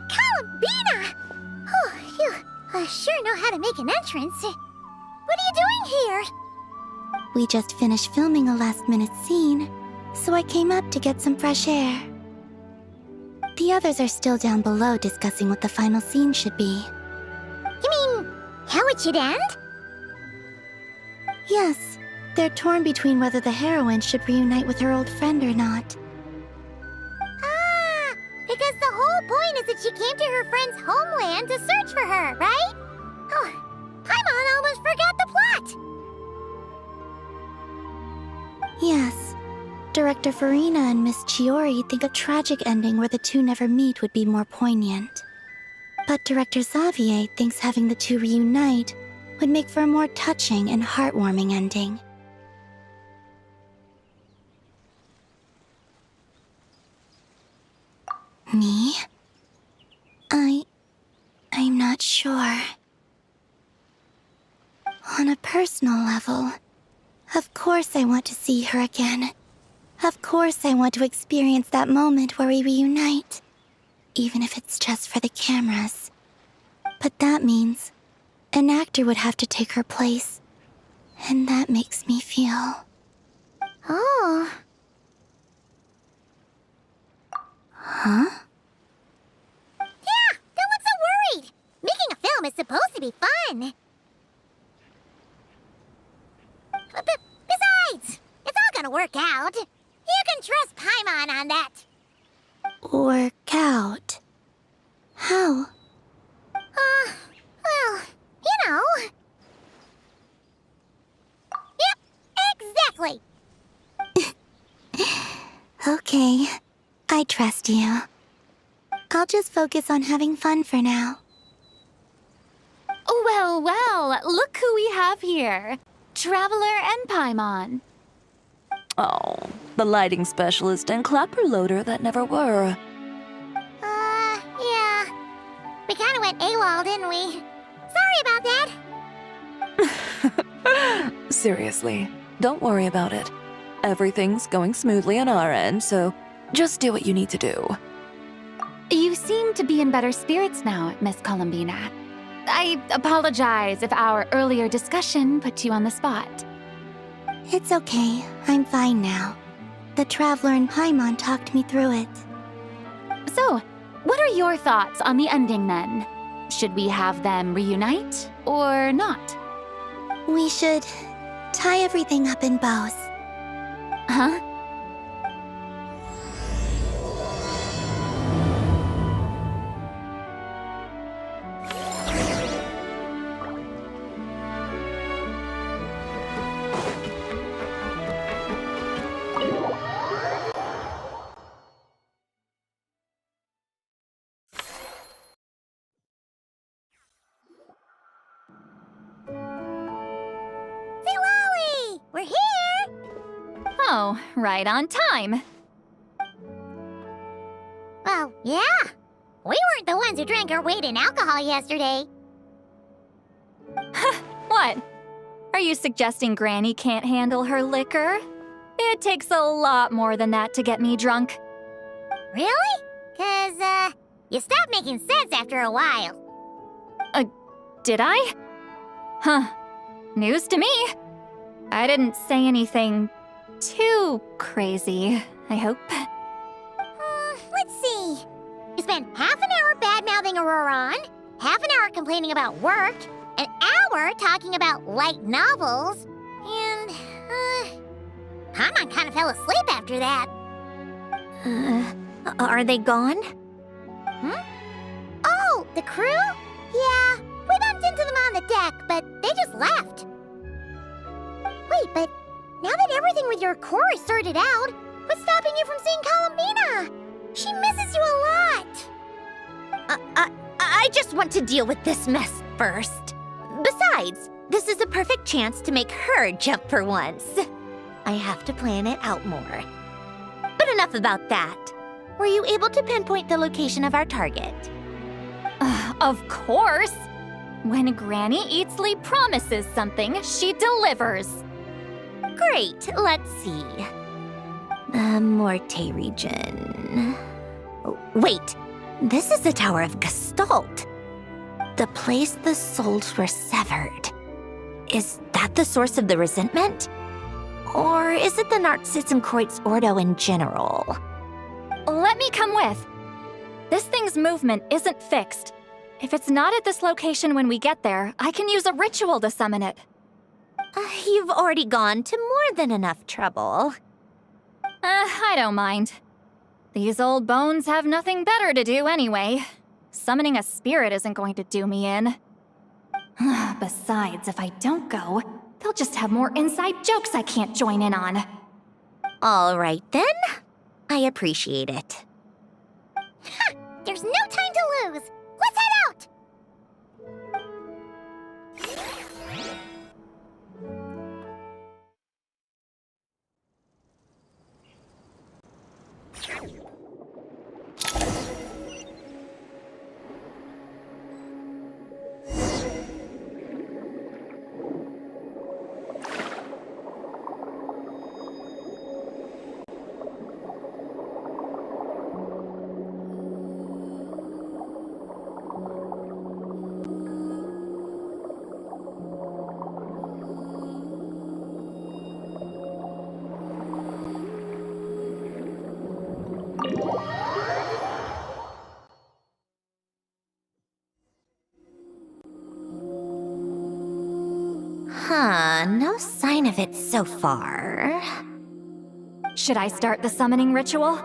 Columbina! Oh, you sure know how to make an entrance. What are you doing here? We just finished filming a last-minute scene, so I came up to get some fresh air. The others are still down below discussing what the final scene should be. You mean, how it should end? Yes, they're torn between whether the heroine should reunite with her old friend or not. Ah, because the whole point is that she came to her friend's homeland to search for her, right? Oh, Paimon almost forgot the plot! Yes. Director Farina and Miss Chiori think a tragic ending where the two never meet would be more poignant. But Director Xavier thinks having the two reunite would make for a more touching and heartwarming ending. Me? I'm not sure. On a personal level, of course I want to see her again. Of course I want to experience that moment where we reunite, even if it's just for the cameras. But that means an actor would have to take her place, and that makes me feel... Oh. Huh? Yeah, don't look so worried! Making a film is supposed to be fun! Besides, it's all gonna work out. You can trust Paimon on that. Work out? How? Well, you know. Yep, exactly. Okay, I trust you. I'll just focus on having fun for now. Well, well, look who we have here. Traveler and Paimon. Oh, the lighting specialist and clapper loader that never were. Yeah. We kinda went AWOL, didn't we? Sorry about that. Seriously, don't worry about it. Everything's going smoothly on our end, so just do what you need to do. You seem to be in better spirits now, Miss Columbina. I apologize if our earlier discussion put you on the spot. It's okay, I'm fine now. The Traveler and Paimon talked me through it. So, what are your thoughts on the ending then? Should we have them reunite or not? We should tie everything up in bows. Huh? We're here! Oh, right on time. Well, yeah. We weren't the ones who drank our weight in alcohol yesterday. What? Are you suggesting Granny can't handle her liquor? It takes a lot more than that to get me drunk. Really? 'Cause, You stopped making sense after a while. Did I? Huh. News to me. I didn't say anything too crazy, I hope. Let's see. You spent half an hour bad-mouthing Auroron, half an hour complaining about work, an hour talking about light novels, and, Paimon kind of fell asleep after that. Are they gone? Oh, the crew? Yeah, we bumped into them on the deck, but they just left. Wait, but now that everything with your core is sorted out, what's stopping you from seeing Columbina? She misses you a lot. I just want to deal with this mess first. Besides, this is a perfect chance to make her jump for once. I have to plan it out more. But enough about that. Were you able to pinpoint the location of our target? Of course! When Granny Eatsley promises something, she delivers. Great, let's see. The Morte region. Wait, this is the Tower of Gestalt. The place the souls were severed. Is that the source of the resentment? Or is it the Narcissenkreuz Ordo in general? Let me come with. This thing's movement isn't fixed. If it's not at this location when we get there, I can use a ritual to summon it. You've already gone to more than enough trouble. I don't mind. These old bones have nothing better to do anyway. Summoning a spirit isn't going to do me in. Besides, if I don't go, they'll just have more inside jokes I can't join in on. All right then. I appreciate it. There's no time to lose. Let's head out! No sign of it so far. Should I start the summoning ritual?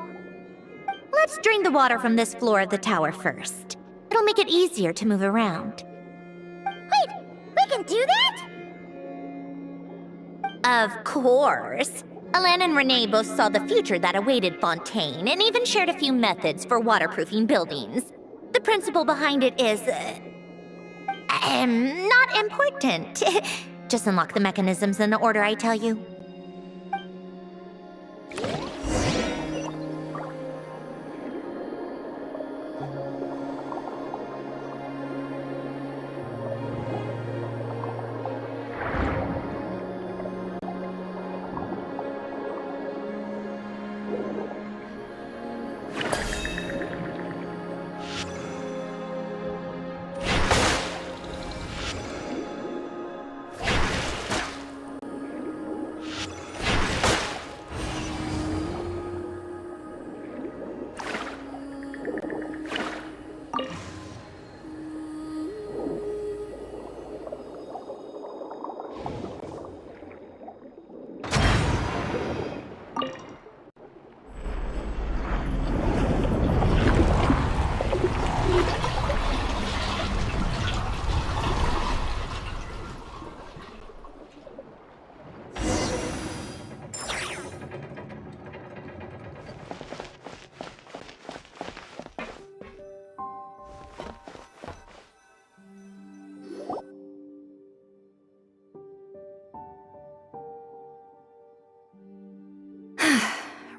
Let's drain the water from this floor of the tower first. It'll make it easier to move around. Wait, we can do that? Of course. Alan and Renee both saw the future that awaited Fontaine and even shared a few methods for waterproofing buildings. The principle behind it is... not important. Just unlock the mechanisms in the order I tell you.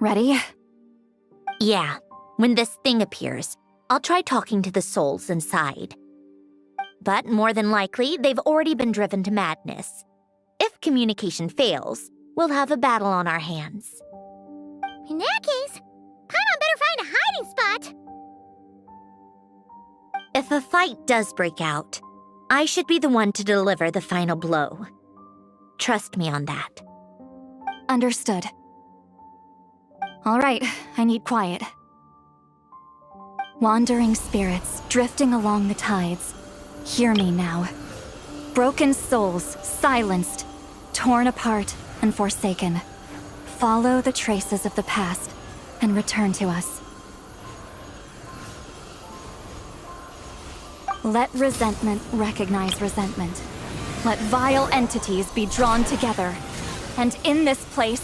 Ready? Yeah. When this thing appears, I'll try talking to the souls inside. But more than likely, they've already been driven to madness. If communication fails, we'll have a battle on our hands. In that case, Paimon better find a hiding spot. If a fight does break out, I should be the one to deliver the final blow. Trust me on that. Understood. All right, I need quiet. Wandering spirits, drifting along the tides. Hear me now. Broken souls, silenced, torn apart, and forsaken. Follow the traces of the past, and return to us. Let resentment recognize resentment. Let vile entities be drawn together. And in this place,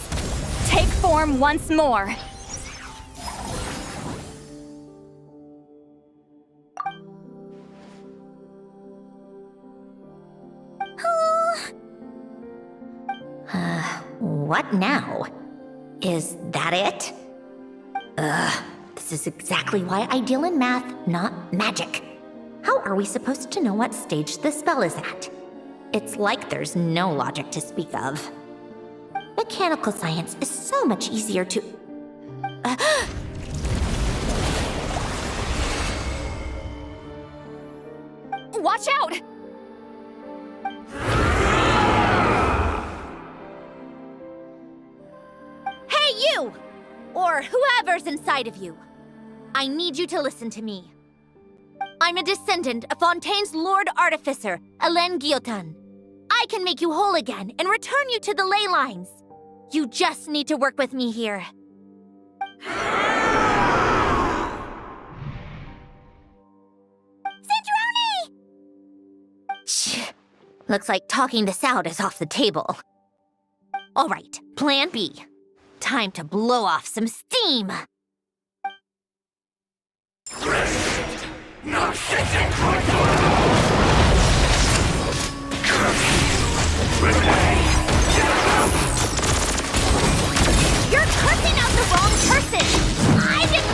take form once more. What now? Is that it? This is exactly why I deal in math, not magic. How are we supposed to know what stage the spell is at? It's like there's no logic to speak of. Mechanical science is so much easier to... Watch out! Hey, you! Or whoever's inside of you. I need you to listen to me. I'm a descendant of Fontaine's Lord Artificer, Hélène Guillotin. I can make you whole again and return you to the ley lines. You just need to work with me here. Cedrone! Looks like talking this out is off the table. All right, plan B. Time to blow off some steam. You're cursing out the wrong person! I didn't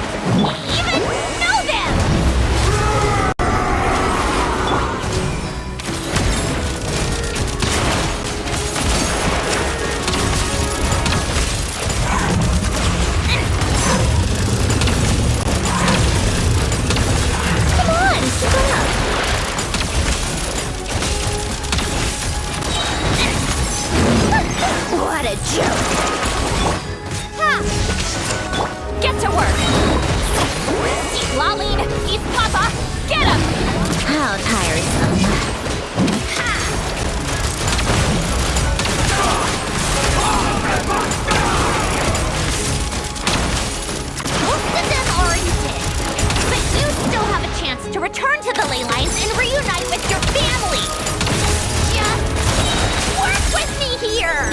even know them! Come on, keep it up! What a joke! Get to work! Eat Laline! Eat Papa! Get him! How tiresome. Most of them already did. But you still have a chance to return to the ley lines and reunite with your family. Just work with me here!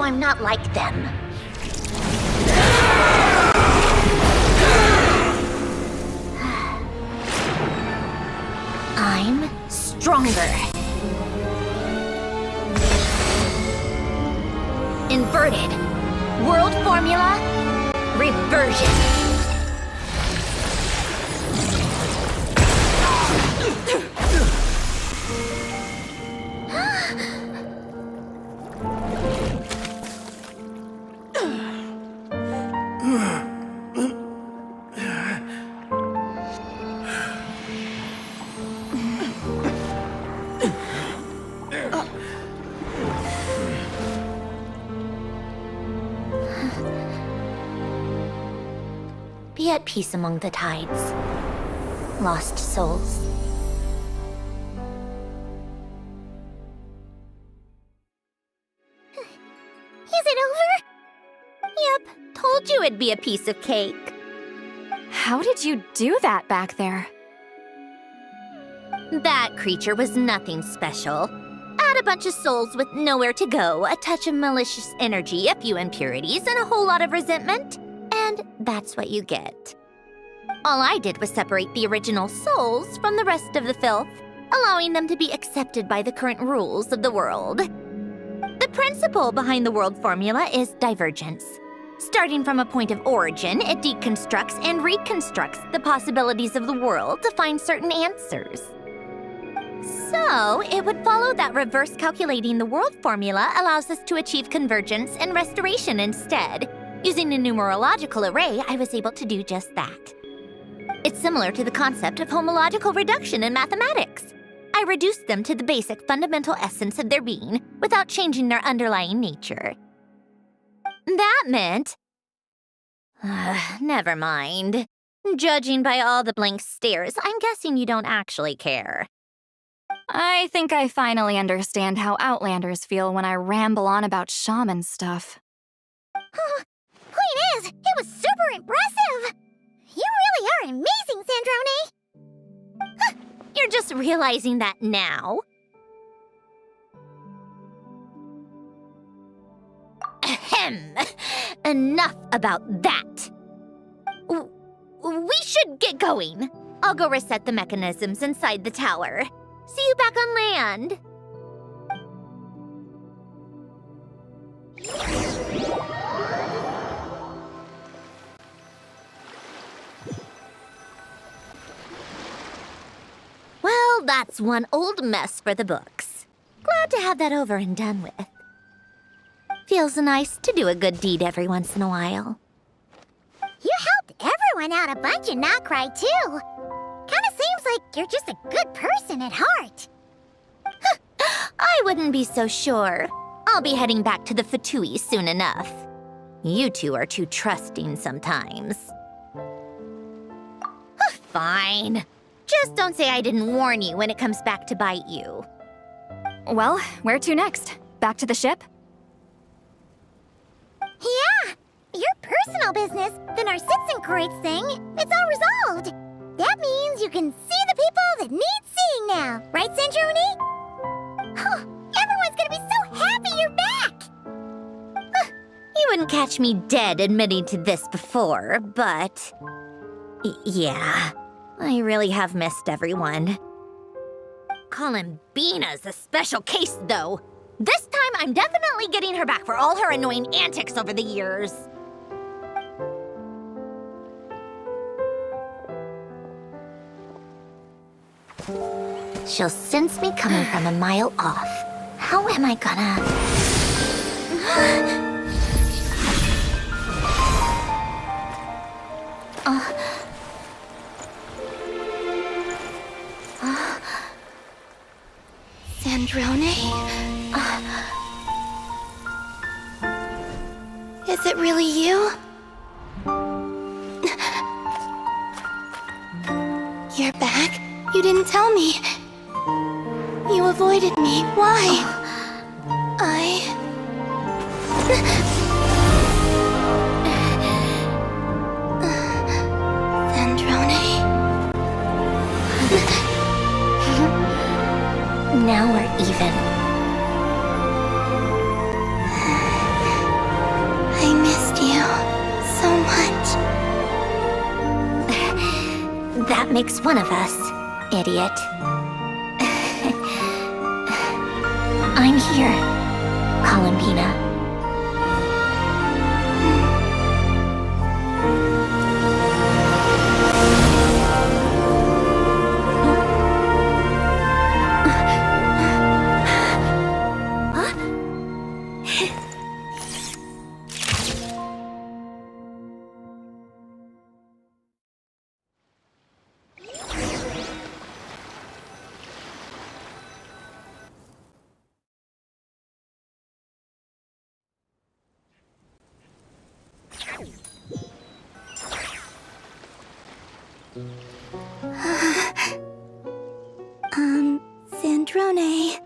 I'm not like them. I'm stronger. Inverted. World formula. Reversion. Be at peace among the tides, lost souls. Is it over? Yep, told you it'd be a piece of cake. How did you do that back there? That creature was nothing special. Add a bunch of souls with nowhere to go, a touch of malicious energy, a few impurities, and a whole lot of resentment. And that's what you get. All I did was separate the original souls from the rest of the filth. allowing them to be accepted by the current rules of the world. The principle behind the world formula is divergence. Starting from a point of origin, it deconstructs and reconstructs the possibilities of the world to find certain answers. So, it would follow that reverse calculating the world formula allows us to achieve convergence and restoration instead. Using a numerological array, I was able to do just that. It's similar to the concept of homological reduction in mathematics. I reduced them to the basic fundamental essence of their being without changing their underlying nature. That meant... never mind. Judging by all the blank stares, I'm guessing you don't actually care. I think I finally understand how Outlanders feel when I ramble on about shaman stuff. Point is, it was super impressive! You really are amazing, Sandrone! You're just realizing that now? Ahem. Enough about that. We should get going. I'll go reset the mechanisms inside the tower. See you back on land. Well, that's one old mess for the books. Glad to have that over and done with. Feels nice to do a good deed every once in a while. You helped everyone out a bunch in Not Cry, too. Kinda seems like you're just a good person at heart. I wouldn't be so sure. I'll be heading back to the Fatui soon enough. You two are too trusting sometimes. Fine. Just don't say I didn't warn you when it comes back to bite you. Well, where to next? Back to the ship? Yeah! Your personal business, the Narcitsan Crates thing, it's all resolved. That means you can see the people that need seeing now, right, Sandrone? Oh, everyone's gonna be so happy you're back! You wouldn't catch me dead admitting to this before, but... yeah, I really have missed everyone. Columbina's a special case, though. This time, I'm definitely getting her back for all her annoying antics over the years. She'll sense me coming from a mile off. How am I gonna... Sandrone? Is it really you? You're back? You didn't tell me. You avoided me. Why? Sandrone? Now we're even. I missed you so much. That makes one of us, idiot. I'm here, Columbina. Sandrone.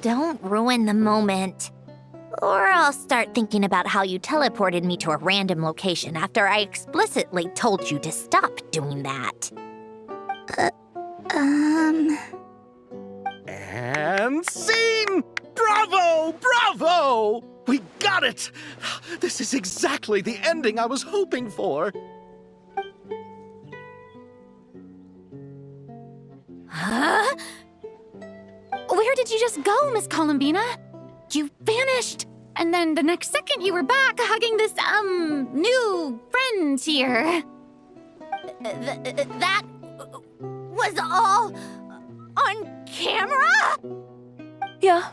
Don't ruin the moment. Or I'll start thinking about how you teleported me to a random location after I explicitly told you to stop doing that. And scene! Bravo! Bravo! We got it! This is exactly the ending I was hoping for. Huh? Where did you just go, Miss Columbina? You vanished! And then the next second you were back hugging this, new friend here. That was all on camera? Yeah.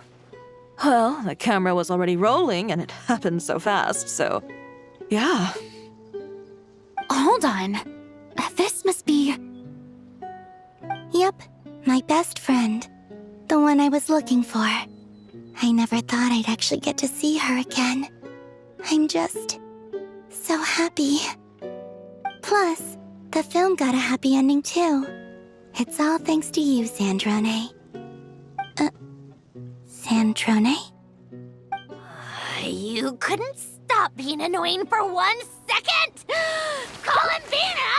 Well, the camera was already rolling and it happened so fast, so yeah. Hold on. This must be... Yep, my best friend. The one I was looking for. I never thought I'd actually get to see her again. I'm just so happy. Plus, the film got a happy ending too. It's all thanks to you, Sandrone. Sandrone? You couldn't stop being annoying for 1 second? Columbina!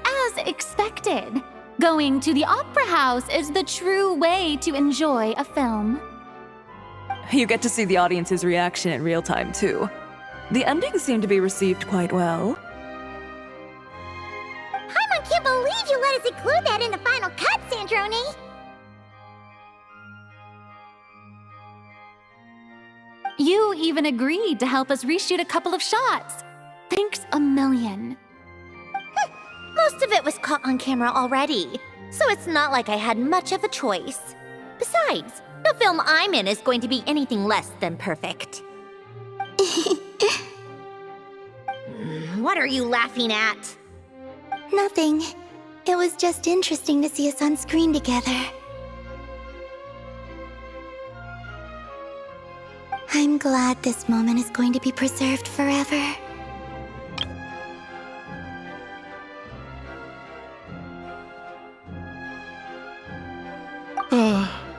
As expected, going to the opera house is the true way to enjoy a film. You get to see the audience's reaction in real time, too. The ending seemed to be received quite well. I can't believe you let us include that in the final cut, Sandrone! You even agreed to help us reshoot a couple of shots. Thanks a million. Most of it was caught on camera already, so it's not like I had much of a choice. Besides, the film I'm in is going to be anything less than perfect. What are you laughing at? Nothing. It was just interesting to see us on screen together. I'm glad this moment is going to be preserved forever.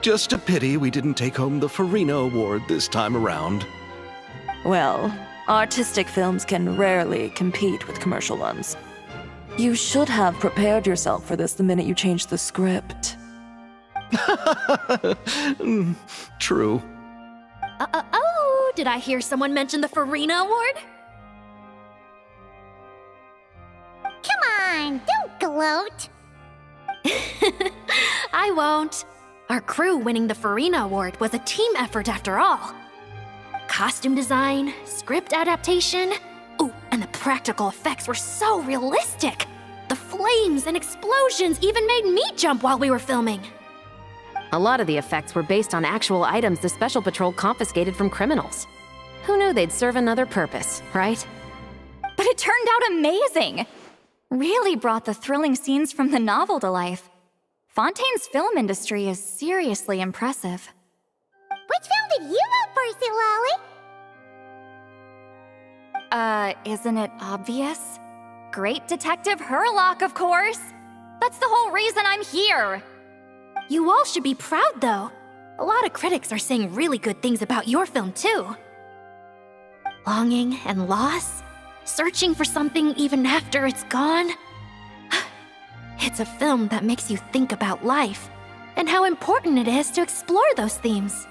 Just a pity we didn't take home the Farina Award this time around. Well, artistic films can rarely compete with commercial ones. You should have prepared yourself for this the minute you changed the script. True. Oh, did I hear someone mention the Farina Award? Come on, don't gloat! I won't. Our crew winning the Farina Award was a team effort after all. Costume design, script adaptation. Ooh, and the practical effects were so realistic. The flames and explosions even made me jump while we were filming. A lot of the effects were based on actual items the Special Patrol confiscated from criminals. Who knew they'd serve another purpose, right? But it turned out amazing! Really brought the thrilling scenes from the novel to life. Fontaine's film industry is seriously impressive. Which film did you vote for, Silali? Isn't it obvious? Great Detective Herlock, of course! That's the whole reason I'm here! You all should be proud, though. A lot of critics are saying really good things about your film, too. Longing and loss? Searching for something even after it's gone? It's a film that makes you think about life, and how important it is to explore those themes.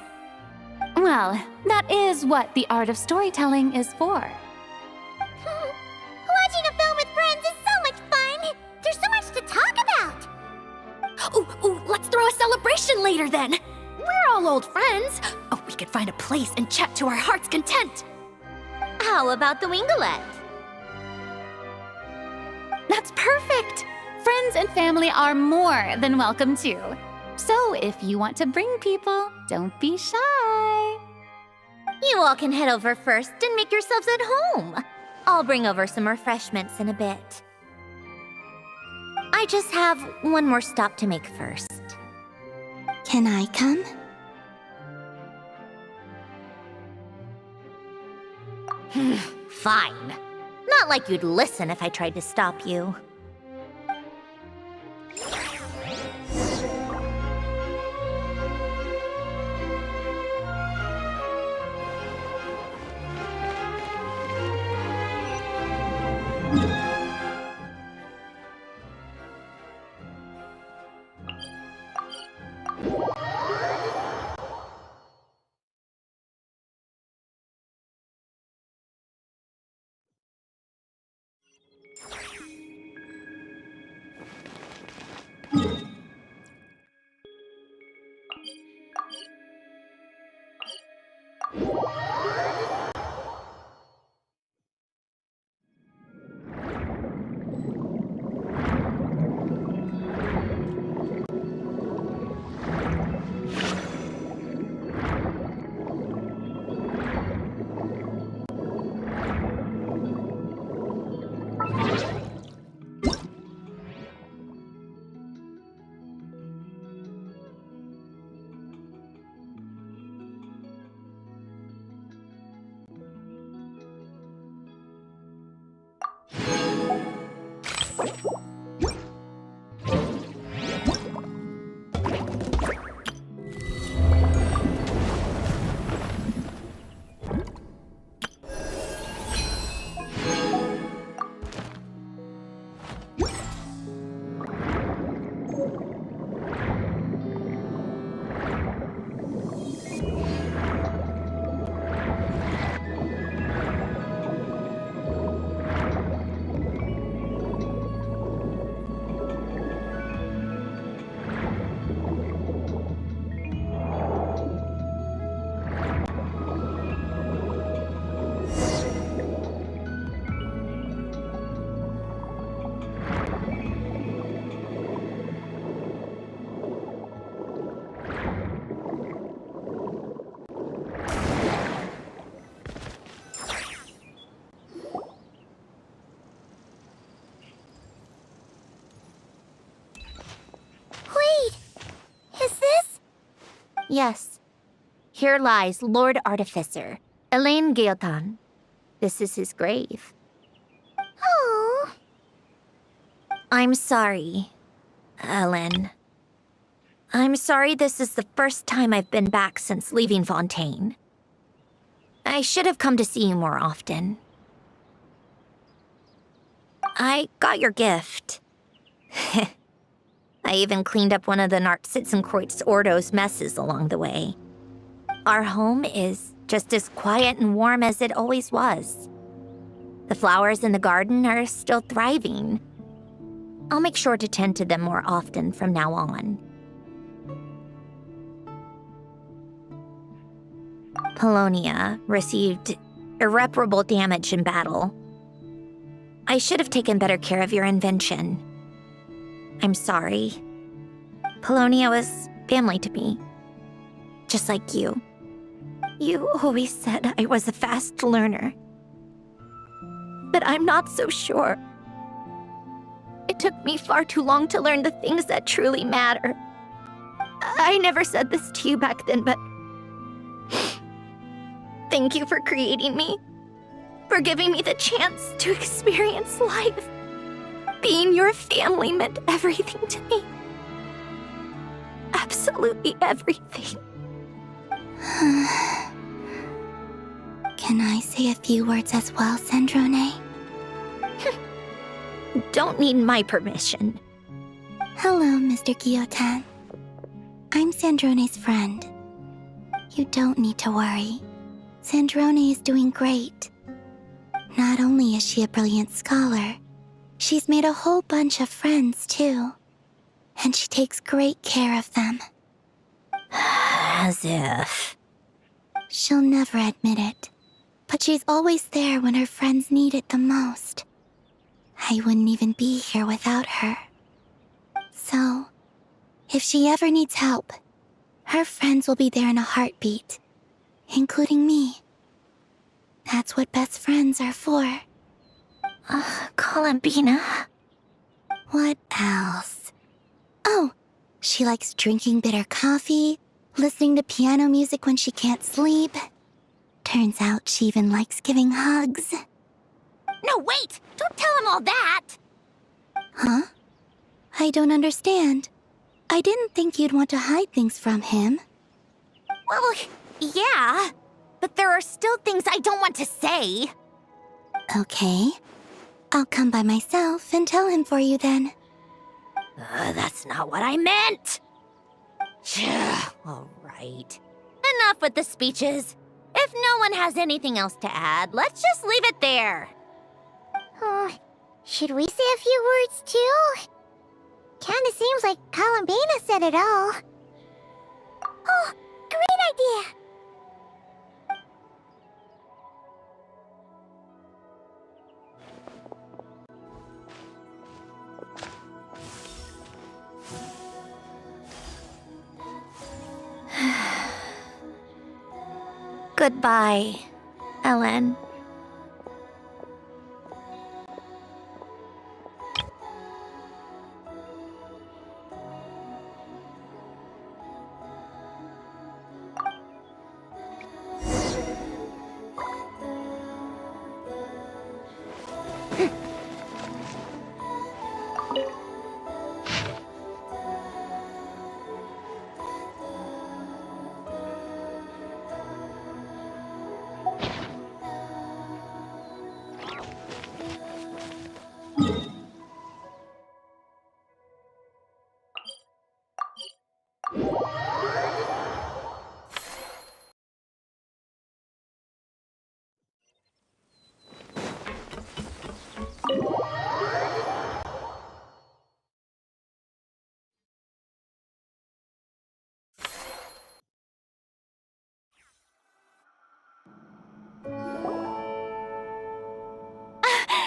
Well, that is what the art of storytelling is for. Watching a film with friends is so much fun! There's so much to talk about! Ooh, let's throw a later then. We're all old friends. Oh, we could find a place and chat to our heart's content. How about the Wingalette? That's perfect! Friends and family are more than welcome too. So if you want to bring people, don't be shy. You all can head over first and make yourselves at home. I'll bring over some refreshments in a bit. I just have one more stop to make first. Can I come? Fine. Not like you'd listen if I tried to stop you. Yes. Here lies Lord Artificer, Elaine Gaeltan. This is his grave. Oh. I'm sorry, Ellen. I'm sorry this is the first time I've been back since leaving Fontaine. I should have come to see you more often. I got your gift. I even cleaned up one of the Nartsitzenkreuz Ordo's messes along the way. Our home is just as quiet and warm as it always was. The flowers in the garden are still thriving. I'll make sure to tend to them more often from now on. Polonia received irreparable damage in battle. I should have taken better care of your invention. I'm sorry. Polonia was family to me. Just like you. You always said I was a fast learner. But I'm not so sure. It took me far too long to learn the things that truly matter. I never said this to you back then, but thank you for creating me. For giving me the chance to experience life. Being your family meant everything to me. Absolutely everything. Can I say a few words as well, Sandrone? Don't need my permission. Hello, Mr. Guillotin. I'm Sandrone's friend. You don't need to worry. Sandrone is doing great. Not only is she a brilliant scholar, she's made a whole bunch of friends, too. And she takes great care of them. As if. She'll never admit it, but she's always there when her friends need it the most. I wouldn't even be here without her. So, if she ever needs help, her friends will be there in a heartbeat, including me. That's what best friends are for. Columbina. What else? Oh, she likes drinking bitter coffee, listening to piano music when she can't sleep. Turns out she even likes giving hugs. No, wait! Don't tell him all that! Huh? I don't understand. I didn't think you'd want to hide things from him. Well, yeah. But there are still things I don't want to say. Okay. I'll come by myself and tell him for you then. That's not what I meant! All right. Enough with the speeches. If no one has anything else to add, let's just leave it there. Should we say a few words too? Kinda seems like Columbina said it all. Oh, great idea! Goodbye, Ellen.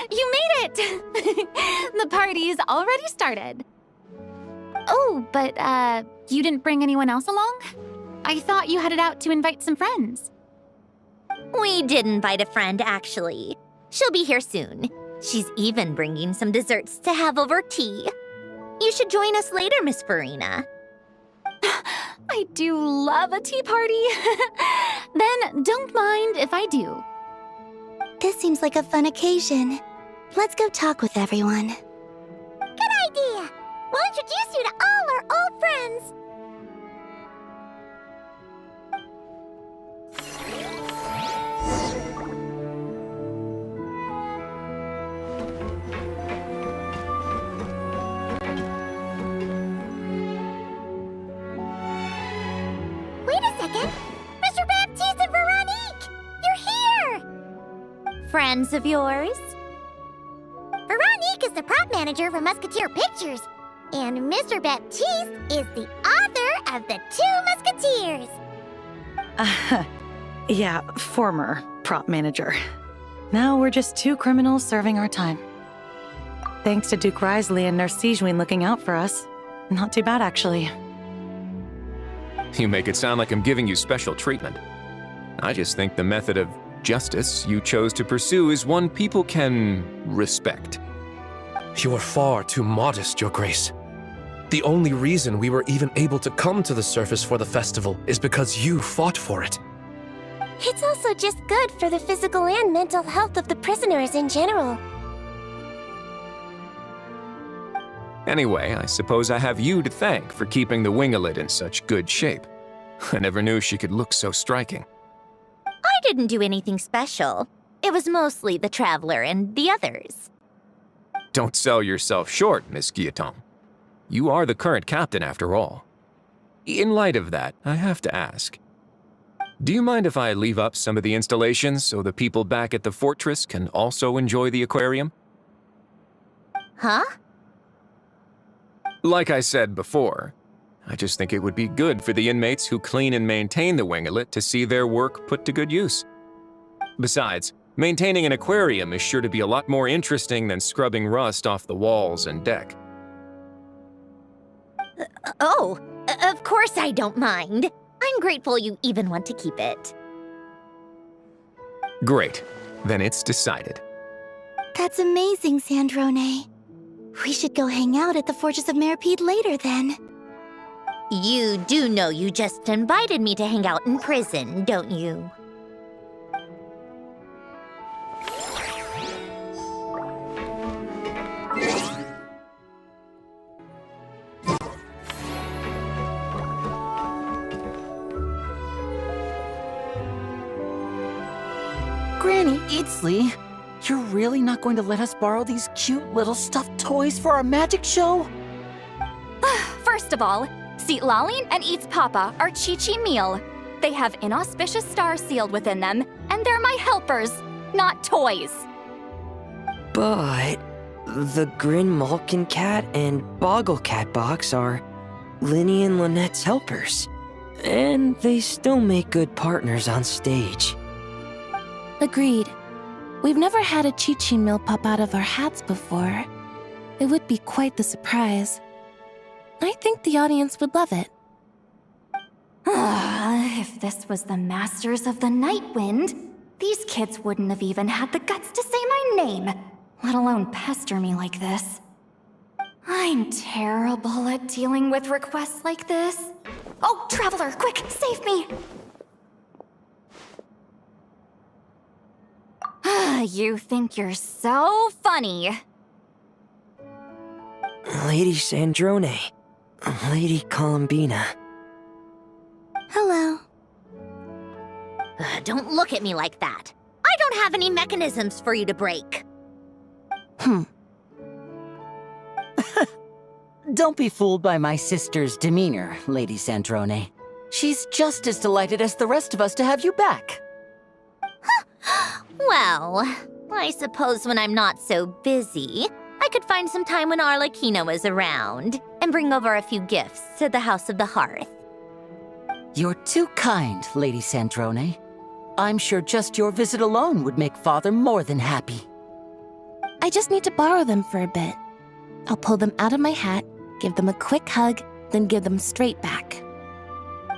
You made it! The party's already started. Oh, but, you didn't bring anyone else along? I thought you headed out to invite some friends. We did invite a friend, actually. She'll be here soon. She's even bringing some desserts to have over tea. You should join us later, Miss Farina. I do love a tea party. Then don't mind if I do. This seems like a fun occasion. Let's go talk with everyone. Good idea! We'll introduce you to all our old friends. Wait a second! Mr. Baptiste and Veronique! You're here! Friends of yours? Veronique is the prop manager for Musketeer Pictures, and Mr. Baptiste is the author of The Two Musketeers. Yeah, former prop manager. Now we're just two criminals serving our time. Thanks to Duke Risley and Nurse Sijwin looking out for us. Not too bad, actually. You make it sound like I'm giving you special treatment. I just think the method of justice you chose to pursue is one people can respect. You are far too modest, Your Grace. The only reason we were even able to come to the surface for the festival is because you fought for it. It's also just good for the physical and mental health of the prisoners in general. Anyway, I suppose I have you to thank for keeping the winglet in such good shape. I never knew she could look so striking. I didn't do anything special. It was mostly the Traveler and the others. Don't sell yourself short, Miss Guillotin. You are the current captain, after all. In light of that, I have to ask. Do you mind if I leave up some of the installations so the people back at the fortress can also enjoy the aquarium? Huh? Like I said before, I just think it would be good for the inmates who clean and maintain the winglet to see their work put to good use. Besides, maintaining an aquarium is sure to be a lot more interesting than scrubbing rust off the walls and deck. Oh, of course I don't mind. I'm grateful you even want to keep it. Great. Then it's decided. That's amazing, Sandrone. We should go hang out at the Fortress of Meripede later then. You do know you just invited me to hang out in prison, don't you? Granny Eatsley, you're really not going to let us borrow these cute little stuffed toys for our magic show? First of all, Seat Laline and Eats Papa are Chi-Chi meal. They have inauspicious stars sealed within them, and they're my helpers, not toys. But the Grin Malkin Cat and Boggle Cat box are Linny and Lynette's helpers. And they still make good partners on stage. Agreed. We've never had a Chi-Chi meal pop out of our hats before. It would be quite the surprise. I think the audience would love it. If this was the Masters of the Night Wind, these kids wouldn't have even had the guts to say my name, let alone pester me like this. I'm terrible at dealing with requests like this. Oh, Traveler, quick, save me! You think you're so funny. Lady Sandrone. Lady Columbina. Hello. Don't look at me like that. I don't have any mechanisms for you to break. Don't be fooled by my sister's demeanor, Lady Sandrone. She's just as delighted as the rest of us to have you back. Well, I suppose when I'm not so busy, I could find some time when Arlecchino is around and bring over a few gifts to the House of the Hearth. You're too kind, Lady Sandrone. I'm sure just your visit alone would make Father more than happy. I just need to borrow them for a bit. I'll pull them out of my hat, give them a quick hug, then give them straight back.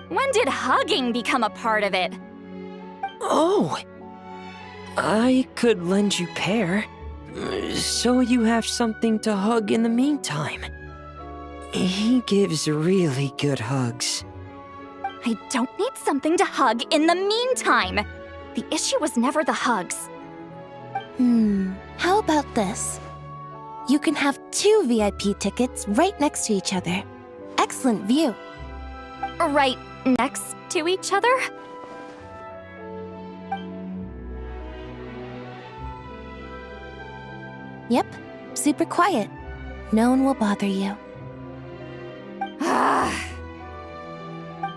When did hugging become a part of it? Oh! I could lend you Pear, so you have something to hug in the meantime. He gives really good hugs. I don't need something to hug in the meantime. The issue was never the hugs. How about this? You can have 2 VIP tickets right next to each other. Excellent view. Right next to each other? Yep, super quiet. No one will bother you.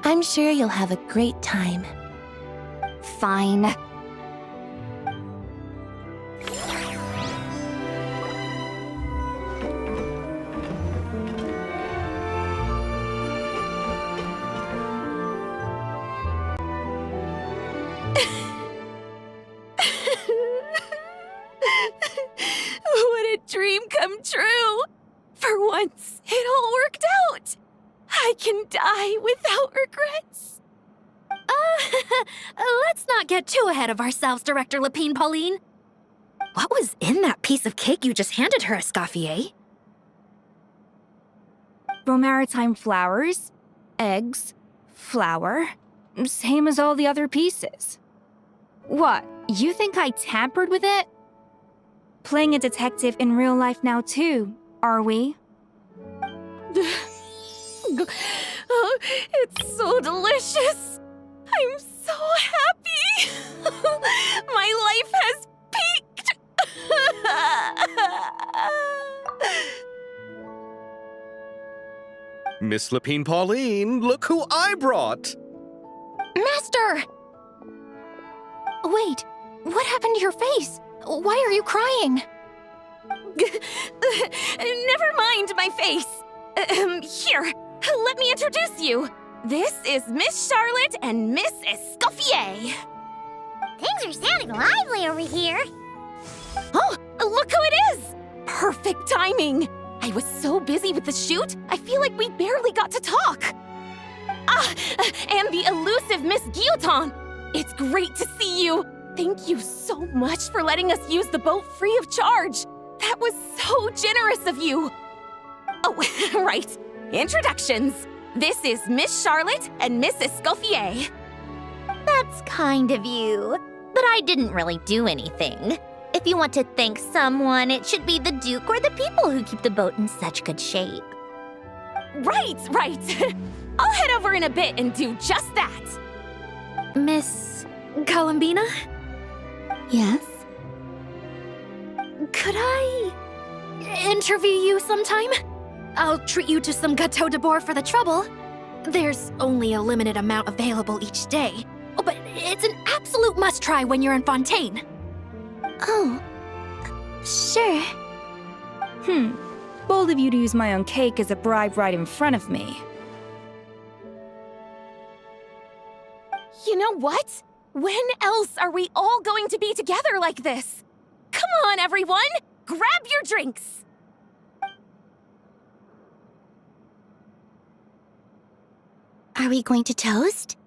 I'm sure you'll have a great time. Fine. What a dream come true! For once, it all worked out! I can die without regrets. Let's not get too ahead of ourselves, Director Lapine Pauline. What was in that piece of cake you just handed her, Escoffier? Bromaritime flowers, eggs, flour, same as all the other pieces. What, you think I tampered with it? Playing a detective in real life now too, are we? Oh, it's so delicious. I'm so happy. My life has peaked. Miss Lapine Pauline, look who I brought! Master! Wait, what happened to your face? Why are you crying? Never mind my face. Here, let me introduce you. This is Miss Charlotte and Miss Escoffier. Things are sounding lively over here. Oh, look who it is! Perfect timing. I was so busy with the shoot, I feel like we barely got to talk. And the elusive Miss Guillotin. It's great to see you. Thank you so much for letting us use the boat free of charge. That was so generous of you. Oh, right. Introductions. This is Miss Charlotte and Miss Escoffier. That's kind of you. But I didn't really do anything. If you want to thank someone, it should be the Duke or the people who keep the boat in such good shape. Right. I'll head over in a bit and do just that. Miss Columbina? Yes? Could I interview you sometime? I'll treat you to some gâteau de bord for the trouble. There's only a limited amount available each day. Oh, but it's an absolute must-try when you're in Fontaine. Oh, sure. Bold of you to use my own cake as a bribe right in front of me. You know what? When else are we all going to be together like this? Come on, everyone! Grab your drinks! Are we going to toast?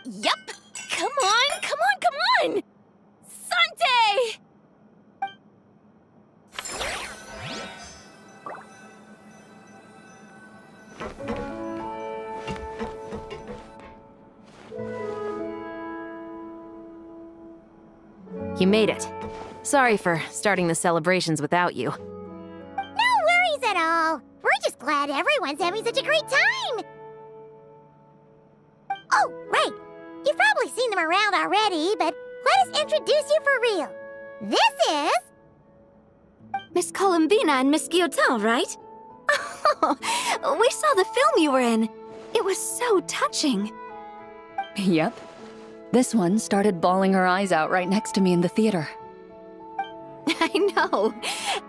Yup! Come on! Sante! You made it. Sorry for starting the celebrations without you. No worries at all. We're just glad everyone's having such a great time. Oh, right. You've probably seen them around already, but let us introduce you for real. This is... Miss Columbina and Miss Guillotin, right? Oh, we saw the film you were in. It was so touching. Yep. This one started bawling her eyes out right next to me in the theater. I know.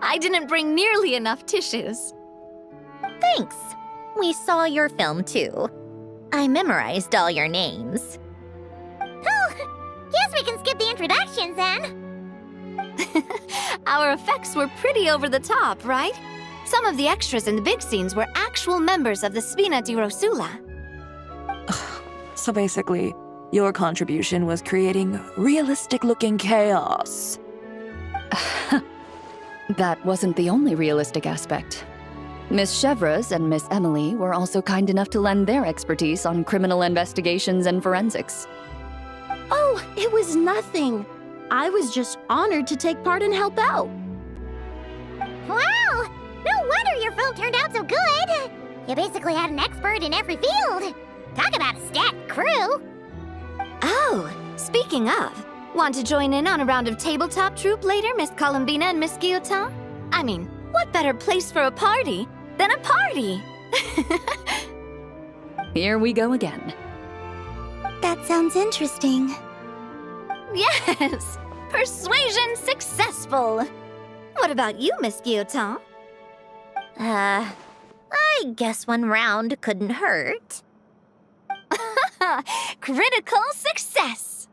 I didn't bring nearly enough tissues. Thanks. We saw your film too. I memorized all your names. Oh, guess we can skip the introductions then. Our effects were pretty over the top, right? Some of the extras in the big scenes were actual members of the Spina di Rosula. So basically, your contribution was creating realistic-looking chaos. That wasn't the only realistic aspect. Miss Chevreuse and Miss Emily were also kind enough to lend their expertise on criminal investigations and forensics. Oh, it was nothing. I was just honored to take part and help out. Wow! No wonder your film turned out so good. You basically had an expert in every field. Talk about a stacked crew. Oh, speaking of, want to join in on a round of tabletop troupe later, Miss Columbina and Miss Guillotin? I mean, what better place for a party than a party? Here we go again. That sounds interesting. Yes! Persuasion successful! What about you, Miss Guillotin? I guess one round couldn't hurt. Critical success!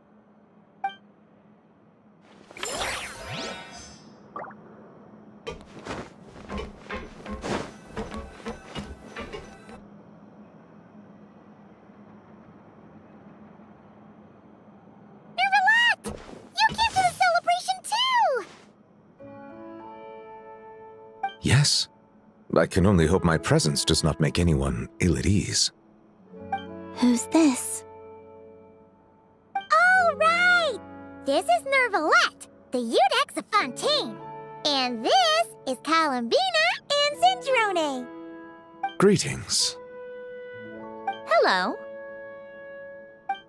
Yes. I can only hope my presence does not make anyone ill at ease. Who's this? All right! This is Nervalette, the Eudex of Fontaine. And this is Columbina and Cendrone. Greetings. Hello.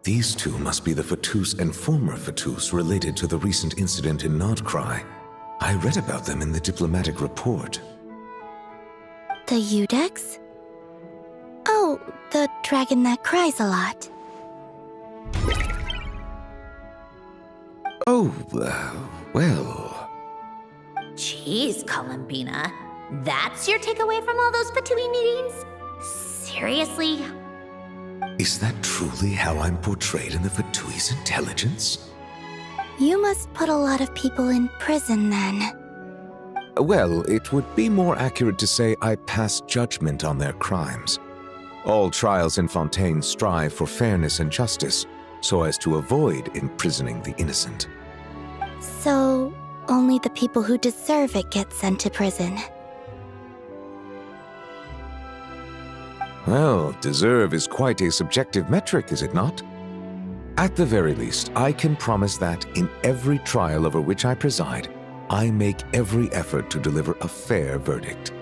These two must be the Fatus and former Fatus related to the recent incident in Nordcry. I read about them in the diplomatic report. The Eudex? Oh, the dragon that cries a lot. Oh, well... Jeez, Columbina. That's your takeaway from all those Fatui meetings? Seriously? Is that truly how I'm portrayed in the Fatui's intelligence? You must put a lot of people in prison then. Well, it would be more accurate to say I pass judgment on their crimes. All trials in Fontaine strive for fairness and justice, so as to avoid imprisoning the innocent. So, only the people who deserve it get sent to prison. Well, deserve is quite a subjective metric, is it not? At the very least, I can promise that in every trial over which I preside, I make every effort to deliver a fair verdict.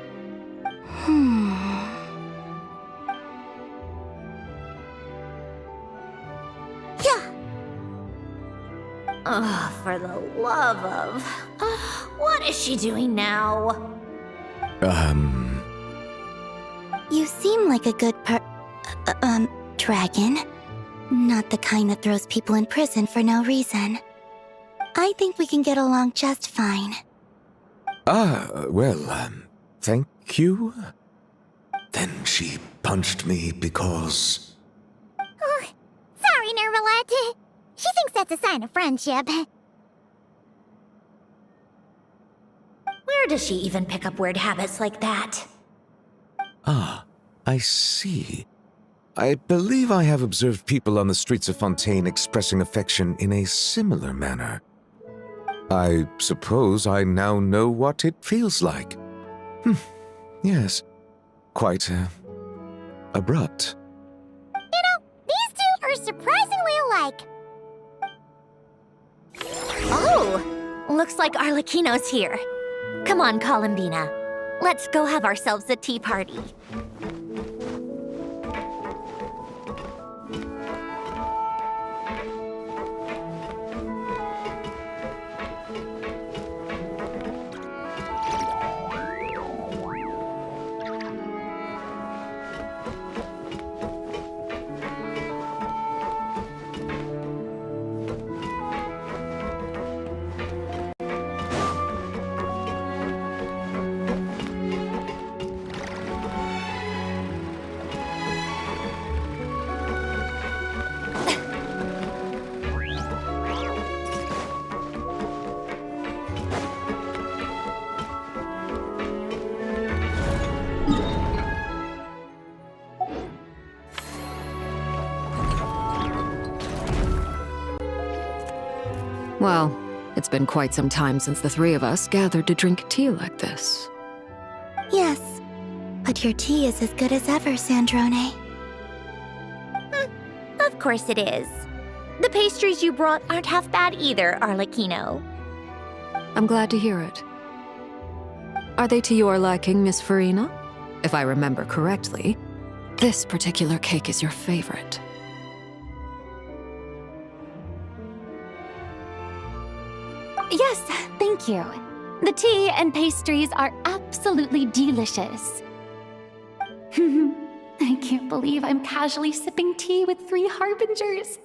Yeah. Oh, for the love of... what is she doing now? You seem like a good dragon. Not the kind that throws people in prison for no reason. I think we can get along just fine. Thank you? Then she punched me because... Oh, sorry, Nervalette. She thinks that's a sign of friendship. Where does she even pick up weird habits like that? Ah, I see. I believe I have observed people on the streets of Fontaine expressing affection in a similar manner. I suppose I now know what it feels like. Yes, quite abrupt. You know, these two are surprisingly alike. Oh, looks like Arlecchino's here. Come on, Columbina. Let's go have ourselves a tea party. Well, it's been quite some time since the three of us gathered to drink tea like this. Yes, but your tea is as good as ever, Sandrone. Of course it is. The pastries you brought aren't half bad either, Arlecchino. I'm glad to hear it. Are they to your liking, Miss Farina? If I remember correctly, this particular cake is your favorite. Yes, thank you. The tea and pastries are absolutely delicious. I can't believe I'm casually sipping tea with 3 harbingers.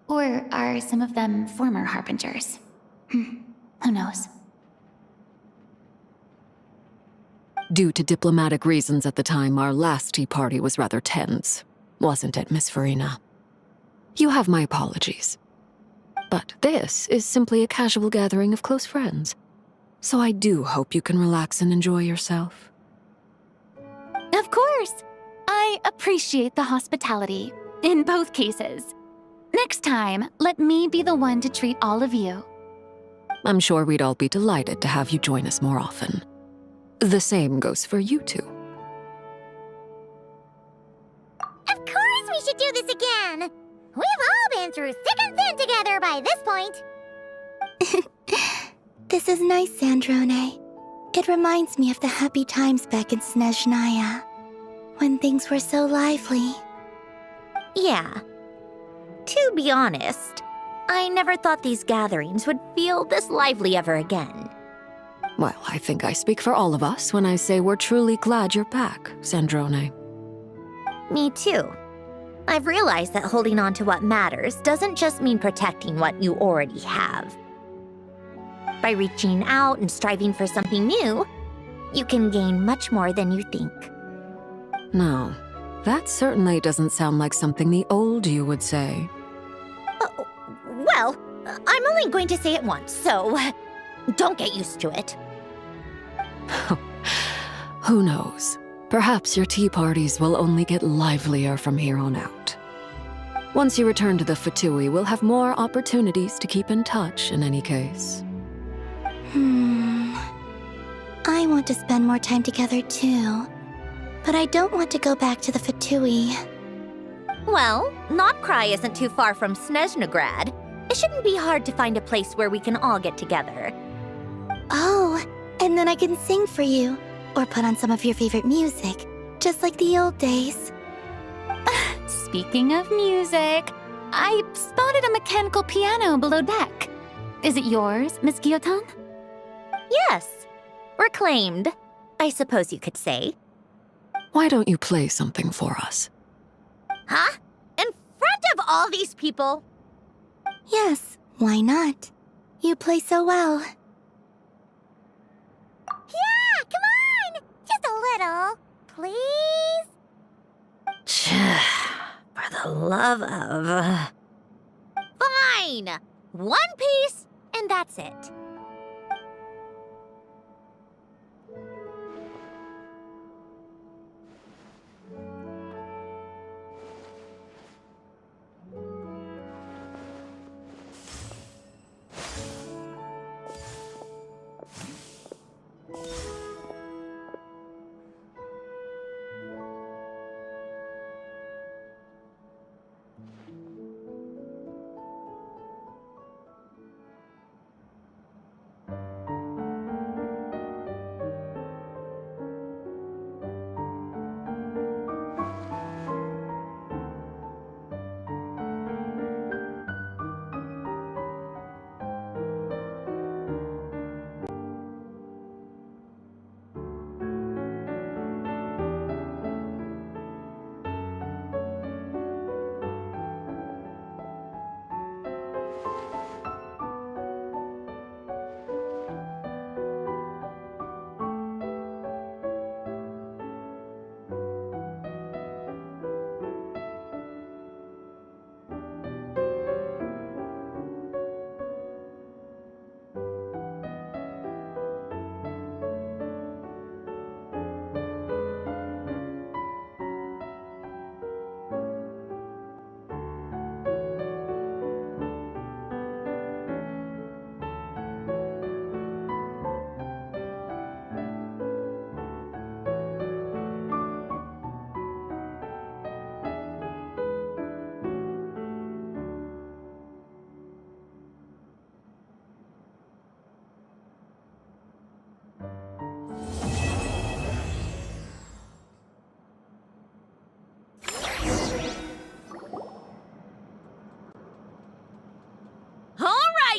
Or are some of them former harbingers? Who knows? Due to diplomatic reasons at the time, our last tea party was rather tense, wasn't it, Miss Farina? You have my apologies. But this is simply a casual gathering of close friends. So I do hope you can relax and enjoy yourself. Of course! I appreciate the hospitality, in both cases. Next time, let me be the one to treat all of you. I'm sure we'd all be delighted to have you join us more often. The same goes for you two. Of course we should do this again! We've all been through thick and thin together by this point. This is nice, Sandrone. It reminds me of the happy times back in Snezhnaya, when things were so lively. Yeah. To be honest, I never thought these gatherings would feel this lively ever again. Well, I think I speak for all of us when I say we're truly glad you're back, Sandrone. Me too. I've realized that holding on to what matters doesn't just mean protecting what you already have. By reaching out and striving for something new, you can gain much more than you think. No, That certainly doesn't sound like something the old you would say. Well, I'm only going to say it once, so don't get used to it. Who knows? Perhaps your tea parties will only get livelier from here on out. Once you return to the Fatui, we'll have more opportunities to keep in touch in any case. I want to spend more time together too. But I don't want to go back to the Fatui. Well, Notcry isn't too far from Snezhnograd. It shouldn't be hard to find a place where we can all get together. Oh, and then I can sing for you. Or put on some of your favorite music. Just like the old days. Speaking of music, I spotted a mechanical piano below deck. Is it yours, Miss Guillotin? Yes. Reclaimed, I suppose you could say. Why don't you play something for us? Huh? In front of all these people? Yes, why not? You play so well. Yeah, come on! Just a little, please? For the love of... Fine! One piece, and that's it.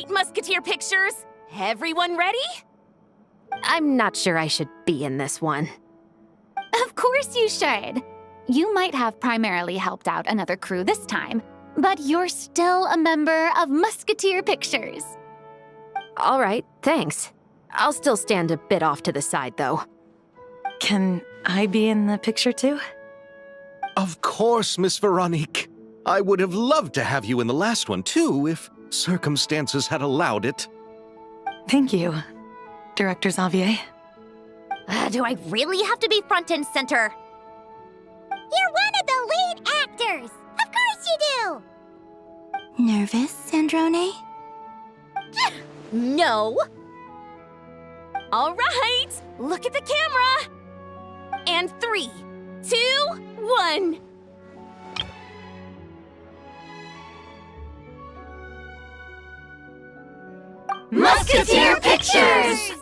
Musketeer pictures. Everyone ready? I'm not sure I should be in this one. Of course you should. You might have primarily helped out another crew this time, but you're still a member of Musketeer Pictures. All right, thanks. I'll still stand a bit off to the side, though. Can I be in the picture too? Of course, Miss Veronique. I would have loved to have you in the last one, too, if circumstances had allowed it. Thank you, Director Xavier. Do I really have to be front and center? You're one of the lead actors! Of course you do! Nervous, Sandrone? No! All right, look at the camera! And 3, 2, 1... Musketeer Pictures!